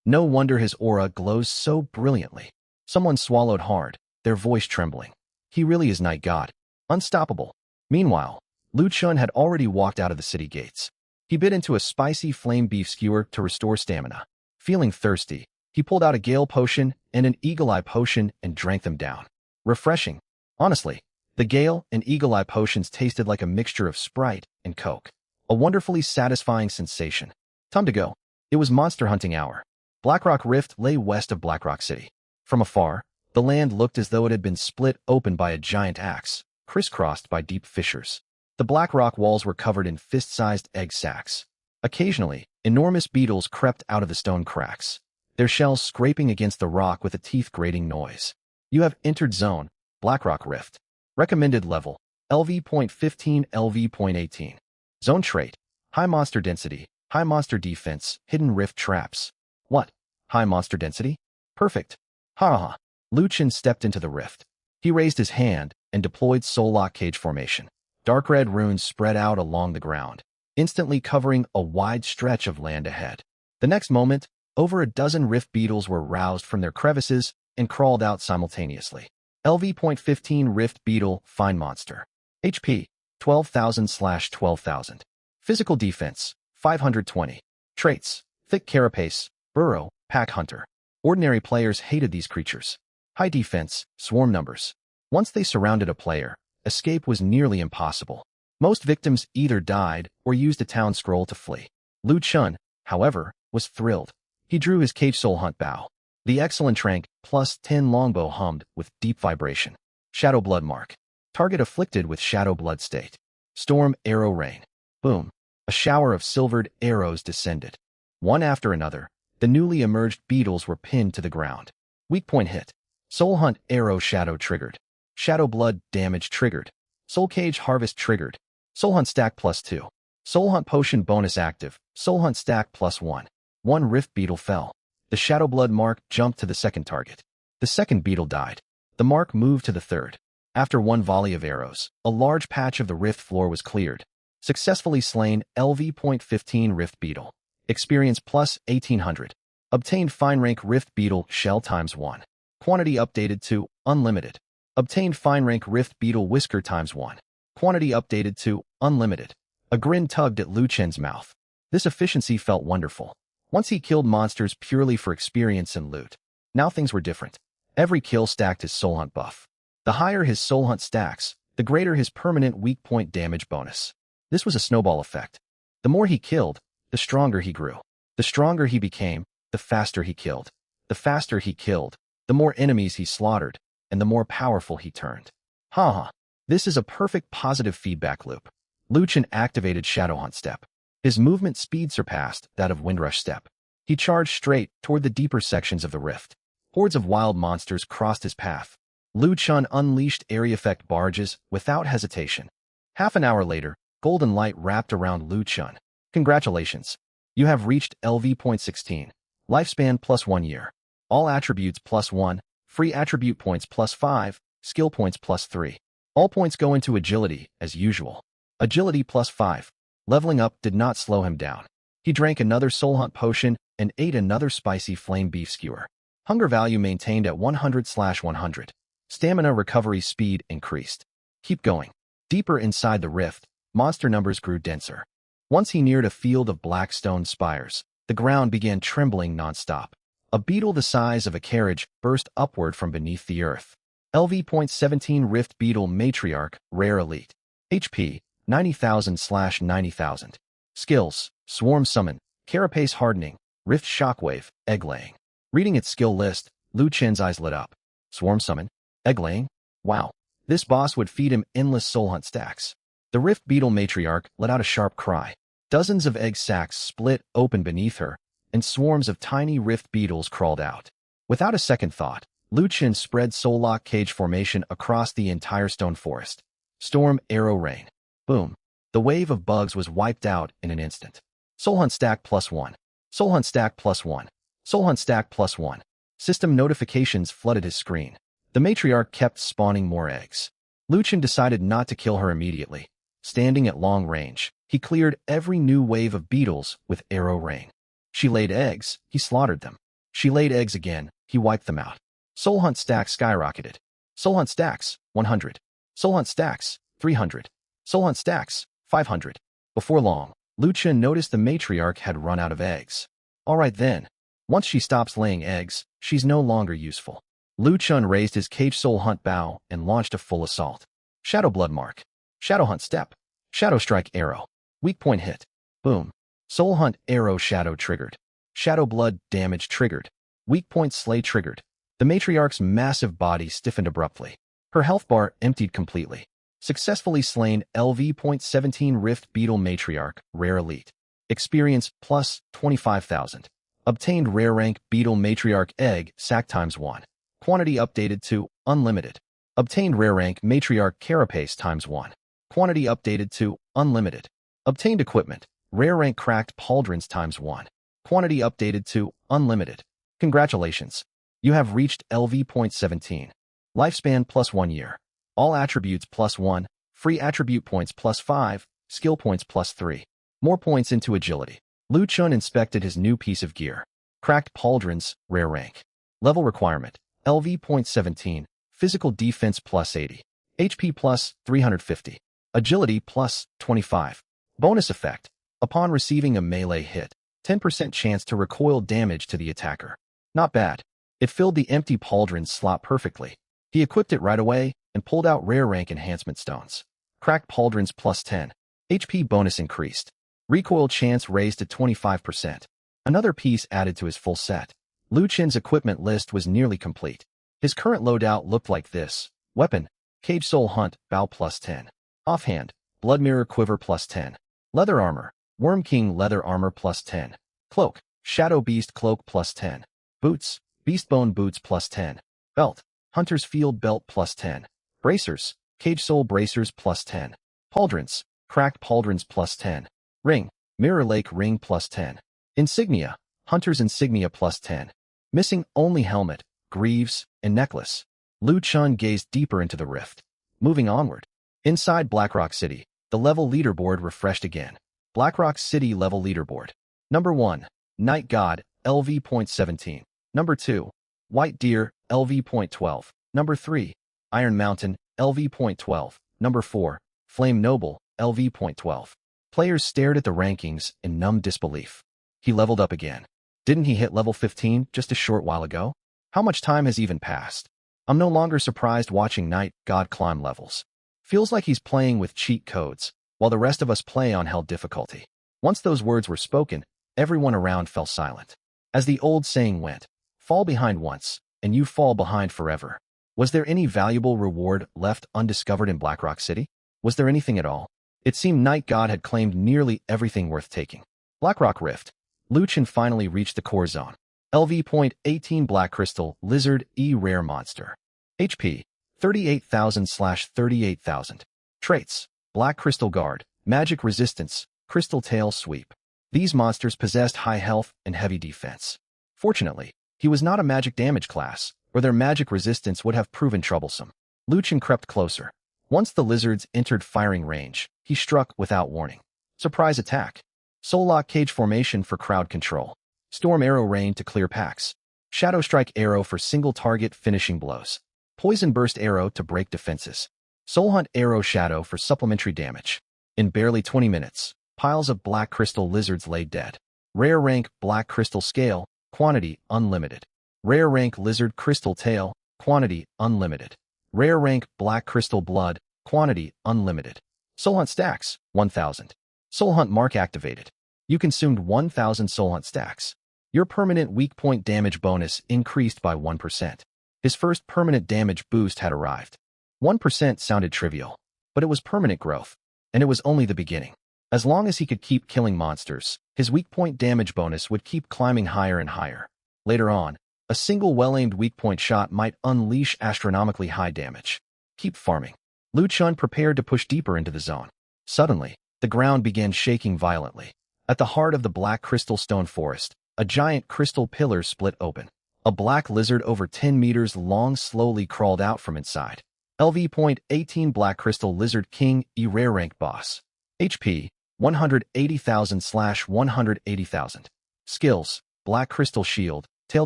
No wonder his aura glows so brilliantly. Someone swallowed hard, their voice trembling. He really is Night God. Unstoppable. Meanwhile, Lu Chun had already walked out of the city gates. He bit into a spicy flame beef skewer to restore stamina. Feeling thirsty, he pulled out a Gale potion and an Eagle Eye potion and drank them down. Refreshing. Honestly, the Gale and Eagle Eye potions tasted like a mixture of Sprite and Coke. A wonderfully satisfying sensation. Time to go. It was monster hunting hour. Blackrock Rift lay west of Blackrock City. From afar, the land looked as though it had been split open by a giant axe, crisscrossed by deep fissures. The black rock walls were covered in fist-sized egg sacs. Occasionally, enormous beetles crept out of the stone cracks, their shells scraping against the rock with a teeth-grating noise. You have entered Zone, Blackrock Rift. Recommended level, LV.15, LV.18. Zone trait, high monster density, high monster defense, hidden rift traps. What? High monster density? Perfect. Ha ha. Lu Chun stepped into the rift. He raised his hand and deployed Soul Lock Cage formation. Dark red runes spread out along the ground, instantly covering a wide stretch of land ahead. The next moment, over a dozen rift beetles were roused from their crevices and crawled out simultaneously. LV.15 Rift Beetle Fine Monster. HP 12,000/12,000. Physical Defense 520. Traits: Thick Carapace, Burrow, Pack Hunter. Ordinary players hated these creatures. High Defense, Swarm Numbers. Once they surrounded a player, escape was nearly impossible. Most victims either died or used a town scroll to flee. Lu Chun, however, was thrilled. He drew his Cage Soul Hunt Bow. The excellent Trank +10 longbow hummed with deep vibration. Shadow Blood Mark. Target afflicted with Shadow Blood State. Storm Arrow Rain. Boom. A shower of silvered arrows descended. One after another, the newly emerged beetles were pinned to the ground. Weak point hit. Soul Hunt Arrow Shadow triggered. Shadow Blood Damage triggered. Soul Cage Harvest triggered. Soul Hunt Stack +2. Soul Hunt Potion bonus active. Soul Hunt Stack +1. One Rift Beetle fell. The Shadow Blood Mark jumped to the second target. The second beetle died. The mark moved to the third. After one volley of arrows, a large patch of the rift floor was cleared. Successfully slain LV.15 Rift Beetle. Experience +1800. Obtained Fine Rank Rift Beetle Shell ×1. Quantity updated to Unlimited. Obtained Fine Rank Rift Beetle Whisker ×1. Quantity updated to Unlimited. A grin tugged at Lu Chen's mouth. This efficiency felt wonderful. Once he killed monsters purely for experience and loot. Now things were different. Every kill stacked his Soul Hunt buff. The higher his Soul Hunt stacks, the greater his permanent weak point damage bonus. This was a snowball effect. The more he killed, the stronger he grew. The stronger he became, the faster he killed. The faster he killed, the more enemies he slaughtered, and the more powerful he turned. Haha. This is a perfect positive feedback loop. Lu Chen activated Shadow Hunt Step. His movement speed surpassed that of Windrush Step. He charged straight toward the deeper sections of the rift. Hordes of wild monsters crossed his path. Lu Chun unleashed area effect barges without hesitation. Half an hour later, golden light wrapped around Lu Chun. Congratulations. You have reached LV.16. Lifespan +1 year. All attributes +1. Free attribute points +5. Skill points +3. All points go into agility, as usual. Agility +5. Leveling up did not slow him down. He drank another Soul Hunt potion and ate another spicy flame beef skewer. Hunger value maintained at 100/100. Stamina recovery speed increased. Keep going. Deeper inside the rift, monster numbers grew denser. Once he neared a field of black stone spires, the ground began trembling non-stop. A beetle the size of a carriage burst upward from beneath the earth. LV.17 Rift Beetle Matriarch Rare Elite. HP 90,000/90,000. Skills: Swarm Summon, Carapace Hardening, Rift Shockwave, Egg Laying. Reading its skill list, Lu Chen's eyes lit up. Swarm Summon? Egg Laying? Wow. This boss would feed him endless Soul Hunt stacks. The Rift Beetle Matriarch let out a sharp cry. Dozens of egg sacs split open beneath her, and swarms of tiny rift beetles crawled out. Without a second thought, Lu Chen spread Soul Lock Cage formation across the entire stone forest. Storm Arrow Rain. Boom. The wave of bugs was wiped out in an instant. Soul Hunt Stack +1. Soul Hunt Stack +1. Soul Hunt Stack +1. System notifications flooded his screen. The matriarch kept spawning more eggs. Lu Chen decided not to kill her immediately. Standing at long range, he cleared every new wave of beetles with arrow rain. She laid eggs, he slaughtered them. She laid eggs again, he wiped them out. Soul Hunt Stacks skyrocketed. Soul Hunt Stacks 100. Soul Hunt Stacks 300. Soul Hunt Stacks 500. Before long, Lu Chen noticed the matriarch had run out of eggs. Alright then. Once she stops laying eggs, she's no longer useful. Lu Chen raised his Cage Soul Hunt Bow and launched a full assault. Shadow Blood Mark. Shadow Hunt Step. Shadow Strike Arrow. Weak point hit. Boom. Soul Hunt Arrow Shadow triggered. Shadow Blood Damage triggered. Weak point Slay triggered. The matriarch's massive body stiffened abruptly. Her health bar emptied completely. Successfully slain LV.17 Rift Beetle Matriarch Rare Elite. Experience +25,000. Obtained Rare Rank Beetle Matriarch Egg Sac ×1. Quantity updated to Unlimited. Obtained Rare Rank Matriarch Carapace ×1. Quantity updated to Unlimited. Obtained Equipment Rare Rank Cracked Pauldrons ×1. Quantity updated to Unlimited. Congratulations. You have reached LV.17. Lifespan plus 1 year. All attributes plus 1, free attribute points plus 5, skill points plus 3. More points into agility. Lu Chun inspected his new piece of gear. Cracked pauldrons, rare rank. Level requirement, LV.17, physical defense plus 80, HP plus 350, agility plus 25. Bonus effect, upon receiving a melee hit, 10% chance to recoil damage to the attacker. Not bad. It filled the empty pauldron slot perfectly. He equipped it right away and pulled out rare rank enhancement stones. Cracked pauldrons plus 10. HP bonus increased. Recoil chance raised to 25%. Another piece added to his full set. Lu Chen's equipment list was nearly complete. His current loadout looked like this. Weapon, Cage Soul Hunt, Bow plus 10. Offhand, Blood Mirror Quiver plus 10. Leather Armor, Worm King Leather Armor plus 10. Cloak, Shadow Beast Cloak plus 10. Boots, Beastbone Boots plus 10. Belt, Hunter's Field Belt plus 10. Bracers, Cage Soul Bracers plus 10. Pauldrons, Cracked Pauldrons plus 10. Ring, Mirror Lake Ring plus 10. Insignia, Hunter's Insignia plus 10. Missing only helmet, greaves, and necklace. Lu Chun gazed deeper into the rift. Moving onward. Inside Blackrock City, the level leaderboard refreshed again. Blackrock City level leaderboard. Number 1, Night God, LV.17. Number 2, White Deer, LV.12. Number 3, Iron Mountain, LV.12. Number 4, Flame Noble, LV.12. Players stared at the rankings in numb disbelief. He leveled up again. Didn't he hit level 15 just a short while ago? How much time has even passed? I'm no longer surprised watching Night God climb levels. Feels like he's playing with cheat codes, while the rest of us play on hell difficulty. Once those words were spoken, everyone around fell silent. As the old saying went, fall behind once, and you fall behind forever. Was there any valuable reward left undiscovered in Blackrock City? Was there anything at all? It seemed Night God had claimed nearly everything worth taking. Blackrock Rift. Lu Chun finally reached the core zone. LV.18 Black Crystal Lizard E Rare Monster. HP 38,000/38,000. Traits: Black Crystal Guard, Magic Resistance, Crystal Tail Sweep. These monsters possessed high health and heavy defense. Fortunately, he was not a magic damage class, or their magic resistance would have proven troublesome. Lu Chun crept closer. Once the lizards entered firing range, he struck without warning. Surprise attack. Soul Lock Cage Formation for crowd control. Storm Arrow Rain to clear packs. Shadow Strike Arrow for single target finishing blows. Poison Burst Arrow to break defenses. Soul Hunt Arrow Shadow for supplementary damage. In barely 20 minutes, piles of black crystal lizards lay dead. Rare rank Black Crystal Scale, quantity unlimited. Rare rank Lizard Crystal Tail, quantity unlimited. Rare rank Black Crystal Blood, quantity unlimited. Soul Hunt stacks, 1,000. Soul Hunt mark activated. You consumed 1,000 Soul Hunt stacks. Your permanent weak point damage bonus increased by 1%. His first permanent damage boost had arrived. 1% sounded trivial, but it was permanent growth, and it was only the beginning. As long as he could keep killing monsters, his weak point damage bonus would keep climbing higher and higher. Later on, a single well-aimed weak point shot might unleash astronomically high damage. Keep farming. Lu Chun prepared to push deeper into the zone. Suddenly, the ground began shaking violently. At the heart of the black crystal stone forest, a giant crystal pillar split open. A black lizard over 10 meters long slowly crawled out from inside. LV.18 Black Crystal Lizard King E Rare Rank Boss. HP 180,000/180,000. Skills: Black Crystal Shield, Tail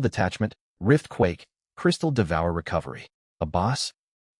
Detachment, Rift Quake, Crystal Devour Recovery. A boss?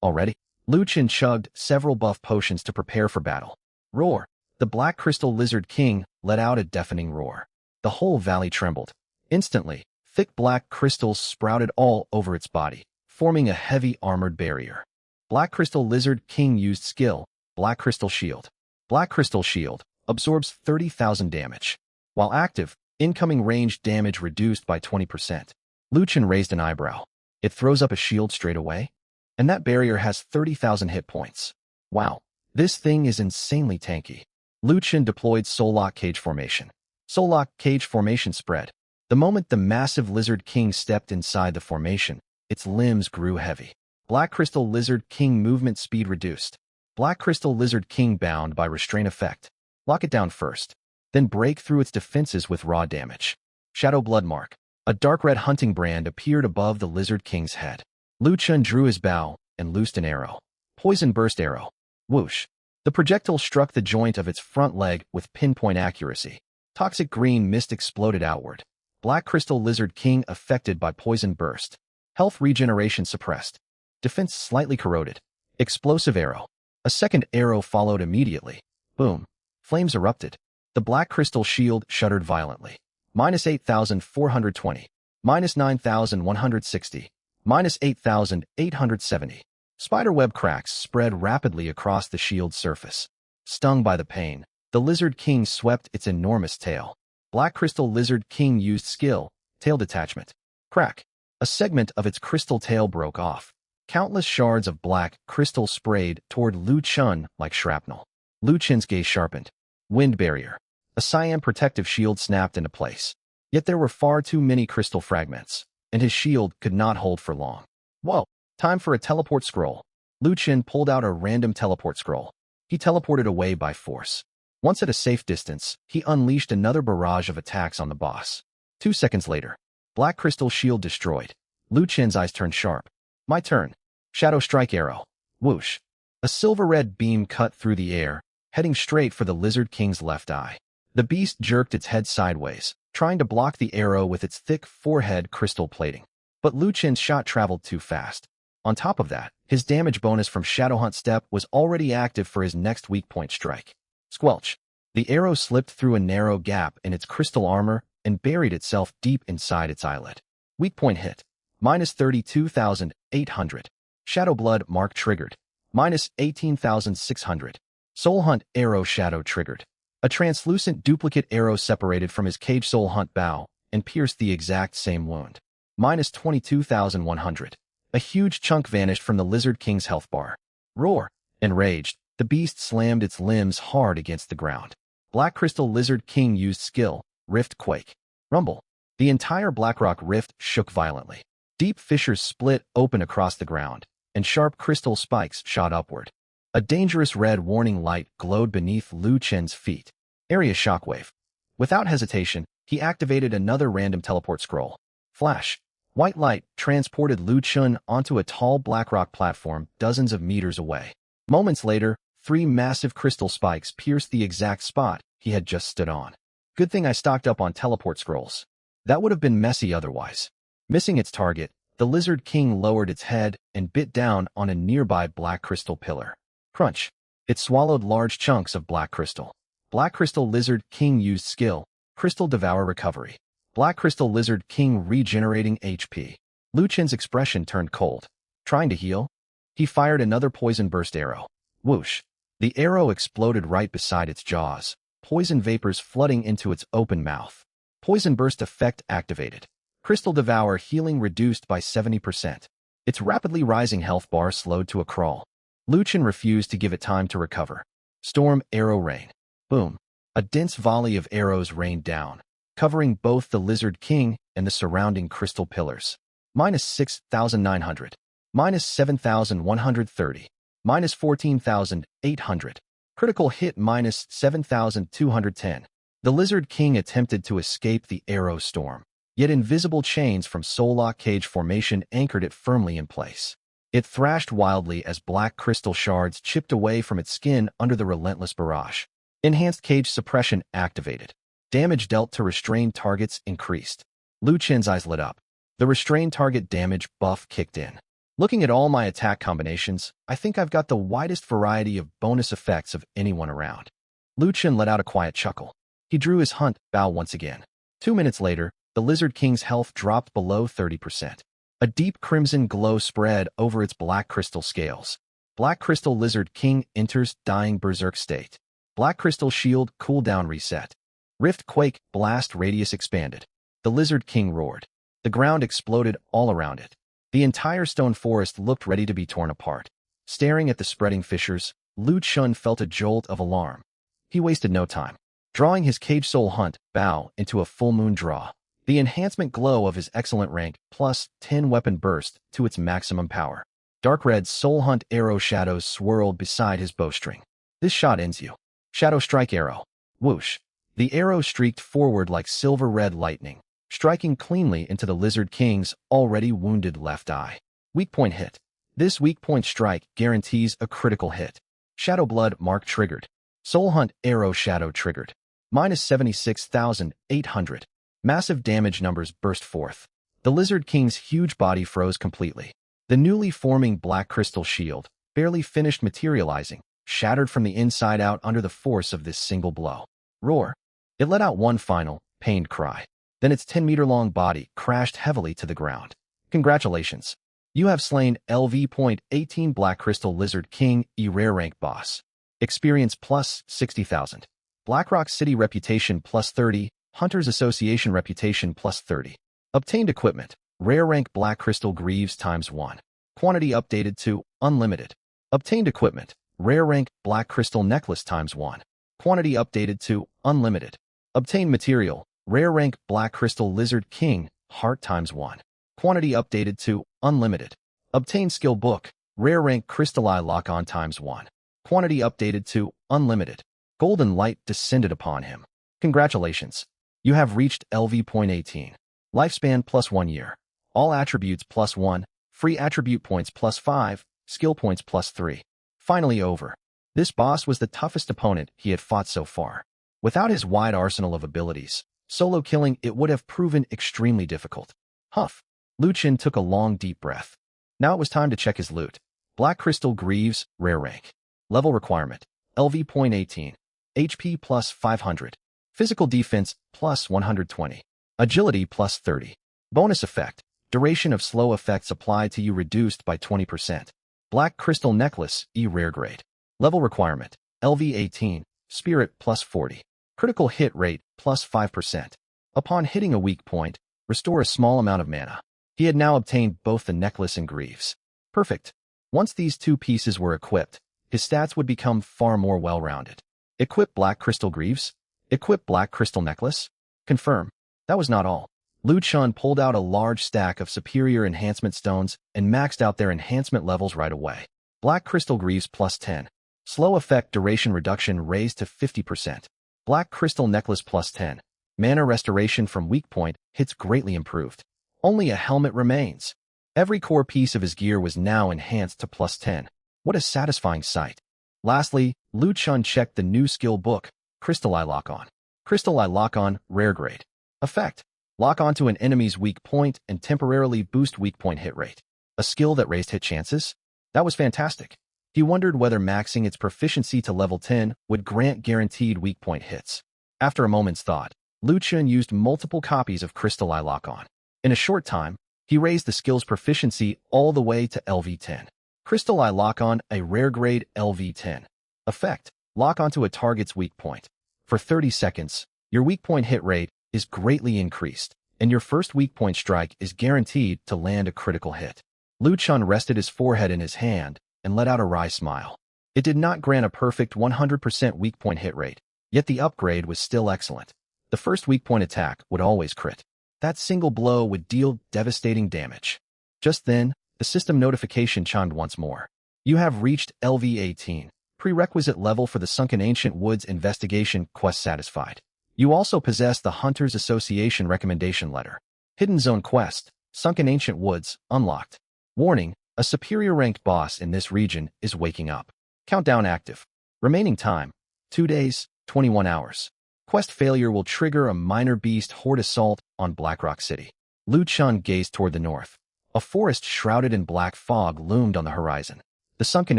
Already? Lu Chun chugged several buff potions to prepare for battle. Roar! The Black Crystal Lizard King let out a deafening roar. The whole valley trembled. Instantly, thick black crystals sprouted all over its body, forming a heavy armored barrier. Black Crystal Lizard King used skill, Black Crystal Shield. Black Crystal Shield absorbs 30,000 damage. While active, incoming ranged damage reduced by 20%. Lu Chun raised an eyebrow. It throws up a shield straight away? And that barrier has 30,000 hit points. Wow, this thing is insanely tanky. Lu Chun deployed Soul Lock Cage Formation. Soul Lock Cage Formation spread. The moment the massive Lizard King stepped inside the formation, its limbs grew heavy. Black Crystal Lizard King movement speed reduced. Black Crystal Lizard King bound by restraint effect. Lock it down first. Then break through its defenses with raw damage. Shadow Blood Mark. A dark red hunting brand appeared above the Lizard King's head. Lu Chun drew his bow and loosed an arrow. Poison burst arrow. Whoosh. The projectile struck the joint of its front leg with pinpoint accuracy. Toxic green mist exploded outward. Black crystal lizard king affected by poison burst. Health regeneration suppressed. Defense slightly corroded. Explosive arrow. A second arrow followed immediately. Boom. Flames erupted. The black crystal shield shuddered violently. -8,420. -9,160. -8,870. Spiderweb cracks spread rapidly across the shield's surface. Stung by the pain, the Lizard King swept its enormous tail. Black Crystal Lizard King used skill, tail detachment. Crack. A segment of its crystal tail broke off. Countless shards of black crystal sprayed toward Lu Chun like shrapnel. Lu Chun's gaze sharpened. Wind barrier. A cyan protective shield snapped into place. Yet there were far too many crystal fragments, and his shield could not hold for long. Whoa, time for a teleport scroll. Lu Chun pulled out a random teleport scroll. He teleported away by force. Once at a safe distance, he unleashed another barrage of attacks on the boss. 2 seconds later, black crystal shield destroyed. Lu Chun's eyes turned sharp. My turn. Shadow strike arrow. Whoosh. A silver-red beam cut through the air, heading straight for the Lizard King's left eye. The beast jerked its head sideways, trying to block the arrow with its thick forehead crystal plating. But Lu Chun's shot traveled too fast. On top of that, his damage bonus from Shadowhunt Step was already active for his next weak point strike. Squelch. The arrow slipped through a narrow gap in its crystal armor and buried itself deep inside its eyelid. Weak point hit. -32,800. Shadow Blood mark triggered. -18,600. Soul Hunt arrow shadow triggered. A translucent duplicate arrow separated from his Cage Soul Hunt bow and pierced the exact same wound. -22,100. A huge chunk vanished from the Lizard King's health bar. Roar. Enraged, the beast slammed its limbs hard against the ground. Black Crystal Lizard King used skill, Rift Quake. Rumble. The entire Blackrock Rift shook violently. Deep fissures split open across the ground, and sharp crystal spikes shot upward. A dangerous red warning light glowed beneath Lu Chun's feet. Area Shockwave. Without hesitation, he activated another random teleport scroll. Flash. White light transported Lu Chun onto a tall Blackrock platform dozens of meters away. Moments later, 3 massive crystal spikes pierced the exact spot he had just stood on. Good thing I stocked up on teleport scrolls. That would have been messy otherwise. Missing its target, the Lizard King lowered its head and bit down on a nearby black crystal pillar. Crunch. It swallowed large chunks of black crystal. Black Crystal Lizard King used skill, Crystal Devour Recovery. Black Crystal Lizard King regenerating HP. Lu Chun's expression turned cold. Trying to heal? He fired another poison burst arrow. Whoosh. The arrow exploded right beside its jaws, poison vapors flooding into its open mouth. Poison burst effect activated. Crystal Devour healing reduced by 70%. Its rapidly rising health bar slowed to a crawl. Lu Chun refused to give it time to recover. Storm Arrow Rain. Boom. A dense volley of arrows rained down, covering both the Lizard King and the surrounding crystal pillars. -6,900. -7,130. -14,800. Critical hit -7,210. The Lizard King attempted to escape the arrow storm, yet invisible chains from Soullock Cage formation anchored it firmly in place. It thrashed wildly as black crystal shards chipped away from its skin under the relentless barrage. Enhanced Cage Suppression activated. Damage dealt to restrained targets increased. Lu Chun's eyes lit up. The restrained target damage buff kicked in. Looking at all my attack combinations, I think I've got the widest variety of bonus effects of anyone around. Lu Chun let out a quiet chuckle. He drew his hunt bow once again. 2 minutes later, the Lizard King's health dropped below 30%. A deep crimson glow spread over its black crystal scales. Black Crystal Lizard King enters dying berserk state. Black Crystal Shield cooldown reset. Rift Quake blast radius expanded. The Lizard King roared. The ground exploded all around it. The entire stone forest looked ready to be torn apart. Staring at the spreading fissures, Lu Chun felt a jolt of alarm. He wasted no time. Drawing his Cage Soul Hunt bow into a full moon draw. The enhancement glow of his excellent rank plus 10 weapon burst to its maximum power. Dark red Soul Hunt arrow shadows swirled beside his bowstring. This shot ends you. Shadow Strike Arrow. Whoosh. The arrow streaked forward like silver-red lightning, striking cleanly into the Lizard King's already wounded left eye. Weak point hit. This weak point strike guarantees a critical hit. Shadow Blood Mark triggered. Soul Hunt Arrow Shadow triggered. Minus 76,800. Massive damage numbers burst forth. The Lizard King's huge body froze completely. The newly forming black crystal shield, barely finished materializing, shattered from the inside out under the force of this single blow. Roar. It let out one final, pained cry. Then its 10-meter-long body crashed heavily to the ground. Congratulations. You have slain LV.18 Black Crystal Lizard King, E rare rank boss. Experience plus 60,000. Blackrock City reputation plus 30, Hunters Association reputation plus 30. Obtained equipment, rare rank Black Crystal Greaves times 1. Quantity updated to unlimited. Obtained equipment, rare rank Black Crystal Necklace times 1. Quantity updated to unlimited. Obtained material, rare rank Black Crystal Lizard King, heart times 1. Quantity updated to unlimited. Obtained skill book, rare rank Crystal Eye Lock-On times 1. Quantity updated to unlimited. Golden light descended upon him. Congratulations. You have reached LV.18. Lifespan plus 1 year. All attributes plus 1. Free attribute points plus 5. Skill points plus 3. Finally over. This boss was the toughest opponent he had fought so far. Without his wide arsenal of abilities, solo killing it would have proven extremely difficult. Huff. Lu Chen took a long deep breath. Now it was time to check his loot. Black Crystal Greaves, rare rank. Level requirement, LV.18. HP plus 500. Physical defense plus 120. Agility plus 30. Bonus effect, duration of slow effects applied to you reduced by 20%. Black Crystal Necklace, E rare grade. Level requirement, LV.18. Spirit plus 40. Critical hit rate plus 5%. Upon hitting a weak point, restore a small amount of mana. He had now obtained both the necklace and greaves. Perfect. Once these two pieces were equipped, his stats would become far more well-rounded. Equip Black Crystal Greaves. Equip Black Crystal Necklace. Confirm. That was not all. Lu Chun pulled out a large stack of superior enhancement stones and maxed out their enhancement levels right away. Black Crystal Greaves plus 10. Slow effect duration reduction raised to 50%. Black Crystal Necklace plus 10. Mana restoration from weak point hits greatly improved. Only a helmet remains. Every core piece of his gear was now enhanced to plus 10. What a satisfying sight. Lastly, Lu Chun checked the new skill book, Crystal Eye Lock-On. Crystal Eye Lock-On, rare grade. Effect. Lock onto an enemy's weak point and temporarily boost weak point hit rate. A skill that raised hit chances? That was fantastic. He wondered whether maxing its proficiency to level 10 would grant guaranteed weak point hits. After a moment's thought, Lu Chun used multiple copies of Crystal Eye Lock-On. In a short time, he raised the skill's proficiency all the way to LV10. Crystal Eye Lock-On, a rare grade LV10. Effect. Lock onto a target's weak point. For 30 seconds, your weak point hit rate is greatly increased, and your first weak point strike is guaranteed to land a critical hit. Lu Chun rested his forehead in his hand and let out a wry smile. It did not grant a perfect 100% weak point hit rate, yet the upgrade was still excellent. The first weak point attack would always crit. That single blow would deal devastating damage. Just then, the system notification chimed once more. You have reached LV18. Prerequisite level for the Sunken Ancient Woods investigation quest satisfied. You also possess the Hunters Association recommendation letter. Hidden Zone quest, Sunken Ancient Woods, unlocked. Warning, a superior ranked boss in this region is waking up. Countdown active. Remaining time, 2 days, 21 hours. Quest failure will trigger a minor beast horde assault on Blackrock City. Lu Chun gazed toward the north. A forest shrouded in black fog loomed on the horizon. The Sunken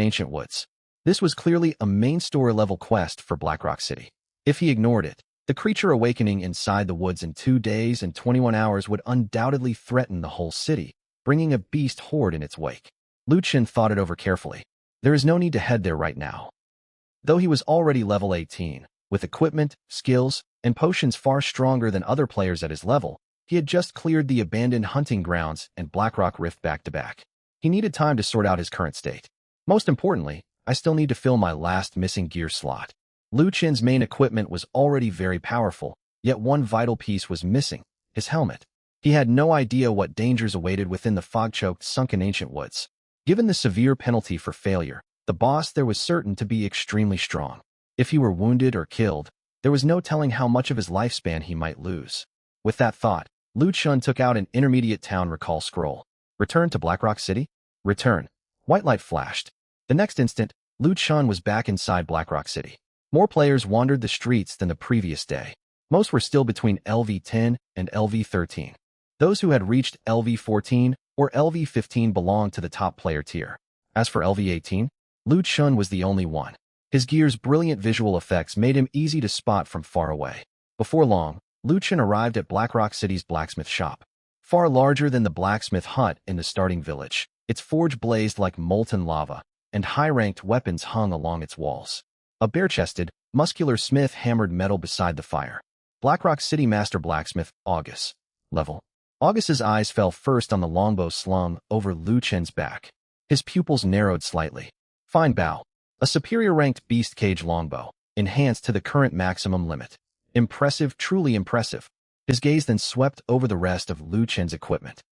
Ancient Woods. This was clearly a main story-level quest for Blackrock City. If he ignored it, the creature awakening inside the woods in 2 days and 21 hours would undoubtedly threaten the whole city, bringing a beast horde in its wake. Lu Chun thought it over carefully. There is no need to head there right now. Though he was already level 18, with equipment, skills, and potions far stronger than other players at his level, he had just cleared the abandoned hunting grounds and Blackrock Rift back-to-back. He needed time to sort out his current state. Most importantly, I still need to fill my last missing gear slot. Lu Chen's main equipment was already very powerful, yet one vital piece was missing, his helmet. He had no idea what dangers awaited within the fog-choked Sunken Ancient Woods. Given the severe penalty for failure, the boss there was certain to be extremely strong. If he were wounded or killed, there was no telling how much of his lifespan he might lose. With that thought, Lu Chun took out an intermediate town recall scroll. Return to Blackrock City? Return. White light flashed. The next instant, Lu Chun was back inside Blackrock City. More players wandered the streets than the previous day. Most were still between LV10 and LV13. Those who had reached LV14 or LV15 belonged to the top player tier. As for LV18, Lu Chun was the only one. His gear's brilliant visual effects made him easy to spot from far away. Before long, Lu Chun arrived at Blackrock City's blacksmith shop. Far larger than the blacksmith hut in the starting village, its forge blazed like molten lava, and high-ranked weapons hung along its walls. A bare-chested, muscular smith hammered metal beside the fire. Blackrock City Master Blacksmith, August. Level. August's eyes fell first on the longbow slung over Lu Chun's back. His pupils narrowed slightly. Fine bow. A superior-ranked beast cage longbow, enhanced to the current maximum limit. Impressive, truly impressive. His gaze then swept over the rest of Lu Chun's equipment.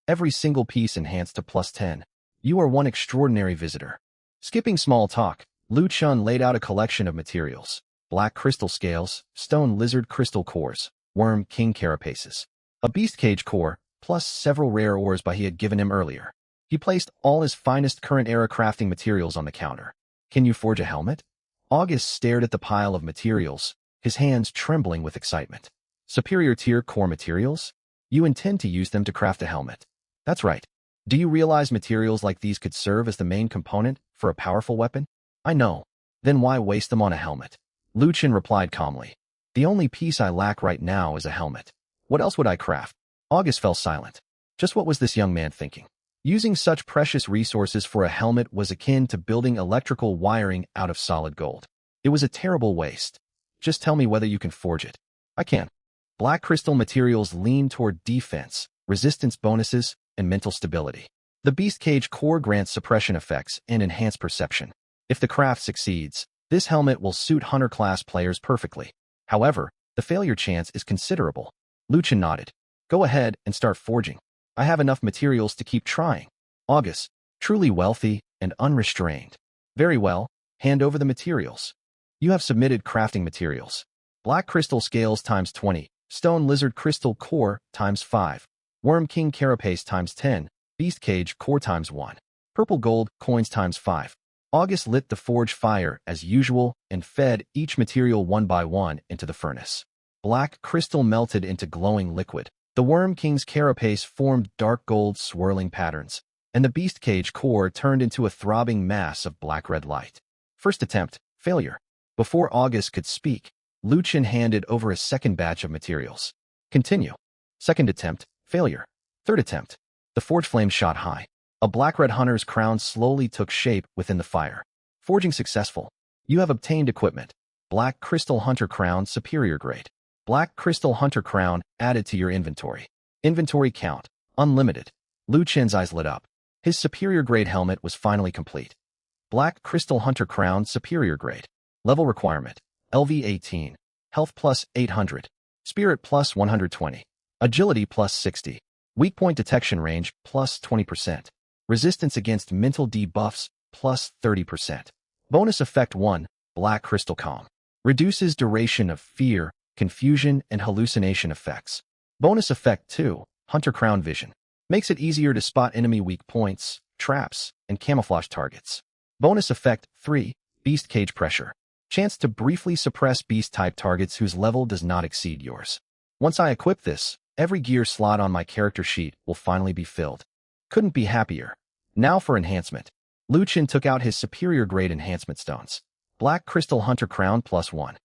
Every single piece enhanced to +10. You are one extraordinary visitor. Skipping small talk, Lu Chun laid out a collection of materials. Black crystal scales, stone lizard crystal cores, worm king carapaces. A beast cage core, plus several rare ores he had given him earlier. He placed all his finest current-era crafting materials on the counter. Can you forge a helmet? August stared at the pile of materials, his hands trembling with excitement. Superior tier core materials? You intend to use them to craft a helmet. That's right. Do you realize materials like these could serve as the main component for a powerful weapon? I know. Then why waste them on a helmet? Lu Chun replied calmly. The only piece I lack right now is a helmet. What else would I craft? August fell silent. Just what was this young man thinking? Using such precious resources for a helmet was akin to building electrical wiring out of solid gold. It was a terrible waste. Just tell me whether you can forge it. I can. Black crystal materials lean toward defense, resistance bonuses, and mental stability. The beast cage core grants suppression effects and enhanced perception. If the craft succeeds, this helmet will suit hunter-class players perfectly. However, the failure chance is considerable. Lu Chun nodded. Go ahead and start forging. I have enough materials to keep trying. August, truly wealthy and unrestrained. Very well, hand over the materials. You have submitted crafting materials. Black crystal scales times 20, stone lizard crystal core times 5, worm king carapace times 10, beast cage core times 1, purple gold coins times 5. August lit the forge fire as usual and fed each material one by one into the furnace. Black crystal melted into glowing liquid. The worm king's carapace formed dark gold swirling patterns, and the beast cage core turned into a throbbing mass of black-red light. First attempt, failure. Before August could speak, Lu Chun handed over a second batch of materials. Continue. Second attempt, failure. Third attempt. The forge flame shot high. A black-red hunter's crown slowly took shape within the fire. Forging successful. You have obtained equipment. Black crystal hunter crown superior grade. Black crystal hunter crown added to your inventory. Inventory count, unlimited. Lu Chun's eyes lit up. His superior grade helmet was finally complete. Black crystal hunter crown superior grade. Level requirement, LV18. Health plus 800. Spirit plus 120. Agility plus 60. Weak point detection range plus 20%. Resistance against mental debuffs plus 30%. Bonus effect 1, Black Crystal Calm. Reduces duration of fear, confusion, and hallucination effects. Bonus effect 2, Hunter Crown Vision. Makes it easier to spot enemy weak points, traps, and camouflage targets. Bonus effect 3, Beast Cage Pressure. Chance to briefly suppress beast-type targets whose level does not exceed yours. Once I equip this, every gear slot on my character sheet will finally be filled. Couldn't be happier. Now for enhancement. Lu Chun took out his superior grade enhancement stones. Black Crystal Hunter Crown plus 1.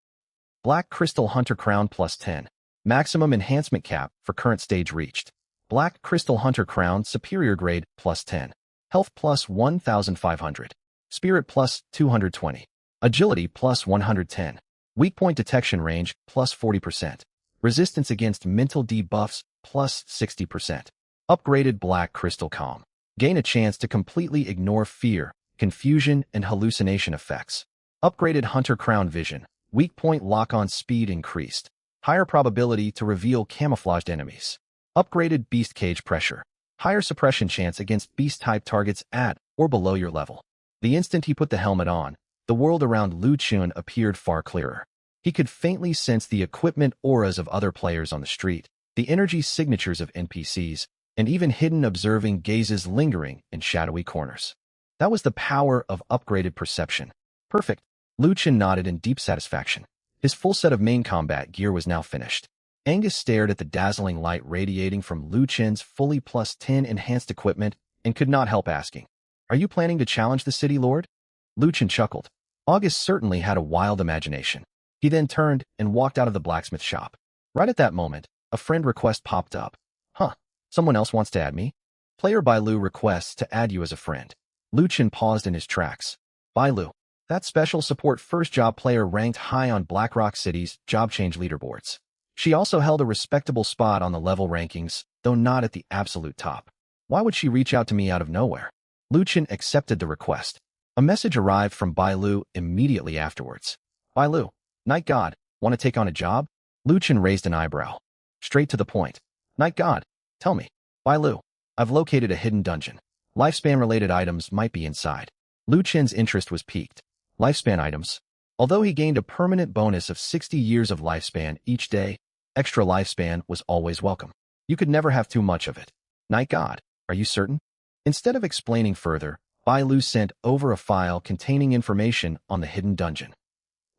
Black Crystal Hunter Crown plus 10. Maximum enhancement cap for current stage reached. Black Crystal Hunter Crown superior grade plus 10. Health plus 1,500. Spirit plus 220. Agility plus 110. Weak point detection range plus 40%. Resistance against mental debuffs plus 60%. Upgraded Black Crystal Calm. Gain a chance to completely ignore fear, confusion, and hallucination effects. Upgraded Hunter Crown Vision. Weak point lock-on speed increased. Higher probability to reveal camouflaged enemies. Upgraded Beast Cage Pressure. Higher suppression chance against beast-type targets at or below your level. The instant he put the helmet on, the world around Lu Chun appeared far clearer. He could faintly sense the equipment auras of other players on the street, the energy signatures of NPCs, and even hidden observing gazes lingering in shadowy corners. That was the power of upgraded perception. Perfect. Liu Chen nodded in deep satisfaction. His full set of main combat gear was now finished. Angus stared at the dazzling light radiating from Liu Chen's fully +10 enhanced equipment and could not help asking, "Are you planning to challenge the city lord?" Liu Chen chuckled. August certainly had a wild imagination. He then turned and walked out of the blacksmith shop. Right at that moment, a friend request popped up. Huh, someone else wants to add me? Player Bailu requests to add you as a friend. Liu Chen paused in his tracks. Bailu, that special support first job player ranked high on BlackRock City's job change leaderboards. She also held a respectable spot on the level rankings, though not at the absolute top. Why would she reach out to me out of nowhere? Liu Chen accepted the request. A message arrived from Bailu immediately afterwards. Bailu, Night God, want to take on a job? Liu Chen raised an eyebrow. Straight to the point. Night God, tell me. Bailu, I've located a hidden dungeon. Lifespan-related items might be inside. Liu Chen's interest was piqued. Lifespan items. Although he gained a permanent bonus of 60 years of lifespan each day, extra lifespan was always welcome. You could never have too much of it. Night God, are you certain? Instead of explaining further, Bailu sent over a file containing information on the hidden dungeon.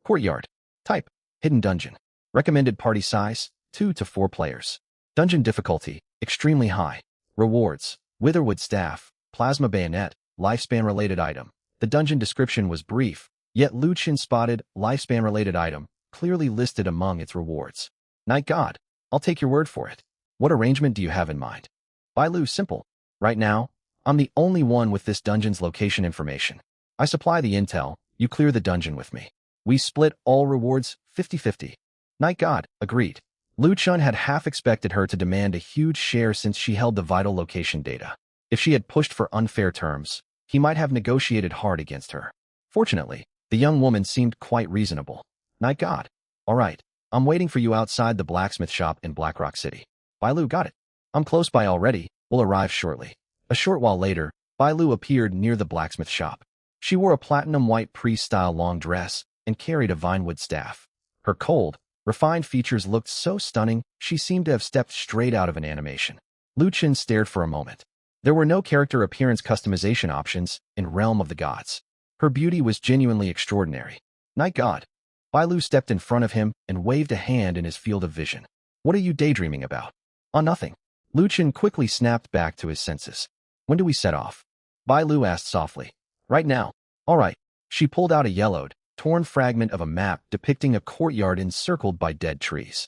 Courtyard. Type. Hidden dungeon. Recommended party size, 2 to 4 players. Dungeon difficulty, extremely high. Rewards, Witherwood staff, plasma bayonet, lifespan-related item. The dungeon description was brief, yet Liu Chen spotted lifespan-related item, clearly listed among its rewards. Night God, I'll take your word for it. What arrangement do you have in mind? Bailu, simple. Right now, I'm the only one with this dungeon's location information. I supply the intel, you clear the dungeon with me. We split all rewards 50-50. Night God, agreed. Liu Chen had half expected her to demand a huge share since she held the vital location data. If she had pushed for unfair terms, he might have negotiated hard against her. Fortunately, the young woman seemed quite reasonable. Night God, all right, I'm waiting for you outside the blacksmith shop in BlackRock City. Bailu, got it. I'm close by already, we'll arrive shortly. A short while later, Bailu appeared near the blacksmith shop. She wore a platinum white priest-style long dress and carried a vinewood staff. Her cold, refined features looked so stunning, she seemed to have stepped straight out of an animation. Liu Chen stared for a moment. There were no character appearance customization options in Realm of the Gods. Her beauty was genuinely extraordinary. Night God. Bailu stepped in front of him and waved a hand in his field of vision. What are you daydreaming about? Oh, nothing. Liu Chen quickly snapped back to his senses. When do we set off? Bailu asked softly. Right now. All right. She pulled out a yellowed, torn fragment of a map depicting a courtyard encircled by dead trees.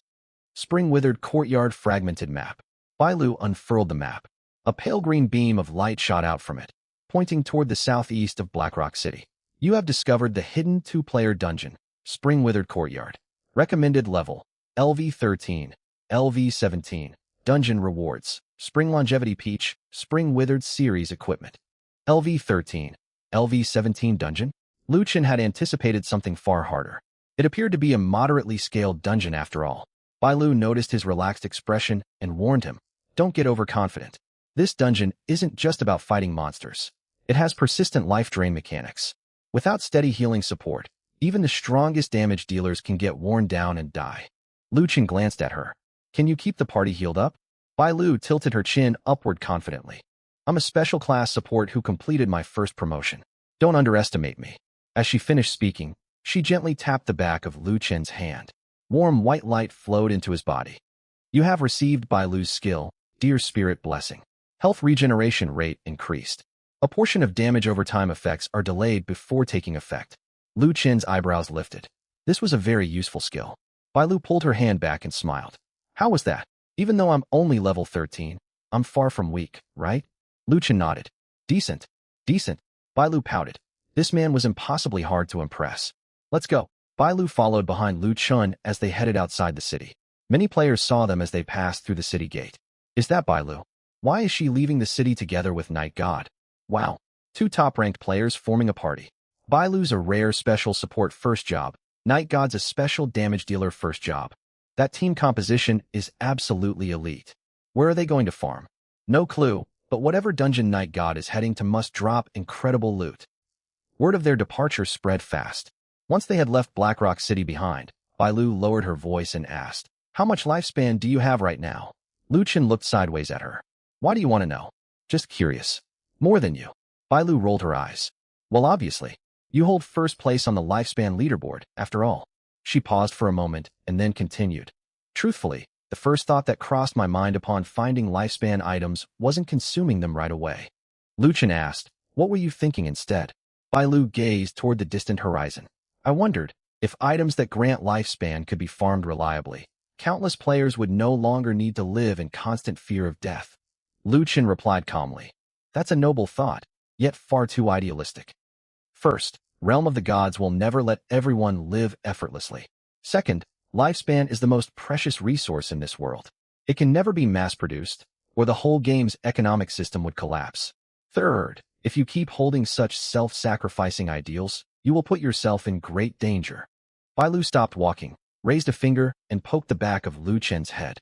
Spring-withered courtyard fragmented map. Bailu unfurled the map. A pale green beam of light shot out from it, pointing toward the southeast of BlackRock City. You have discovered the hidden 2-player dungeon, Spring-withered courtyard. Recommended level, LV13, LV17. Dungeon rewards, Spring Longevity Peach, Spring-withered series equipment. LV13, LV17 dungeon? Liu Chen had anticipated something far harder. It appeared to be a moderately scaled dungeon after all. Bailu noticed his relaxed expression and warned him, don't get overconfident. This dungeon isn't just about fighting monsters. It has persistent life drain mechanics. Without steady healing support, even the strongest damage dealers can get worn down and die. Liu Chen glanced at her. Can you keep the party healed up? Bailu tilted her chin upward confidently. I'm a special class support who completed my first promotion. Don't underestimate me. As she finished speaking, she gently tapped the back of Liu Chen's hand. Warm white light flowed into his body. You have received Bailu's skill, Dear Spirit Blessing. Health regeneration rate increased. A portion of damage over time effects are delayed before taking effect. Liu Chen's eyebrows lifted. This was a very useful skill. Bailu pulled her hand back and smiled. How was that? Even though I'm only level 13, I'm far from weak, right? Liu Chen nodded. Decent. Decent. Bailu pouted. This man was impossibly hard to impress. Let's go. Bailu followed behind Liu Chen as they headed outside the city. Many players saw them as they passed through the city gate. Is that Bailu? Why is she leaving the city together with Night God? Wow. 2 top-ranked players forming a party. Bailu's a rare special support first job. Night God's a special damage dealer first job. That team composition is absolutely elite. Where are they going to farm? No clue, but whatever dungeon Night God is heading to must drop incredible loot. Word of their departure spread fast. Once they had left BlackRock City behind, Bailu lowered her voice and asked, How much lifespan do you have right now? Liu Chen looked sideways at her. Why do you want to know? Just curious. More than you. Bailu rolled her eyes. Well, obviously. You hold first place on the lifespan leaderboard, after all. She paused for a moment and then continued. Truthfully, the first thought that crossed my mind upon finding lifespan items wasn't consuming them right away. Luchin asked, what were you thinking instead? Bailu gazed toward the distant horizon. I wondered, if items that grant lifespan could be farmed reliably, countless players would no longer need to live in constant fear of death. Luchin replied calmly. That's a noble thought, yet far too idealistic. First, Realm of the Gods will never let everyone live effortlessly. Second, lifespan is the most precious resource in this world. It can never be mass-produced, or the whole game's economic system would collapse. Third, if you keep holding such self-sacrificing ideals, you will put yourself in great danger. Bailu stopped walking, raised a finger, and poked the back of Lu Chen's head.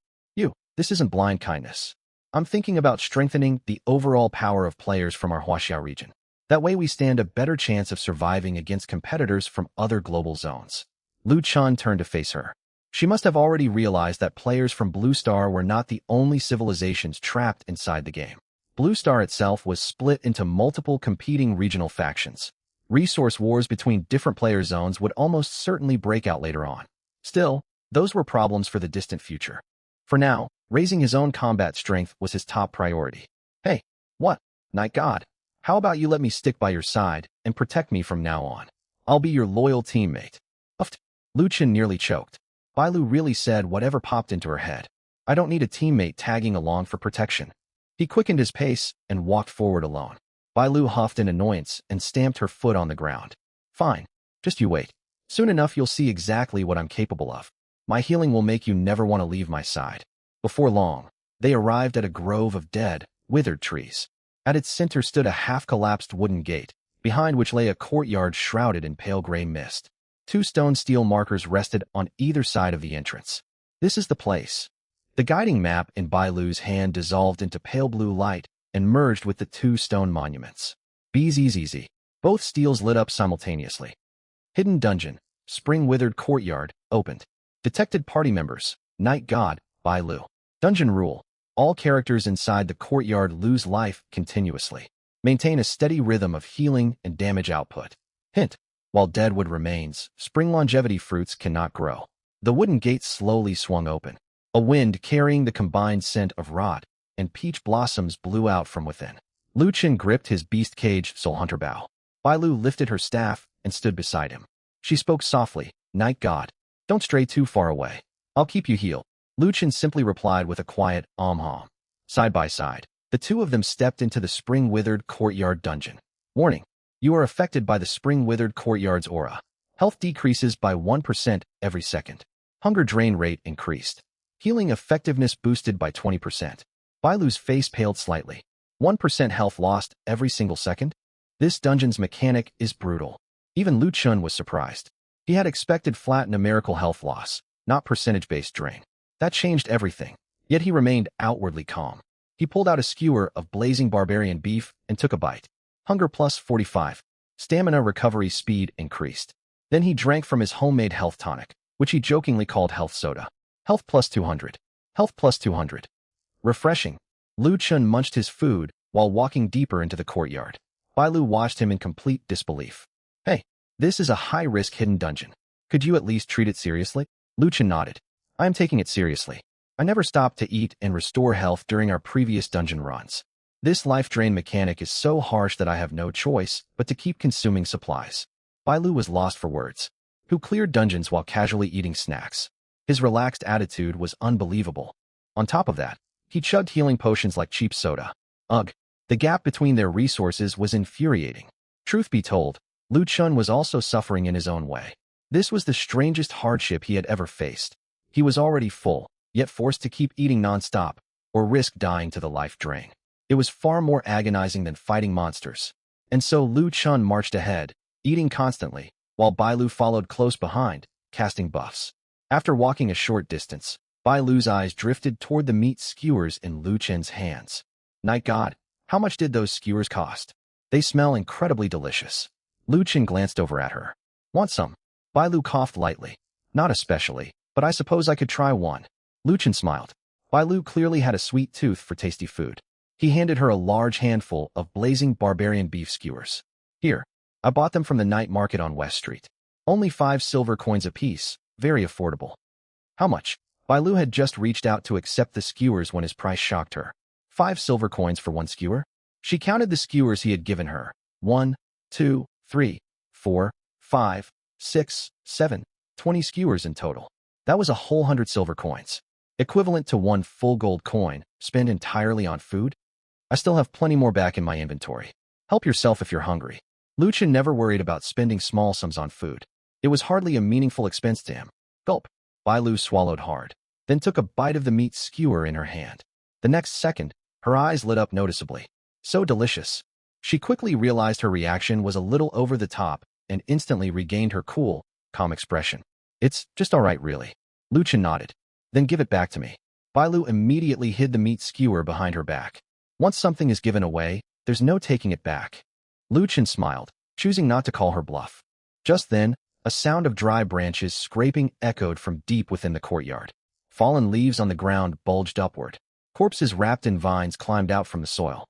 This isn't blind kindness. I'm thinking about strengthening the overall power of players from our Huaxia region. That way we stand a better chance of surviving against competitors from other global zones. Lu Chen turned to face her. She must have already realized that players from Blue Star were not the only civilizations trapped inside the game. Blue Star itself was split into multiple competing regional factions. Resource wars between different player zones would almost certainly break out later on. Still, those were problems for the distant future. For now, raising his own combat strength was his top priority. Hey, what? Night God, how about you let me stick by your side and protect me from now on? I'll be your loyal teammate. Uffed. Lu Chen nearly choked. Bailu really said whatever popped into her head. I don't need a teammate tagging along for protection. He quickened his pace and walked forward alone. Bailu huffed in annoyance and stamped her foot on the ground. Fine. Just you wait. Soon enough you'll see exactly what I'm capable of. My healing will make you never want to leave my side. Before long, they arrived at a grove of dead, withered trees. At its center stood a half-collapsed wooden gate, behind which lay a courtyard shrouded in pale gray mist. 2 stone steel markers rested on either side of the entrance. This is the place. The guiding map in Bailu's hand dissolved into pale blue light and merged with the 2 stone monuments. BZZZ. Both steels lit up simultaneously. Hidden dungeon, spring-withered courtyard, opened. Detected party members, Night God, Bailu. Dungeon rule. All characters inside the courtyard lose life continuously. Maintain a steady rhythm of healing and damage output. Hint. While deadwood remains, spring longevity fruits cannot grow. The wooden gate slowly swung open. A wind carrying the combined scent of rot and peach blossoms blew out from within. Lu Chen gripped his beast cage soul hunter bow. Bailu lifted her staff and stood beside him. She spoke softly, Night God, don't stray too far away. I'll keep you healed. Lu Chen simply replied with a quiet hom. Side by side, the 2 of them stepped into the spring-withered courtyard dungeon. Warning. You are affected by the spring-withered courtyard's aura. Health decreases by 1% every second. Hunger drain rate increased. Healing effectiveness boosted by 20%. Bailu's face paled slightly. 1% health lost every single second? This dungeon's mechanic is brutal. Even Lu Chen was surprised. He had expected flat numerical health loss, not percentage-based drain. That changed everything, yet he remained outwardly calm. He pulled out a skewer of blazing barbarian beef and took a bite. Hunger plus 45. Stamina recovery speed increased. Then he drank from his homemade health tonic, which he jokingly called health soda. Health plus 200. Health plus 200. Refreshing. Lu Chen munched his food while walking deeper into the courtyard. Bailu watched him in complete disbelief. Hey, this is a high-risk hidden dungeon. Could you at least treat it seriously? Lu Chen nodded. I am taking it seriously. I never stopped to eat and restore health during our previous dungeon runs. This life drain mechanic is so harsh that I have no choice but to keep consuming supplies. Bailu was lost for words. Who cleared dungeons while casually eating snacks? His relaxed attitude was unbelievable. On top of that, he chugged healing potions like cheap soda. Ugh, the gap between their resources was infuriating. Truth be told, Lu Chen was also suffering in his own way. This was the strangest hardship he had ever faced. He was already full, yet forced to keep eating non-stop, or risk dying to the life drain. It was far more agonizing than fighting monsters. And so Lu Chen marched ahead, eating constantly, while Bailu followed close behind, casting buffs. After walking a short distance, Bailu's eyes drifted toward the meat skewers in Lu Chen's hands. Night God, how much did those skewers cost? They smell incredibly delicious. Lu Chen glanced over at her. Want some? Bailu coughed lightly. Not especially, but I suppose I could try one. Lu Chen smiled. Bailu clearly had a sweet tooth for tasty food. He handed her a large handful of blazing barbarian beef skewers. Here, I bought them from the night market on West Street. Only 5 silver coins apiece, very affordable. How much? Bai Lu had just reached out to accept the skewers when his price shocked her. 5 silver coins for 1 skewer? She counted the skewers he had given her. 1, 2, 3, 4, 5, 6, 7, 20 skewers in total. That was a whole 100 silver coins. Equivalent to 1 full gold coin, spent entirely on food? I still have plenty more back in my inventory. Help yourself if you're hungry. Lu Chen never worried about spending small sums on food. It was hardly a meaningful expense to him. Gulp. Bai Lu swallowed hard, then took a bite of the meat skewer in her hand. The next second, her eyes lit up noticeably. So delicious. She quickly realized her reaction was a little over the top and instantly regained her cool, calm expression. It's just all right, really. Lu Chen nodded. Then give it back to me. Bai Lu immediately hid the meat skewer behind her back. Once something is given away, there's no taking it back. Lu Chen smiled, choosing not to call her bluff. Just then, a sound of dry branches scraping echoed from deep within the courtyard. Fallen leaves on the ground bulged upward. Corpses wrapped in vines climbed out from the soil.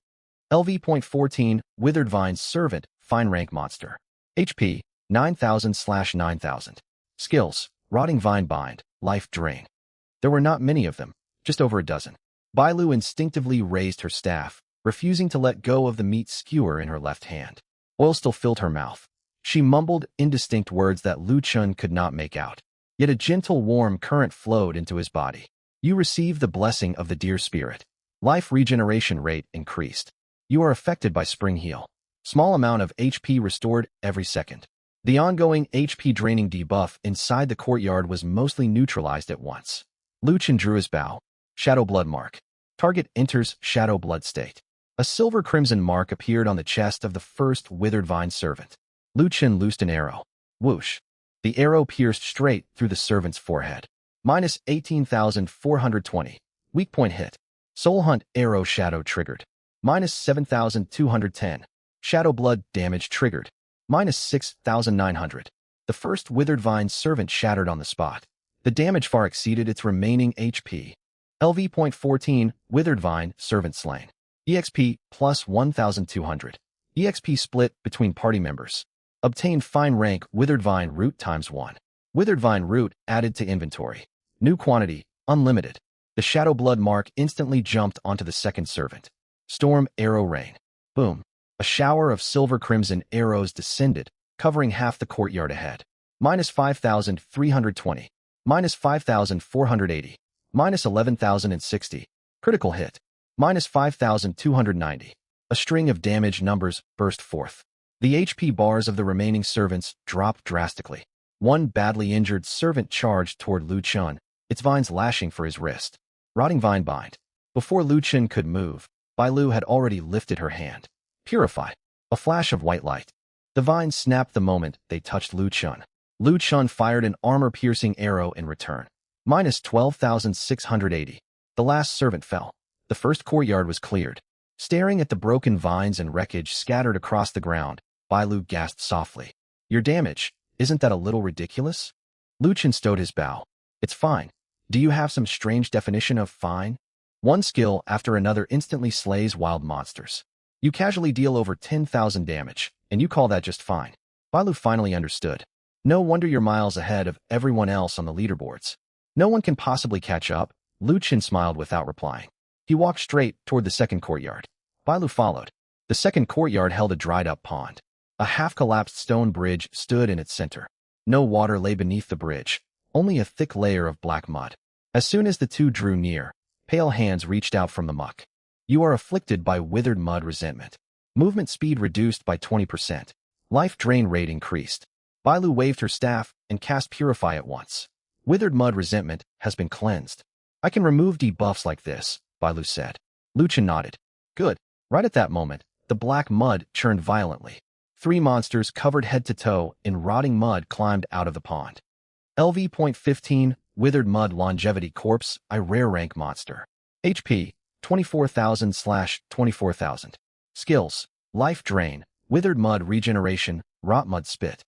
LV.14, Withered Vine's Servant, Fine Rank Monster. HP, 9000/9000. Skills, Rotting Vine Bind, Life Drain. There were not many of them, just over a dozen. Bai Lu instinctively raised her staff, refusing to let go of the meat skewer in her left hand. Oil still filled her mouth. She mumbled indistinct words that Lu Chen could not make out. Yet a gentle warm current flowed into his body. You receive the blessing of the deer spirit. Life regeneration rate increased. You are affected by Spring Heal. Small amount of HP restored every second. The ongoing HP draining debuff inside the courtyard was mostly neutralized at once. Lu Chen drew his bow. Shadow Blood Mark. Target enters Shadow Blood state. A silver crimson mark appeared on the chest of the first Withered Vine servant. Lu Chen loosed an arrow. Whoosh. The arrow pierced straight through the servant's forehead. Minus 18,420. Weak point hit. Soul Hunt arrow shadow triggered. Minus 7,210. Shadow Blood damage triggered. Minus 6,900. The first Withered Vine servant shattered on the spot. The damage far exceeded its remaining HP. LV.14, Withered Vine servant slain. EXP plus 1,200. EXP split between party members. Obtain Fine Rank Withered Vine Root ×1. Withered Vine Root added to inventory. New quantity, unlimited. The Shadow Blood mark instantly jumped onto the second servant. Storm Arrow Rain. Boom. A shower of silver crimson arrows descended, covering half the courtyard ahead. Minus 5,320. Minus 5,480. Minus 11,060. Critical hit. Minus 5,290. A string of damage numbers burst forth. The HP bars of the remaining servants dropped drastically. One badly injured servant charged toward Lu Chen, its vines lashing for his wrist. Rotting Vine Bind. Before Lu Chen could move, Bai Lu had already lifted her hand. Purify. A flash of white light. The vines snapped the moment they touched Lu Chen. Lu Chen fired an armor-piercing arrow in return. Minus 12,680. The last servant fell. The first courtyard was cleared. Staring at the broken vines and wreckage scattered across the ground, Bai Lu gasped softly. Your damage, isn't that a little ridiculous? Lu Chen stowed his bow. It's fine. Do you have some strange definition of fine? One skill after another instantly slays wild monsters. You casually deal over 10,000 damage, and you call that just fine. Bai Lu finally understood. No wonder you're miles ahead of everyone else on the leaderboards. No one can possibly catch up. Lu Chen smiled without replying. He walked straight toward the second courtyard. Bai Lu followed. The second courtyard held a dried-up pond. A half-collapsed stone bridge stood in its center. No water lay beneath the bridge, only a thick layer of black mud. As soon as the two drew near, pale hands reached out from the muck. You are afflicted by withered mud resentment. Movement speed reduced by 20%. Life drain rate increased. Bai Lu waved her staff and cast Purify at once. Withered mud resentment has been cleansed. I can remove debuffs like this, Bai Lu said. Lu Chen nodded. Good. Right at that moment, the black mud churned violently. 3 monsters covered head to toe in rotting mud climbed out of the pond. LV.15, Withered Mud Longevity Corpse, a rare rank monster. HP, 24,000/24,000. Skills, Life Drain, Withered Mud Regeneration, Rot Mud Spit.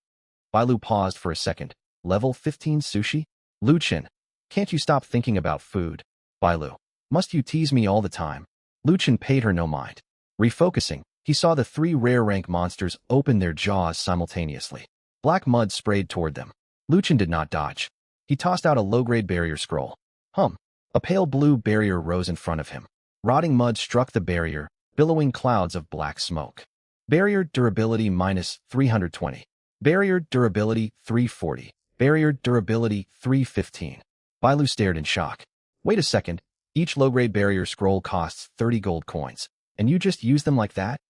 Bai Lu paused for a second. Level 15 sushi? Lu Chen, can't you stop thinking about food? Bai Lu, must you tease me all the time? Lu Chen paid her no mind. Refocusing, he saw the three rare rank monsters open their jaws simultaneously. Black mud sprayed toward them. Lu Chen did not dodge. He tossed out a low-grade barrier scroll. A pale blue barrier rose in front of him. Rotting mud struck the barrier, billowing clouds of black smoke. Barrier durability minus 320. Barrier durability 340. Barrier durability 315. Bailu stared in shock. Wait a second, each low-grade barrier scroll costs 30 gold coins, and you just use them like that?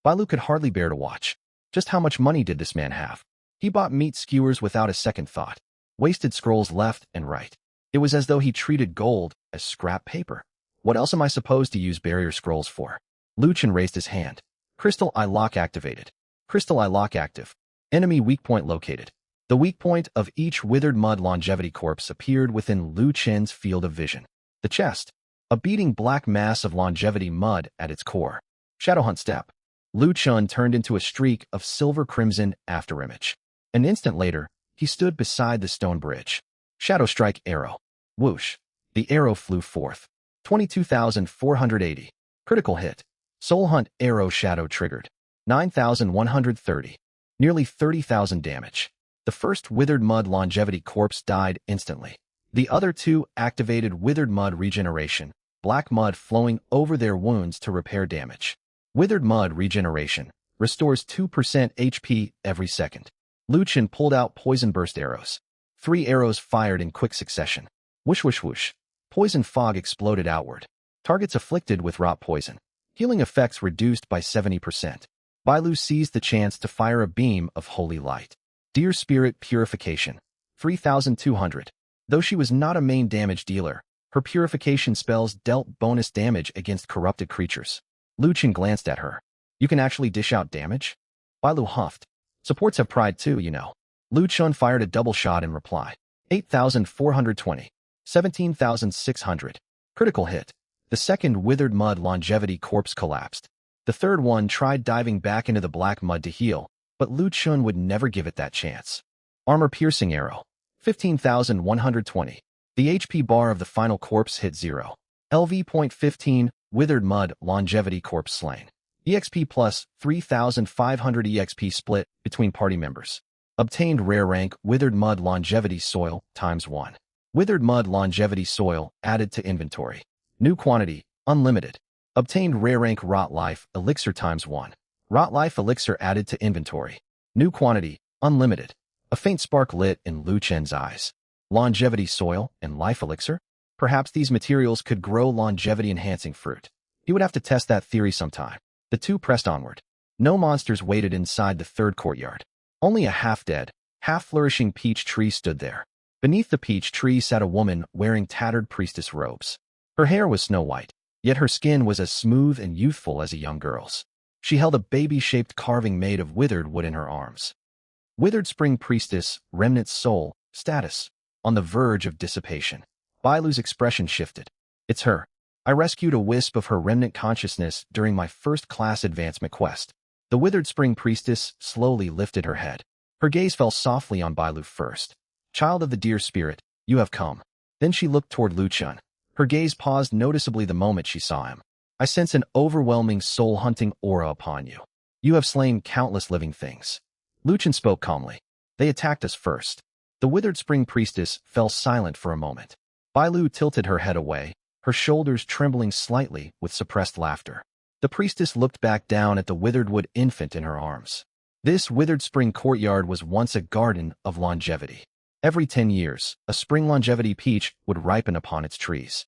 Bailu could hardly bear to watch. Just how much money did this man have? He bought meat skewers without a second thought. Wasted scrolls left and right. It was as though he treated gold as scrap paper. What else am I supposed to use barrier scrolls for? Lu Chen raised his hand. Crystal Eye Lock activated. Crystal Eye Lock active. Enemy weak point located. The weak point of each withered mud longevity corpse appeared within Lu Chen's field of vision. The chest. A beating black mass of longevity mud at its core. Shadowhunt step. Lu Chen turned into a streak of silver-crimson afterimage. An instant later, he stood beside the stone bridge. Shadow Strike Arrow. Whoosh. The arrow flew forth. 22,480. Critical hit. Soul Hunt Arrow Shadow triggered. 9,130. Nearly 30,000 damage. The first withered mud longevity corpse died instantly. The other two activated withered mud regeneration, black mud flowing over their wounds to repair damage. Withered mud regeneration restores 2% HP every second. Lu Chen pulled out poison burst arrows. 3 arrows fired in quick succession. Whoosh whoosh whoosh. Poison fog exploded outward. Targets afflicted with rot poison. Healing effects reduced by 70%. Bailu seized the chance to fire a beam of holy light. Deer Spirit Purification. 3,200. Though she was not a main damage dealer, her purification spells dealt bonus damage against corrupted creatures. Lu Chen glanced at her. You can actually dish out damage? Bailu huffed. Supports have pride too, you know. Lu Chen fired a double shot in reply. 8,420. 17,600. Critical hit. The second withered mud longevity corpse collapsed. The third one tried diving back into the black mud to heal, but Lu Chen would never give it that chance. Armor-piercing arrow. 15,120. The HP bar of the final corpse hit 0. LV.15, withered mud longevity corpse slain. EXP plus 3,500 EXP split between party members. Obtained rare rank withered mud longevity soil ×1. Withered mud longevity soil added to inventory. New quantity, unlimited. Obtained rare rank rot life elixir ×1. Rot life elixir added to inventory. New quantity, unlimited. A faint spark lit in Lu Chen's eyes. Longevity soil and life elixir? Perhaps these materials could grow longevity-enhancing fruit. He would have to test that theory sometime. The two pressed onward. No monsters waited inside the third courtyard. Only a half-dead, half-flourishing peach tree stood there. Beneath the peach tree sat a woman wearing tattered priestess robes. Her hair was snow-white, yet her skin was as smooth and youthful as a young girl's. She held a baby-shaped carving made of withered wood in her arms. Withered Spring Priestess, Remnant Soul, status. On the verge of dissipation. Bailu's expression shifted. It's her. I rescued a wisp of her remnant consciousness during my first-class advancement quest. The Withered Spring Priestess slowly lifted her head. Her gaze fell softly on Bailu first. Child of the Deer Spirit, you have come. Then she looked toward Lu Chen. Her gaze paused noticeably the moment she saw him. I sense an overwhelming soul-hunting aura upon you. You have slain countless living things. Lu Chen spoke calmly. They attacked us first. The Withered Spring Priestess fell silent for a moment. Bailu tilted her head away, her shoulders trembling slightly with suppressed laughter. The priestess looked back down at the withered wood infant in her arms. This Withered Spring courtyard was once a garden of longevity. Every 10 years, a spring longevity peach would ripen upon its trees.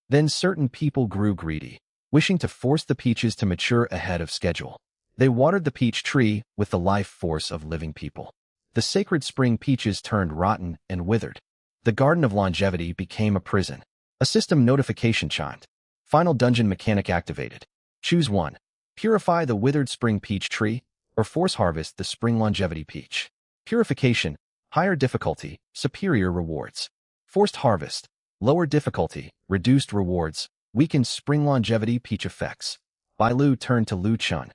Then certain people grew greedy, wishing to force the peaches to mature ahead of schedule. They watered the peach tree with the life force of living people. The sacred spring peaches turned rotten and withered. The Garden of Longevity became a prison. A system notification chimed. Final dungeon mechanic activated. Choose one. Purify the withered spring peach tree, or force harvest the spring longevity peach. Purification, higher difficulty, superior rewards. Forced harvest, lower difficulty, reduced rewards, weakened spring longevity peach effects. Bailu turned to Lu Chen.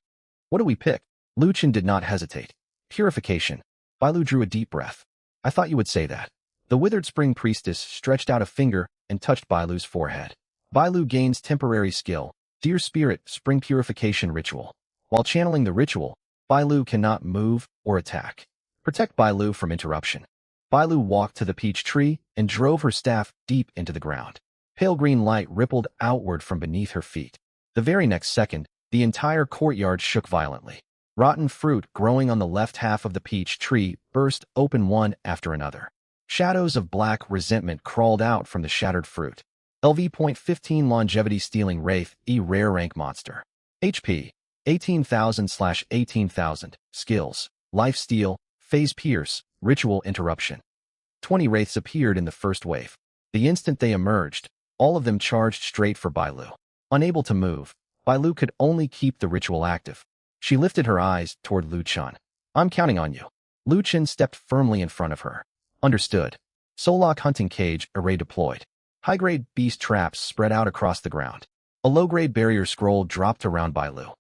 What do we pick? Lu Chen did not hesitate. Purification. Bailu drew a deep breath. I thought you would say that. The Withered Spring Priestess stretched out a finger and touched Bailu's forehead. Bailu gains temporary skill, Dear Spirit, Spring Purification Ritual. While channeling the ritual, Bailu cannot move or attack. Protect Bailu from interruption. Bailu walked to the peach tree and drove her staff deep into the ground. Pale green light rippled outward from beneath her feet. The very next second, the entire courtyard shook violently. Rotten fruit growing on the left half of the peach tree burst open one after another. Shadows of black resentment crawled out from the shattered fruit. LV.15 Longevity Stealing Wraith, rare rank monster. HP 18,000/18,000. Skills: Life Steal, Phase Pierce, Ritual Interruption. 20 wraiths appeared in the first wave. The instant they emerged, all of them charged straight for Bailu. Unable to move, Bailu could only keep the ritual active. She lifted her eyes toward Lu Chen. I'm counting on you. Lu Chen stepped firmly in front of her. Understood. Solok hunting cage array deployed. High-grade beast traps spread out across the ground. A low-grade barrier scroll dropped around Bailu.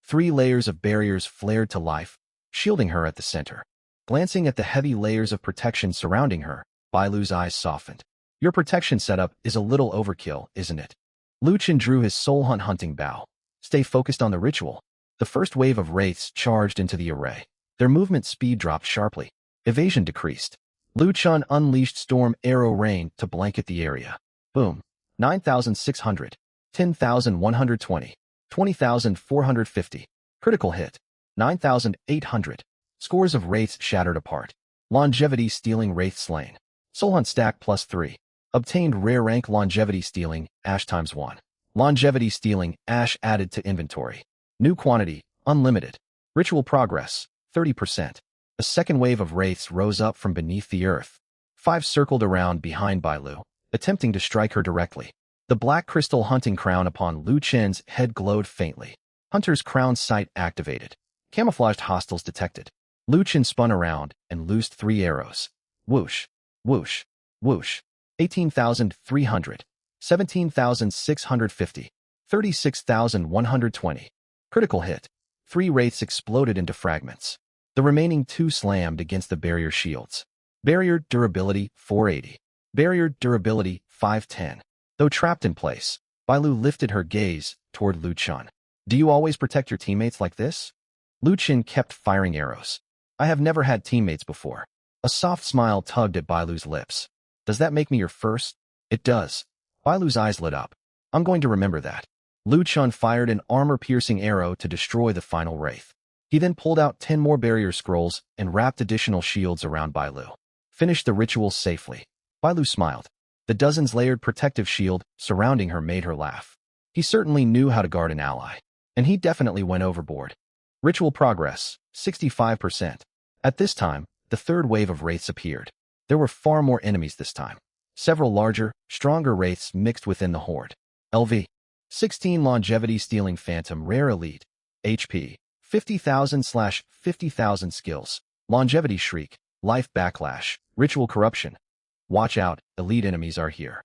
3 layers of barriers flared to life, shielding her at the center. Glancing at the heavy layers of protection surrounding her, Bailu's eyes softened. Your protection setup is a little overkill, isn't it? Lu Chen drew his soul hunting bow. Stay focused on the ritual. The first wave of wraiths charged into the array. Their movement speed dropped sharply. Evasion decreased. Lu Chen unleashed storm arrow rain to blanket the area. Boom. 9,600. 10,120. 20,450. Critical hit. 9,800. Scores of wraiths shattered apart. Longevity Stealing Wraith slain. Soul Hunt stack +3. Obtained rare rank Longevity Stealing, Ash ×1. Longevity Stealing, Ash added to inventory. New quantity, unlimited. Ritual progress, 30%. A second wave of wraiths rose up from beneath the earth. 5 circled around behind Bailu, attempting to strike her directly. The black crystal hunting crown upon Lu Chen's head glowed faintly. Hunter's crown sight activated. Camouflaged hostiles detected. Lu Chen spun around and loosed 3 arrows. Whoosh, whoosh, whoosh. 18,300. 17,650. 36,120. Critical hit. 3 wraiths exploded into fragments. The remaining 2 slammed against the barrier shields. Barrier durability 480. Barrier durability 510. Though trapped in place, Bailu lifted her gaze toward Lu Chen. Do you always protect your teammates like this? Lu Chen kept firing arrows. I have never had teammates before. A soft smile tugged at Bailu's lips. Does that make me your first? It does. Bailu's eyes lit up. I'm going to remember that. Lu Chen fired an armor-piercing arrow to destroy the final wraith. He then pulled out 10 more barrier scrolls and wrapped additional shields around Bailu. Finished the ritual safely. Bailu smiled. The dozens-layered protective shield surrounding her made her laugh. He certainly knew how to guard an ally. And he definitely went overboard. Ritual progress, 65%. At this time, the third wave of wraiths appeared. There were far more enemies this time. Several larger, stronger wraiths mixed within the horde. LV. 16 Longevity Stealing Phantom Rare Elite. HP. 50,000/50,000 Skills. Longevity Shriek. Life Backlash. Ritual Corruption. Watch out, elite enemies are here.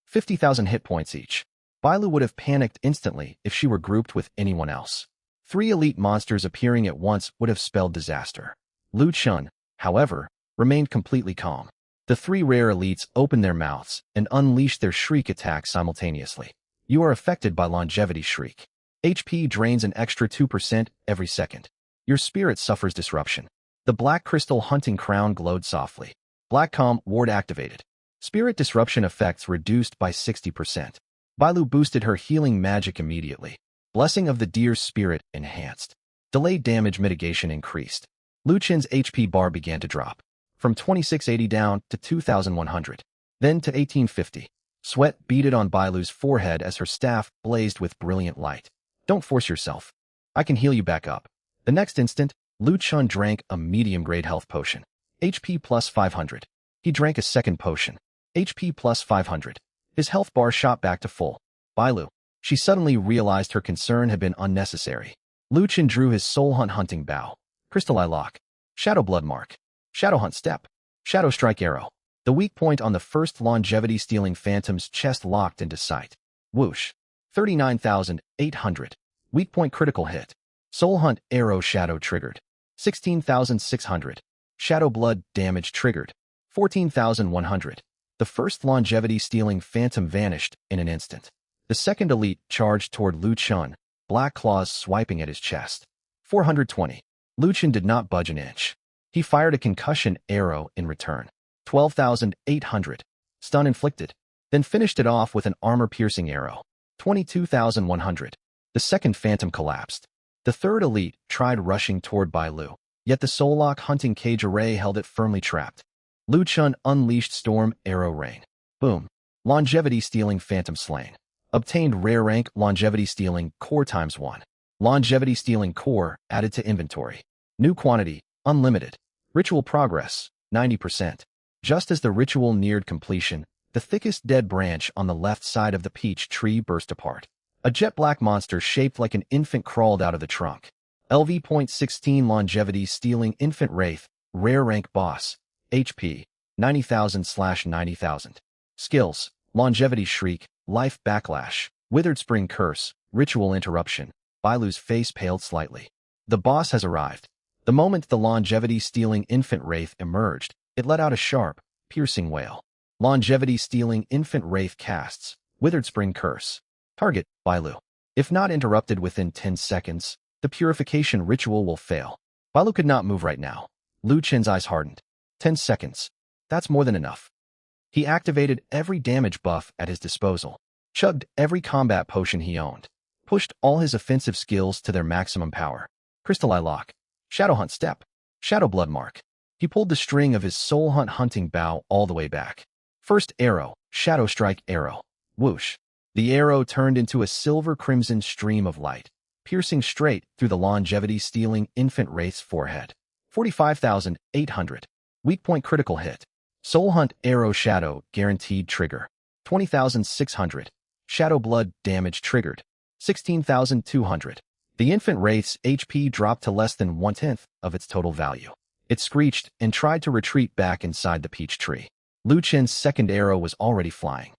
50,000 hit points each. Bailu would have panicked instantly if she were grouped with anyone else. 3 elite monsters appearing at once would have spelled disaster. Lu Chen, however, remained completely calm. The 3 rare elites opened their mouths and unleashed their shriek attack simultaneously. You are affected by Longevity Shriek. HP drains an extra 2% every second. Your spirit suffers disruption. The black crystal hunting crown glowed softly. Black Calm ward activated. Spirit disruption effects reduced by 60%. Bailu boosted her healing magic immediately. Blessing of the Deer's Spirit enhanced. Delayed damage mitigation increased. Lu Chen's HP bar began to drop. From 2680 down to 2100. Then to 1850. Sweat beaded on Bailu's forehead as her staff blazed with brilliant light. Don't force yourself. I can heal you back up. The next instant, Lu Chen drank a medium-grade health potion. HP +500. He drank a second potion. HP +500. His health bar shot back to full. Bailu. She suddenly realized her concern had been unnecessary. Lu Chen drew his soul hunting bow. Crystal Eye Lock. Shadow Blood Mark. Shadow Hunt Step. Shadow Strike Arrow. The weak point on the first Longevity Stealing Phantom's chest locked into sight. Whoosh. 39,800. Weak point critical hit. Soul Hunt Arrow Shadow triggered. 16,600. Shadow Blood damage triggered. 14,100. The first Longevity Stealing Phantom vanished in an instant. The The second elite charged toward Lu Chun, black claws swiping at his chest. 420. Lu Chun did not budge an inch. He fired a concussion arrow in return. 12,800. Stun inflicted. Then finished it off with an armor-piercing arrow. 22,100. The second phantom collapsed. The third elite tried rushing toward Bai Lu, yet the Soul Lock hunting cage array held it firmly trapped. Lu Chun unleashed Storm Arrow Rain. Boom. Longevity Stealing Phantom Slain. Obtained rare rank Longevity Stealing Core ×1. Longevity Stealing Core added to inventory. New quantity, unlimited. Ritual progress, 90%. Just as the ritual neared completion, the thickest dead branch on the left side of the peach tree burst apart. A jet black monster shaped like an infant crawled out of the trunk. LV.16 Longevity Stealing Infant Wraith, rare rank boss. HP, 90,000/90,000. Skills, Longevity Shriek, Life Backlash, Withered Spring Curse, Ritual Interruption. Bailu's face paled slightly. The boss has arrived. The moment the Longevity-Stealing Infant Wraith emerged, it let out a sharp, piercing wail. Longevity-Stealing Infant Wraith casts, Withered Spring Curse. Target, Bailu. If not interrupted within 10 seconds, the purification ritual will fail. Bailu could not move right now. Lu Chen's eyes hardened. 10 seconds. That's more than enough. He activated every damage buff at his disposal, chugged every combat potion he owned, pushed all his offensive skills to their maximum power. Crystal Eye Lock, Shadow Hunt Step, Shadow Blood Mark. He pulled the string of his Soul Hunt hunting bow all the way back. First arrow, Shadow Strike Arrow. Whoosh. The arrow turned into a silver-crimson stream of light, piercing straight through the Longevity-Stealing Infant Wraith's forehead. 45,800. Weak point critical hit. Soul Hunt Arrow Shadow guaranteed trigger. 20,600. Shadow Blood damage triggered. 16,200. The Infant Wraith's HP dropped to less than 1/10 of its total value. It screeched and tried to retreat back inside the peach tree. Lu Chen's second arrow was already flying.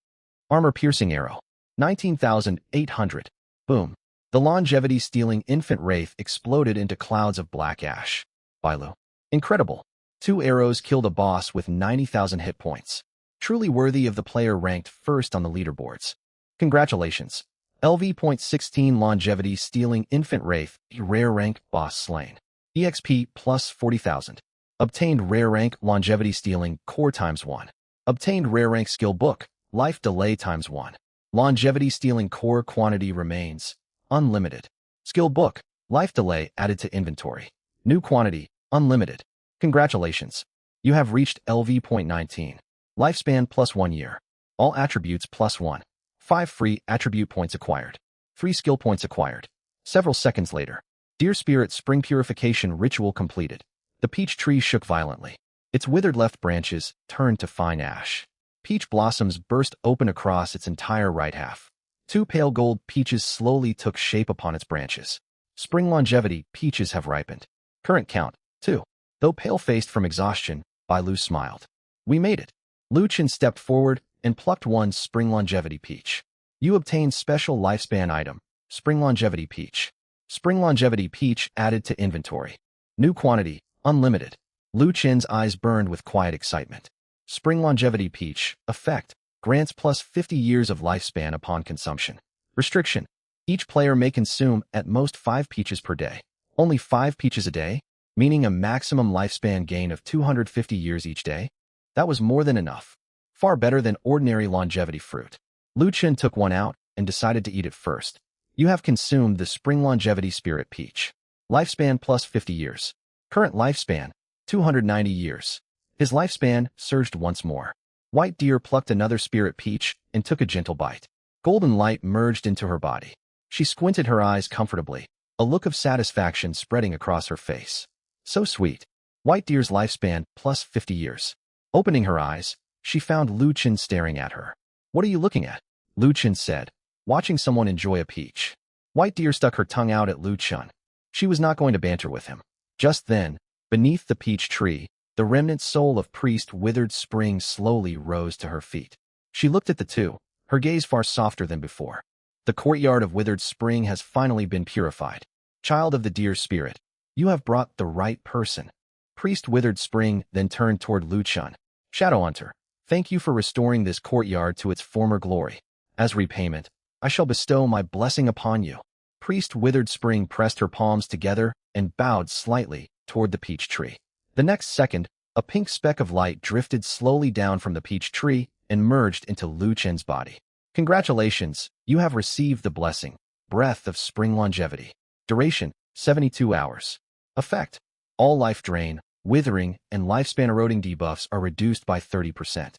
Armor-piercing arrow. 19,800. Boom. The Longevity-Stealing Infant Wraith exploded into clouds of black ash. Bailu. Incredible. 2 arrows killed a boss with 90,000 hit points. Truly worthy of the player ranked first on the leaderboards. Congratulations. LV.16 Longevity Stealing Infant Wraith, rare rank boss slain. EXP plus 40,000. Obtained rare rank Longevity Stealing Core ×1. Obtained rare rank Skill Book, Life Delay ×1. Longevity Stealing Core quantity remains unlimited. Skill Book, Life Delay added to inventory. New quantity, unlimited. Congratulations. You have reached LV.19. Lifespan plus 1 year. All attributes plus 1. 5 free attribute points acquired. 3 skill points acquired. Several seconds later. Dear Spirit Spring Purification Ritual completed. The peach tree shook violently. Its withered left branches turned to fine ash. Peach blossoms burst open across its entire right half. 2 pale gold peaches slowly took shape upon its branches. Spring longevity peaches have ripened. Current count, 2. Though pale-faced from exhaustion, Bailu smiled. We made it. Lu Chen stepped forward and plucked 1 Spring Longevity Peach. You obtained Special Lifespan Item, Spring Longevity Peach. Spring Longevity Peach added to inventory. New quantity, unlimited. Lu Chen's eyes burned with quiet excitement. Spring Longevity Peach, effect, grants plus 50 years of lifespan upon consumption. Restriction, each player may consume at most 5 peaches per day. Only 5 peaches a day, meaning a maximum lifespan gain of 250 years each day? That was more than enough. Far better than ordinary longevity fruit. Lu Chen took one out and decided to eat it first. You have consumed the Spring Longevity Spirit Peach. Lifespan plus 50 years. Current lifespan, 290 years. His lifespan surged once more. White Deer plucked another Spirit Peach and took a gentle bite. Golden light merged into her body. She squinted her eyes comfortably, a look of satisfaction spreading across her face. So sweet. White Deer's lifespan plus 50 years. Opening her eyes, she found Lu Chen staring at her. What are you looking at? Lu Chen said, watching someone enjoy a peach. White Deer stuck her tongue out at Lu Chen. She was not going to banter with him. Just then, beneath the peach tree, the remnant soul of Priest Withered Spring slowly rose to her feet. She looked at the two, her gaze far softer than before. The courtyard of Withered Spring has finally been purified. Child of the Deer Spirit, you have brought the right person. Priest Withered Spring then turned toward Lu Chen. Shadowhunter, thank you for restoring this courtyard to its former glory. As repayment, I shall bestow my blessing upon you. Priest Withered Spring pressed her palms together and bowed slightly toward the peach tree. The next second, a pink speck of light drifted slowly down from the peach tree and merged into Lu Chen's body. Congratulations, you have received the blessing. Breath of Spring Longevity. Duration, 72 hours. Effect: all life drain, withering, and lifespan eroding debuffs are reduced by 30%.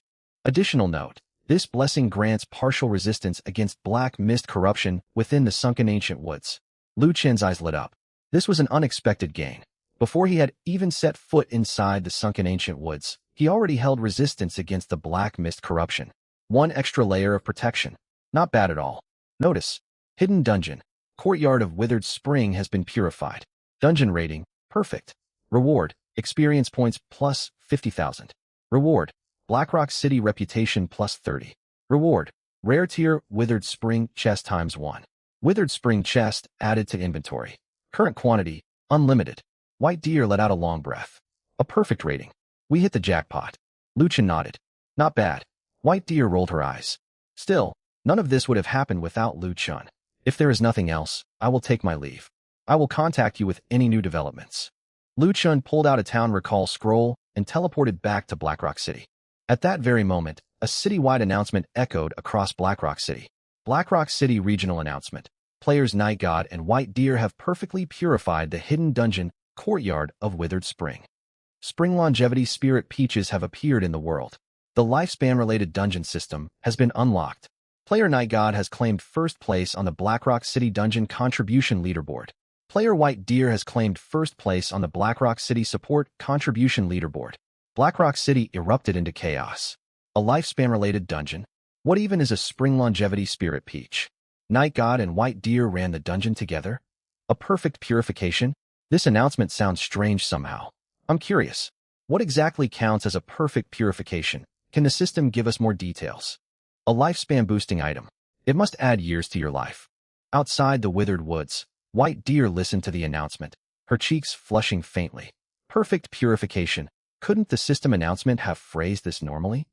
Additional note: this blessing grants partial resistance against black mist corruption within the sunken ancient woods. Lu Chen's eyes lit up. This was an unexpected gain. Before he had even set foot inside the sunken ancient woods, he already held resistance against the black mist corruption. One extra layer of protection. Not bad at all. Notice: Hidden Dungeon. Courtyard of Withered Spring has been purified. Dungeon rating: perfect. Reward: experience points plus 50,000. Reward: Blackrock City reputation plus 30. Reward: rare tier Withered Spring chest times 1. Withered Spring chest added to inventory. Current quantity: unlimited. White Deer let out a long breath. A perfect rating. We hit the jackpot. Lu Chen nodded. Not bad. White Deer rolled her eyes. Still, none of this would have happened without Lu Chen. If there is nothing else, I will take my leave. I will contact you with any new developments. Lu Chen pulled out a town recall scroll and teleported back to Blackrock City. At that very moment, a citywide announcement echoed across Blackrock City. Blackrock City regional announcement. Players Night God and White Deer have perfectly purified the hidden dungeon Courtyard of Withered Spring. Spring Longevity Spirit Peaches have appeared in the world. The lifespan-related dungeon system has been unlocked. Player Night God has claimed first place on the Blackrock City Dungeon Contribution Leaderboard. Player White Deer has claimed first place on the Blackrock City Support Contribution Leaderboard. Blackrock City erupted into chaos. A lifespan-related dungeon? What even is a Spring Longevity Spirit Peach? Night God and White Deer ran the dungeon together? A perfect purification? This announcement sounds strange somehow. I'm curious. What exactly counts as a perfect purification? Can the system give us more details? A lifespan boosting item. It must add years to your life. Outside the withered woods, White Deer listened to the announcement, her cheeks flushing faintly. Perfect purification. Couldn't the system announcement have phrased this normally?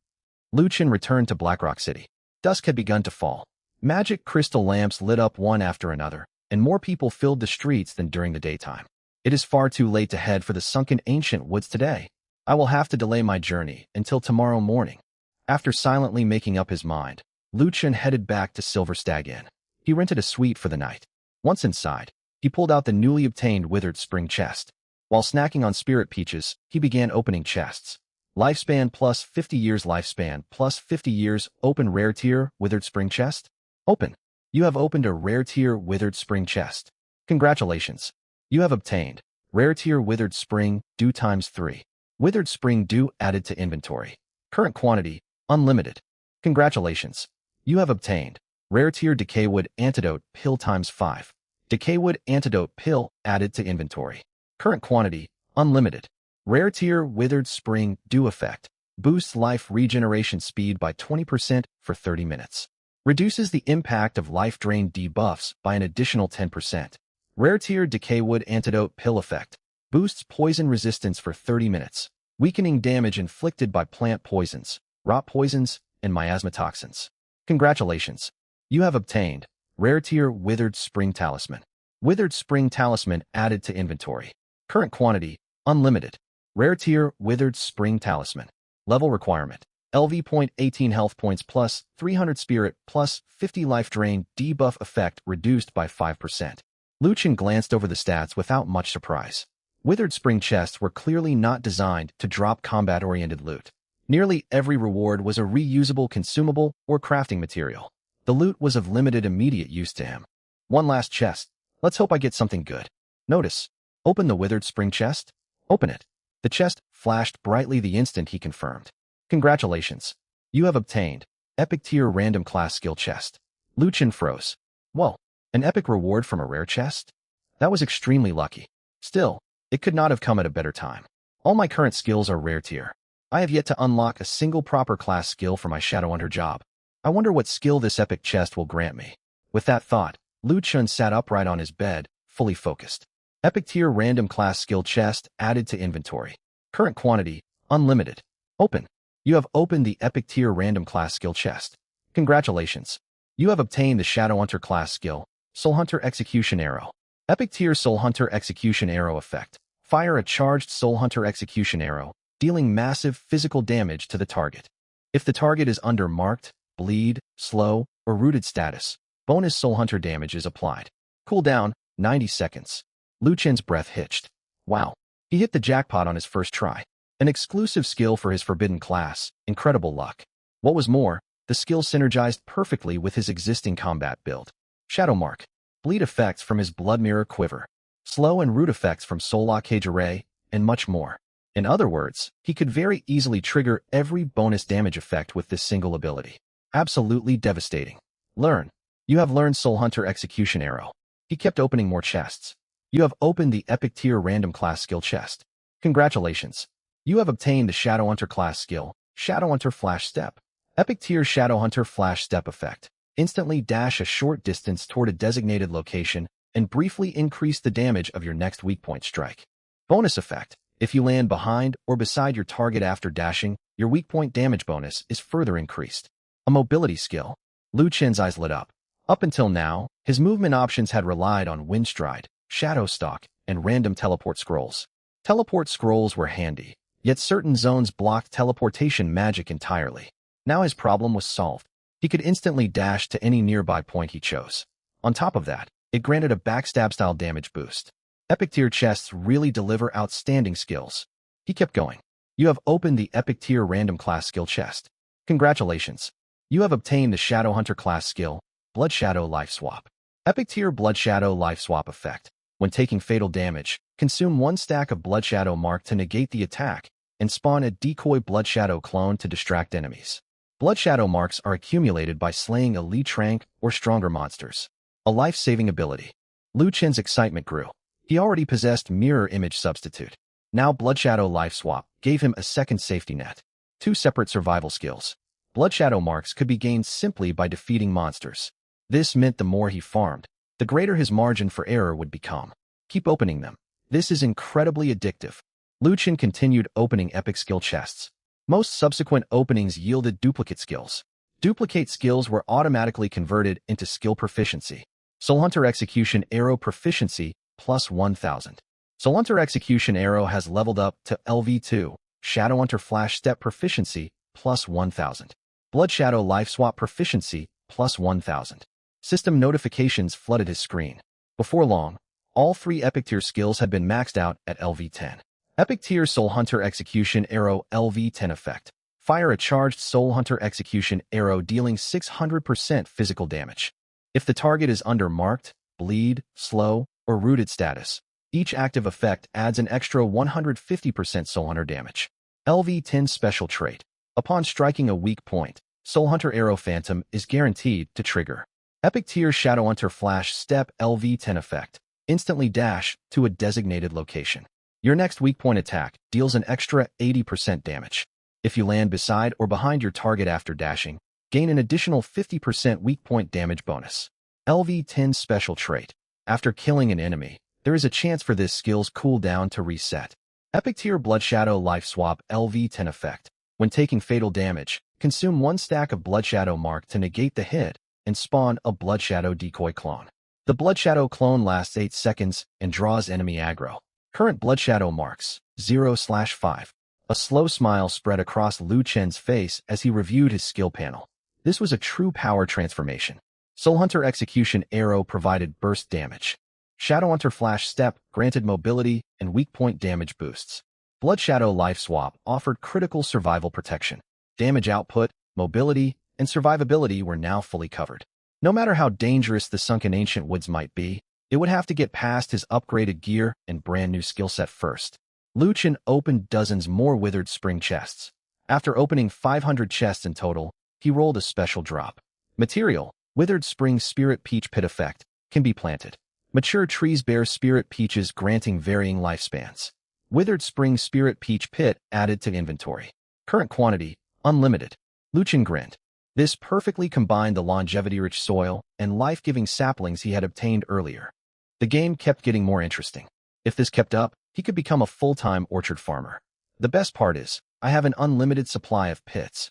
Lu Chen returned to Blackrock City. Dusk had begun to fall. Magic crystal lamps lit up one after another, and more people filled the streets than during the daytime. It is far too late to head for the sunken ancient woods today. I will have to delay my journey until tomorrow morning. After silently making up his mind, Lu Chen headed back to Silver Stag Inn. He rented a suite for the night. Once inside, he pulled out the newly obtained Withered Spring chest. While snacking on spirit peaches, he began opening chests. Lifespan plus 50 years. Lifespan plus 50 years. Open rare tier Withered Spring chest. Open. You have opened a rare tier Withered Spring chest. Congratulations. You have obtained rare tier Withered Spring Dew times 3. Withered Spring Dew added to inventory. Current quantity: unlimited. Congratulations. You have obtained rare tier Decaywood Antidote Pill times 5. Decaywood Antidote Pill added to inventory. Current quantity: unlimited. Rare tier Withered Spring Dew effect. Boosts life regeneration speed by 20% for 30 minutes. Reduces the impact of life drain debuffs by an additional 10%. Rare tier Decaywood Antidote Pill effect. Boosts poison resistance for 30 minutes. Weakening damage inflicted by plant poisons, rot poisons, and miasma toxins. Congratulations. You have obtained rare tier Withered Spring Talisman. Withered Spring Talisman added to inventory. Current quantity: unlimited. Rare tier Withered Spring Talisman. Level requirement: LV point 18 health points plus 300 spirit plus 50 life drain debuff effect reduced by 5%. Lu Chen glanced over the stats without much surprise. Withered Spring chests were clearly not designed to drop combat-oriented loot. Nearly every reward was a reusable consumable or crafting material. The loot was of limited immediate use to him. One last chest. Let's hope I get something good. Notice. Open the Withered Spring chest. Open it. The chest flashed brightly the instant he confirmed. Congratulations. You have obtained Epic Tier Random Class Skill Chest. Lu Chen froze. Whoa. An epic reward from a rare chest? That was extremely lucky. Still, it could not have come at a better time. All my current skills are rare tier. I have yet to unlock a single proper class skill for my Shadowhunter job. I wonder what skill this epic chest will grant me. With that thought, Lu Chen sat upright on his bed, fully focused. Epic Tier Random Class Skill Chest added to inventory. Current quantity: unlimited. Open. You have opened the Epic Tier Random Class Skill Chest. Congratulations. You have obtained the Shadow Hunter class skill, Soul Hunter Execution Arrow. Epic Tier Soul Hunter Execution Arrow effect. Fire a charged Soul Hunter Execution Arrow, dealing massive physical damage to the target. If the target is under marked, bleed, slow, or rooted status, bonus Soul Hunter damage is applied. Cooldown, 90 seconds. Liu Chen's breath hitched. Wow. He hit the jackpot on his first try. An exclusive skill for his forbidden class, incredible luck. What was more, the skill synergized perfectly with his existing combat build. Shadow Mark. Bleed effects from his Blood Mirror Quiver. Slow and root effects from Soul Lock Cage Array, and much more. In other words, he could very easily trigger every bonus damage effect with this single ability. Absolutely devastating. Learn. You have learned Soul Hunter Execution Arrow. He kept opening more chests. You have opened the Epic Tier Random Class Skill chest. Congratulations. You have obtained the Shadow Hunter class skill, Shadow Hunter Flash Step. Epic Tier Shadow Hunter Flash Step effect. Instantly dash a short distance toward a designated location and briefly increase the damage of your next weak point strike. Bonus effect. If you land behind or beside your target after dashing, your weak point damage bonus is further increased. A mobility skill. Liu Chen's eyes lit up. Up until now, his movement options had relied on Wind Stride, Shadow Stalk, and random teleport scrolls. Teleport scrolls were handy, yet certain zones blocked teleportation magic entirely. Now his problem was solved. He could instantly dash to any nearby point he chose. On top of that, it granted a backstab-style damage boost. Epic Tier chests really deliver outstanding skills. He kept going. You have opened the Epic Tier Random Class Skill chest. Congratulations. You have obtained the Shadow Hunter class skill, Blood Shadow Life Swap. Epic Tier Blood Shadow Life Swap effect. When taking fatal damage, consume one stack of Blood Shadow Mark to negate the attack, and spawn a decoy Blood Shadow clone to distract enemies. Blood Shadow Marks are accumulated by slaying elite rank or stronger monsters. A life-saving ability. Liu Chen's excitement grew. He already possessed Mirror Image Substitute. Now Blood Shadow Life Swap gave him a second safety net. Two separate survival skills. Blood Shadow Marks could be gained simply by defeating monsters. This meant the more he farmed, the greater his margin for error would become. Keep opening them. This is incredibly addictive. Liu Chen continued opening epic skill chests. Most subsequent openings yielded duplicate skills. Duplicate skills were automatically converted into skill proficiency. Soul Hunter Execution Arrow Proficiency, plus 1000. Soul Hunter Execution Arrow has leveled up to LV2. Shadow Hunter Flash Step Proficiency, plus 1000. Blood Shadow Life Swap Proficiency, plus 1000. System notifications flooded his screen. Before long, all three Epic Tier skills had been maxed out at LV10. Epic Tier Soul Hunter Execution Arrow LV10 effect. Fire a charged Soul Hunter Execution Arrow dealing 600% physical damage. If the target is under marked, bleed, slow, or rooted status, each active effect adds an extra 150% Soul Hunter damage. LV10 Special Trait. Upon striking a weak point, Soul Hunter Arrow Phantom is guaranteed to trigger. Epic Tier Shadow Hunter Flash Step LV10 effect. Instantly dash to a designated location. Your next weak point attack deals an extra 80% damage. If you land beside or behind your target after dashing, gain an additional 50% weak point damage bonus. LV10 Special Trait. After killing an enemy, there is a chance for this skill's cooldown to reset. Epic Tier Blood Shadow Life Swap LV10 effect. When taking fatal damage, consume one stack of Blood Shadow Mark to negate the hit and spawn a Blood Shadow decoy clone. The Blood Shadow clone lasts 8 seconds and draws enemy aggro. Current Blood Shadow Marks, 0/5. A slow smile spread across Liu Chen's face as he reviewed his skill panel. This was a true power transformation. Soul Hunter Execution Arrow provided burst damage. Shadow Hunter Flash Step granted mobility and weak point damage boosts. Blood Shadow Life Swap offered critical survival protection. Damage output, mobility, and survivability were now fully covered. No matter how dangerous the sunken ancient woods might be, it would have to get past his upgraded gear and brand new skill set first. Liu Chen opened dozens more Withered Spring chests. After opening 500 chests in total, he rolled a special drop. Material, Withered Spring Spirit Peach Pit effect, can be planted. Mature trees bear spirit peaches granting varying lifespans. Withered Spring Spirit Peach Pit added to inventory. Current quantity, unlimited. Liu Chen grinned. This perfectly combined the longevity-rich soil and life-giving saplings he had obtained earlier. The game kept getting more interesting. If this kept up, he could become a full-time orchard farmer. The best part is, I have an unlimited supply of pits.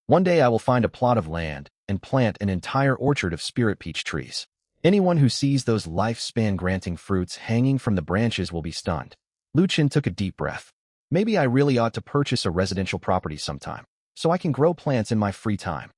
One day I will find a plot of land and plant an entire orchard of spirit peach trees. Anyone who sees those lifespan-granting fruits hanging from the branches will be stunned. Lu Qin took a deep breath. Maybe I really ought to purchase a residential property sometime, so I can grow plants in my free time.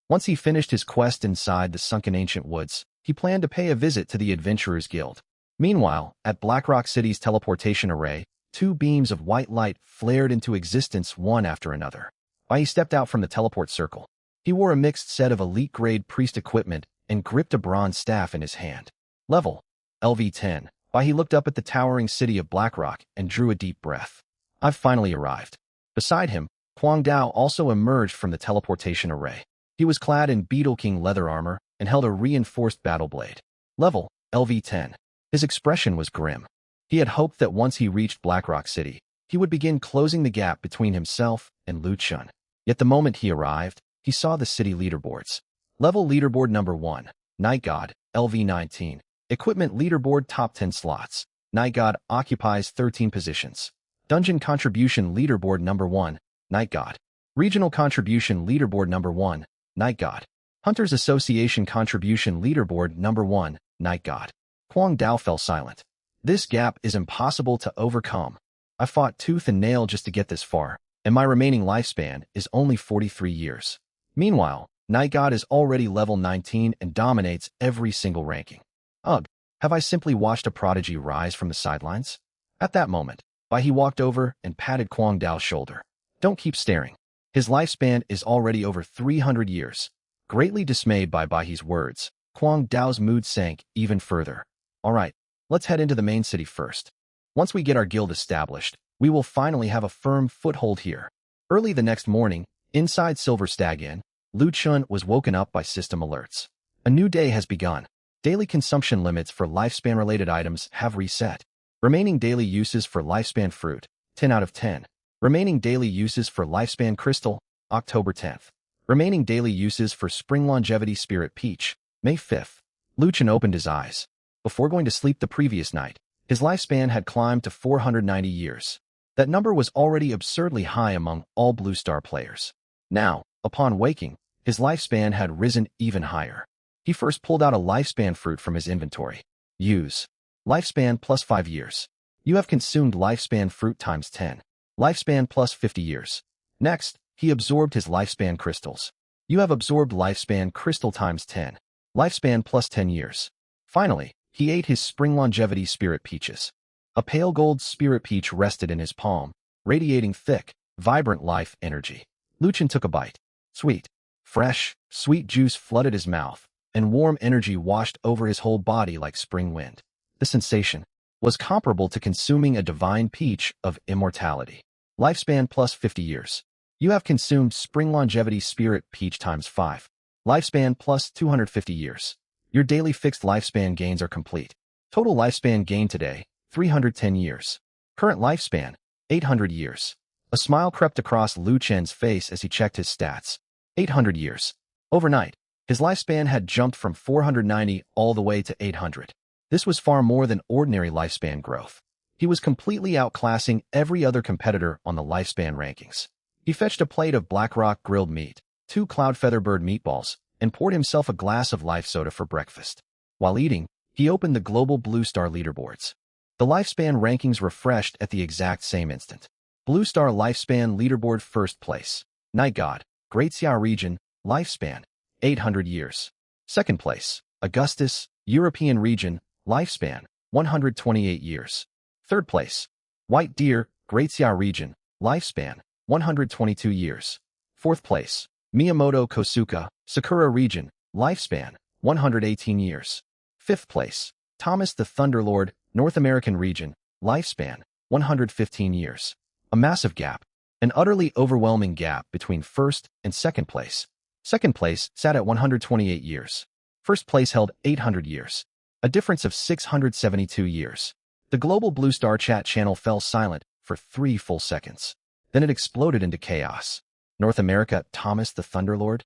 Once he finished his quest inside the sunken ancient woods, he planned to pay a visit to the Adventurers Guild. Meanwhile, at Blackrock City's teleportation array, two beams of white light flared into existence one after another. He stepped out from the teleport circle. He wore a mixed set of elite-grade priest equipment and gripped a bronze staff in his hand. Level LV10. He looked up at the towering city of Blackrock and drew a deep breath. I've finally arrived. Beside him, Huang Dao also emerged from the teleportation array. He was clad in Beetle King leather armor and held a reinforced battle blade. Level LV10. His expression was grim. He had hoped that once he reached Blackrock City, he would begin closing the gap between himself and Lu Qin. Yet the moment he arrived, he saw the city leaderboards. Level leaderboard number 1, Night God, LV19. Equipment leaderboard top 10 slots. Night God occupies 13 positions. Dungeon contribution leaderboard number 1, Night God. Regional contribution leaderboard number 1, Night God. Hunters Association contribution leaderboard number 1, Night God. Huang Dao fell silent. This gap is impossible to overcome. I fought tooth and nail just to get this far, and my remaining lifespan is only 43 years. Meanwhile, Night God is already level 19 and dominates every single ranking. Ugh, have I simply watched a prodigy rise from the sidelines? At that moment, he walked over and patted Huang Dao's shoulder. Don't keep staring. His lifespan is already over 300 years. Greatly dismayed by Bai's words, Huang Dao's mood sank even further. All right, let's head into the main city first. Once we get our guild established, we will finally have a firm foothold here. Early the next morning, inside Silver Stag Inn, Lu Qin was woken up by system alerts. A new day has begun. Daily consumption limits for lifespan-related items have reset. Remaining daily uses for lifespan fruit, 10 out of 10. Remaining daily uses for lifespan crystal, October 10th. Remaining daily uses for spring longevity spirit peach, May 5th. Lu Qin opened his eyes. Before going to sleep the previous night, his lifespan had climbed to 490 years. That number was already absurdly high among all Blue Star players. Now, upon waking, his lifespan had risen even higher. He first pulled out a lifespan fruit from his inventory. Use. Lifespan plus 5 years. You have consumed lifespan fruit times 10. Lifespan plus 50 years. Next, he absorbed his lifespan crystals. You have absorbed lifespan crystal times 10. Lifespan plus 10 years. Finally, he ate his spring longevity spirit peaches. A pale gold spirit peach rested in his palm, radiating thick, vibrant life energy. Lu Qin took a bite. Sweet, fresh, sweet juice flooded his mouth, and warm energy washed over his whole body like spring wind. The sensation was comparable to consuming a divine peach of immortality. Lifespan plus 50 years. You have consumed spring longevity spirit peach times 5. Lifespan plus 250 years. Your daily fixed lifespan gains are complete. Total lifespan gain today, 310 years. Current lifespan, 800 years. A smile crept across Lu Qin's face as he checked his stats. 800 years. Overnight, his lifespan had jumped from 490 all the way to 800. This was far more than ordinary lifespan growth. He was completely outclassing every other competitor on the lifespan rankings. He fetched a plate of Blackrock grilled meat, 2 cloud featherbird meatballs, and poured himself a glass of life soda for breakfast. While eating, he opened the global Blue Star leaderboards. The lifespan rankings refreshed at the exact same instant. Blue Star lifespan leaderboard first place. Night God, Great Xia region, lifespan, 800 years. Second place, Augustus, European region, lifespan, 128 years. Third place, White Deer, Great Xia region, lifespan, 122 years. Fourth place, Miyamoto Kosuka, Sakura region, lifespan, 118 years. Fifth place, Thomas the Thunderlord, North American region, lifespan, 115 years. A massive gap, an utterly overwhelming gap between first and second place. Second place sat at 128 years. First place held 800 years. A difference of 672 years. The global Blue Star chat channel fell silent for 3 full seconds. Then it exploded into chaos. North America, Thomas the Thunderlord?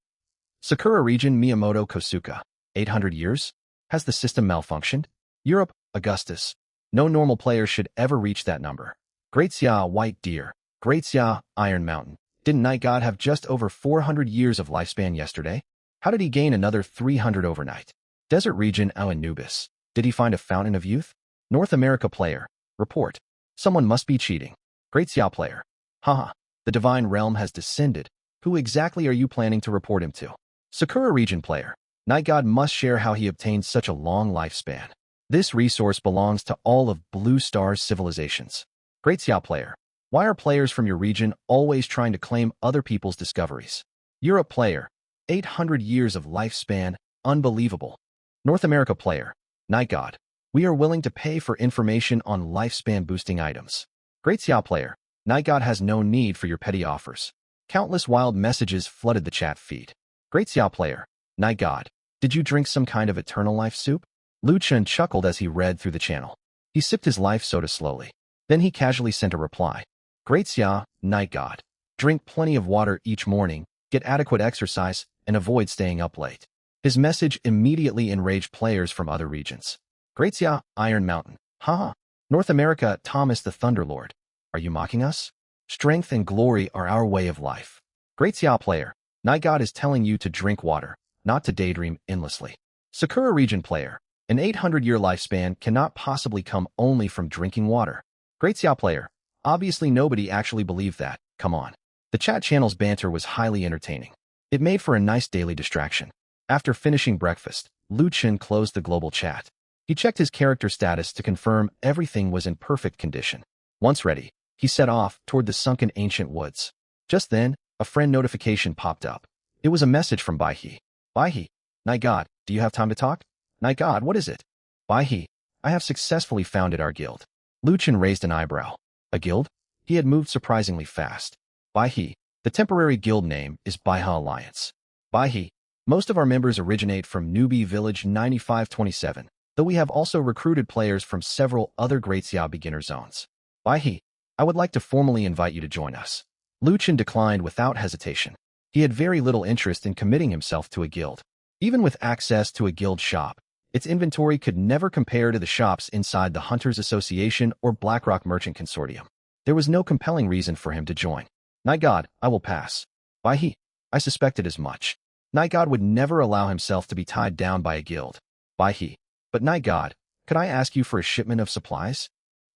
Sakura region, Miyamoto Kosuka. 800 years? Has the system malfunctioned? Europe, Augustus. No normal player should ever reach that number. Great Xia, White Deer. Great Xia, Iron Mountain. Didn't Night God have just over 400 years of lifespan yesterday? How did he gain another 300 overnight? Desert region Au Anubis. Did he find a fountain of youth? North America player. Report. Someone must be cheating. Great Xiao player. Haha. The divine realm has descended. Who exactly are you planning to report him to? Sakura region player. Night God must share how he obtained such a long lifespan. This resource belongs to all of Blue Star's civilizations. Great Xiao player. Why are players from your region always trying to claim other people's discoveries? Europe player. 800 years of lifespan. Unbelievable. North America player. Night God. We are willing to pay for information on lifespan boosting items. Great Xiao player. Night God has no need for your petty offers. Countless wild messages flooded the chat feed. Great Xiao player. Night God. Did you drink some kind of eternal life soup? Lu Chen chuckled as he read through the channel. He sipped his life soda slowly. Then he casually sent a reply. Great Xia, Night God. Drink plenty of water each morning, get adequate exercise, and avoid staying up late. His message immediately enraged players from other regions. Great Xia, Iron Mountain. Haha. North America, Thomas the Thunderlord. Are you mocking us? Strength and glory are our way of life. Great Xiao player. Night God is telling you to drink water, not to daydream endlessly. Sakura region player. An 800-year lifespan cannot possibly come only from drinking water. Great Xiao player. Obviously nobody actually believed that. Come on. The chat channel's banter was highly entertaining. It made for a nice daily distraction. After finishing breakfast, Lu Chen closed the global chat. He checked his character status to confirm everything was in perfect condition. Once ready, he set off toward the sunken ancient woods. Just then, a friend notification popped up. It was a message from Baihe. Baihe. Night God, do you have time to talk? Night God, what is it? Baihe. I have successfully founded our guild. Lu Chen raised an eyebrow. A guild? He had moved surprisingly fast. Baihe. The temporary guild name is Baihe Alliance. Baihe. Most of our members originate from Newbie Village 9527, though we have also recruited players from several other Great Xiao beginner zones. Baihe. I would like to formally invite you to join us. Lu Chen declined without hesitation. He had very little interest in committing himself to a guild. Even with access to a guild shop, its inventory could never compare to the shops inside the Hunters Association or BlackRock Merchant Consortium. There was no compelling reason for him to join. Night God, I will pass. Baihe. I suspected as much. Night God would never allow himself to be tied down by a guild. Baihe. But Night God, could I ask you for a shipment of supplies?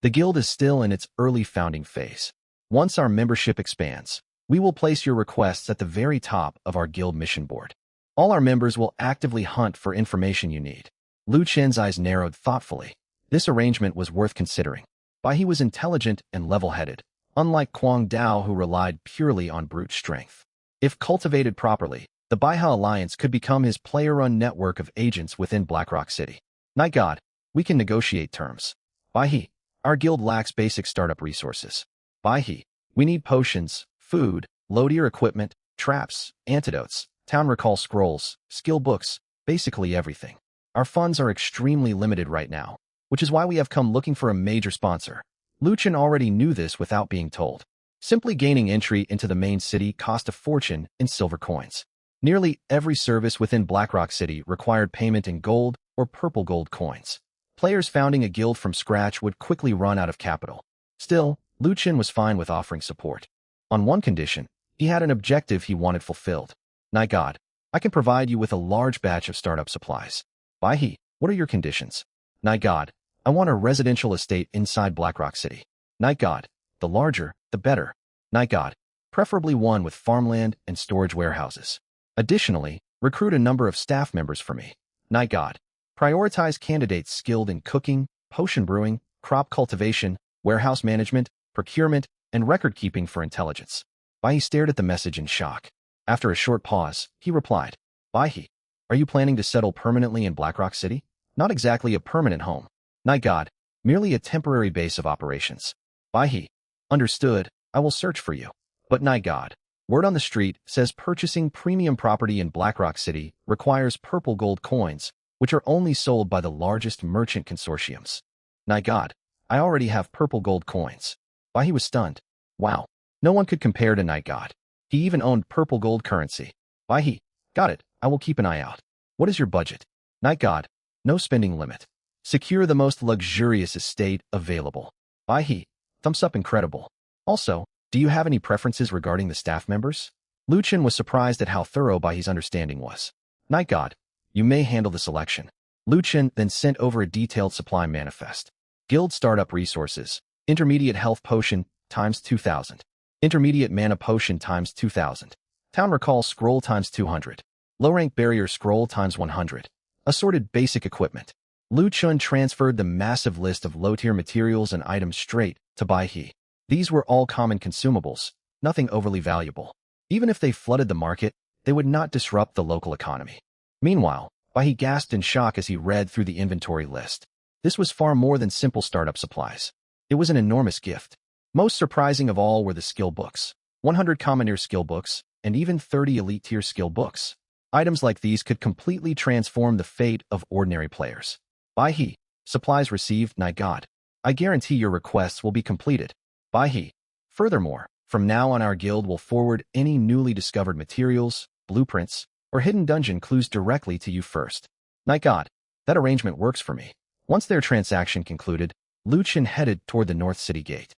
The guild is still in its early founding phase. Once our membership expands, we will place your requests at the very top of our guild mission board. All our members will actively hunt for information you need. Lu Chen's eyes narrowed thoughtfully. This arrangement was worth considering. Baihe was intelligent and level-headed, unlike Kwang Dao who relied purely on brute strength. If cultivated properly, the Baihe Alliance could become his player-run network of agents within Blackrock City. Night God, we can negotiate terms. Baihe, our guild lacks basic startup resources. Baihe, we need potions, food, load-ear equipment, traps, antidotes, town recall scrolls, skill books, basically everything. Our funds are extremely limited right now, which is why we have come looking for a major sponsor. Lu Chen already knew this without being told. Simply gaining entry into the main city cost a fortune in silver coins. Nearly every service within Blackrock City required payment in gold or purple gold coins. Players founding a guild from scratch would quickly run out of capital. Still, Lu Chen was fine with offering support. On one condition, he had an objective he wanted fulfilled. Night God, I can provide you with a large batch of startup supplies. Baihe, what are your conditions? Night God, I want a residential estate inside Blackrock City. Night God, the larger, the better. Night God, preferably one with farmland and storage warehouses. Additionally, recruit a number of staff members for me. Night God, prioritize candidates skilled in cooking, potion brewing, crop cultivation, warehouse management, procurement, and record-keeping for intelligence. Baihe stared at the message in shock. After a short pause, he replied, Baihe, are you planning to settle permanently in Blackrock City? Not exactly a permanent home. Night God, merely a temporary base of operations. Baihe, understood, I will search for you. But Night God, word on the street says purchasing premium property in Blackrock City requires purple gold coins, which are only sold by the largest merchant consortiums. Night God, I already have purple gold coins. Baihe was stunned. Wow, no one could compare to Night God. He even owned purple gold currency. Baihe, got it, I will keep an eye out. What is your budget? Night God, no spending limit. Secure the most luxurious estate available. Baihe, thumbs up incredible. Also, do you have any preferences regarding the staff members? Lu Chen was surprised at how thorough Baihe's understanding was. Night God, you may handle the selection. Lu Chen then sent over a detailed supply manifest. Guild Startup Resources. Intermediate Health Potion times 2,000. Intermediate Mana Potion times 2,000. Town Recall Scroll times 200. Low-Rank Barrier Scroll times 100. Assorted Basic Equipment. Lu Chen transferred the massive list of low-tier materials and items straight to Bai He. These were all common consumables, nothing overly valuable. Even if they flooded the market, they would not disrupt the local economy. Meanwhile, Bai He gasped in shock as he read through the inventory list. This was far more than simple startup supplies. It was an enormous gift. Most surprising of all were the skill books. 100 Commoner skill books, and even 30 elite-tier skill books. Items like these could completely transform the fate of ordinary players. Bai He, supplies received, Night God. I guarantee your requests will be completed. Bai He. Furthermore, from now on our guild will forward any newly discovered materials, blueprints, or hidden dungeon clues directly to you first. Night God, that arrangement works for me. Once their transaction concluded, Lu Chen headed toward the North City Gate.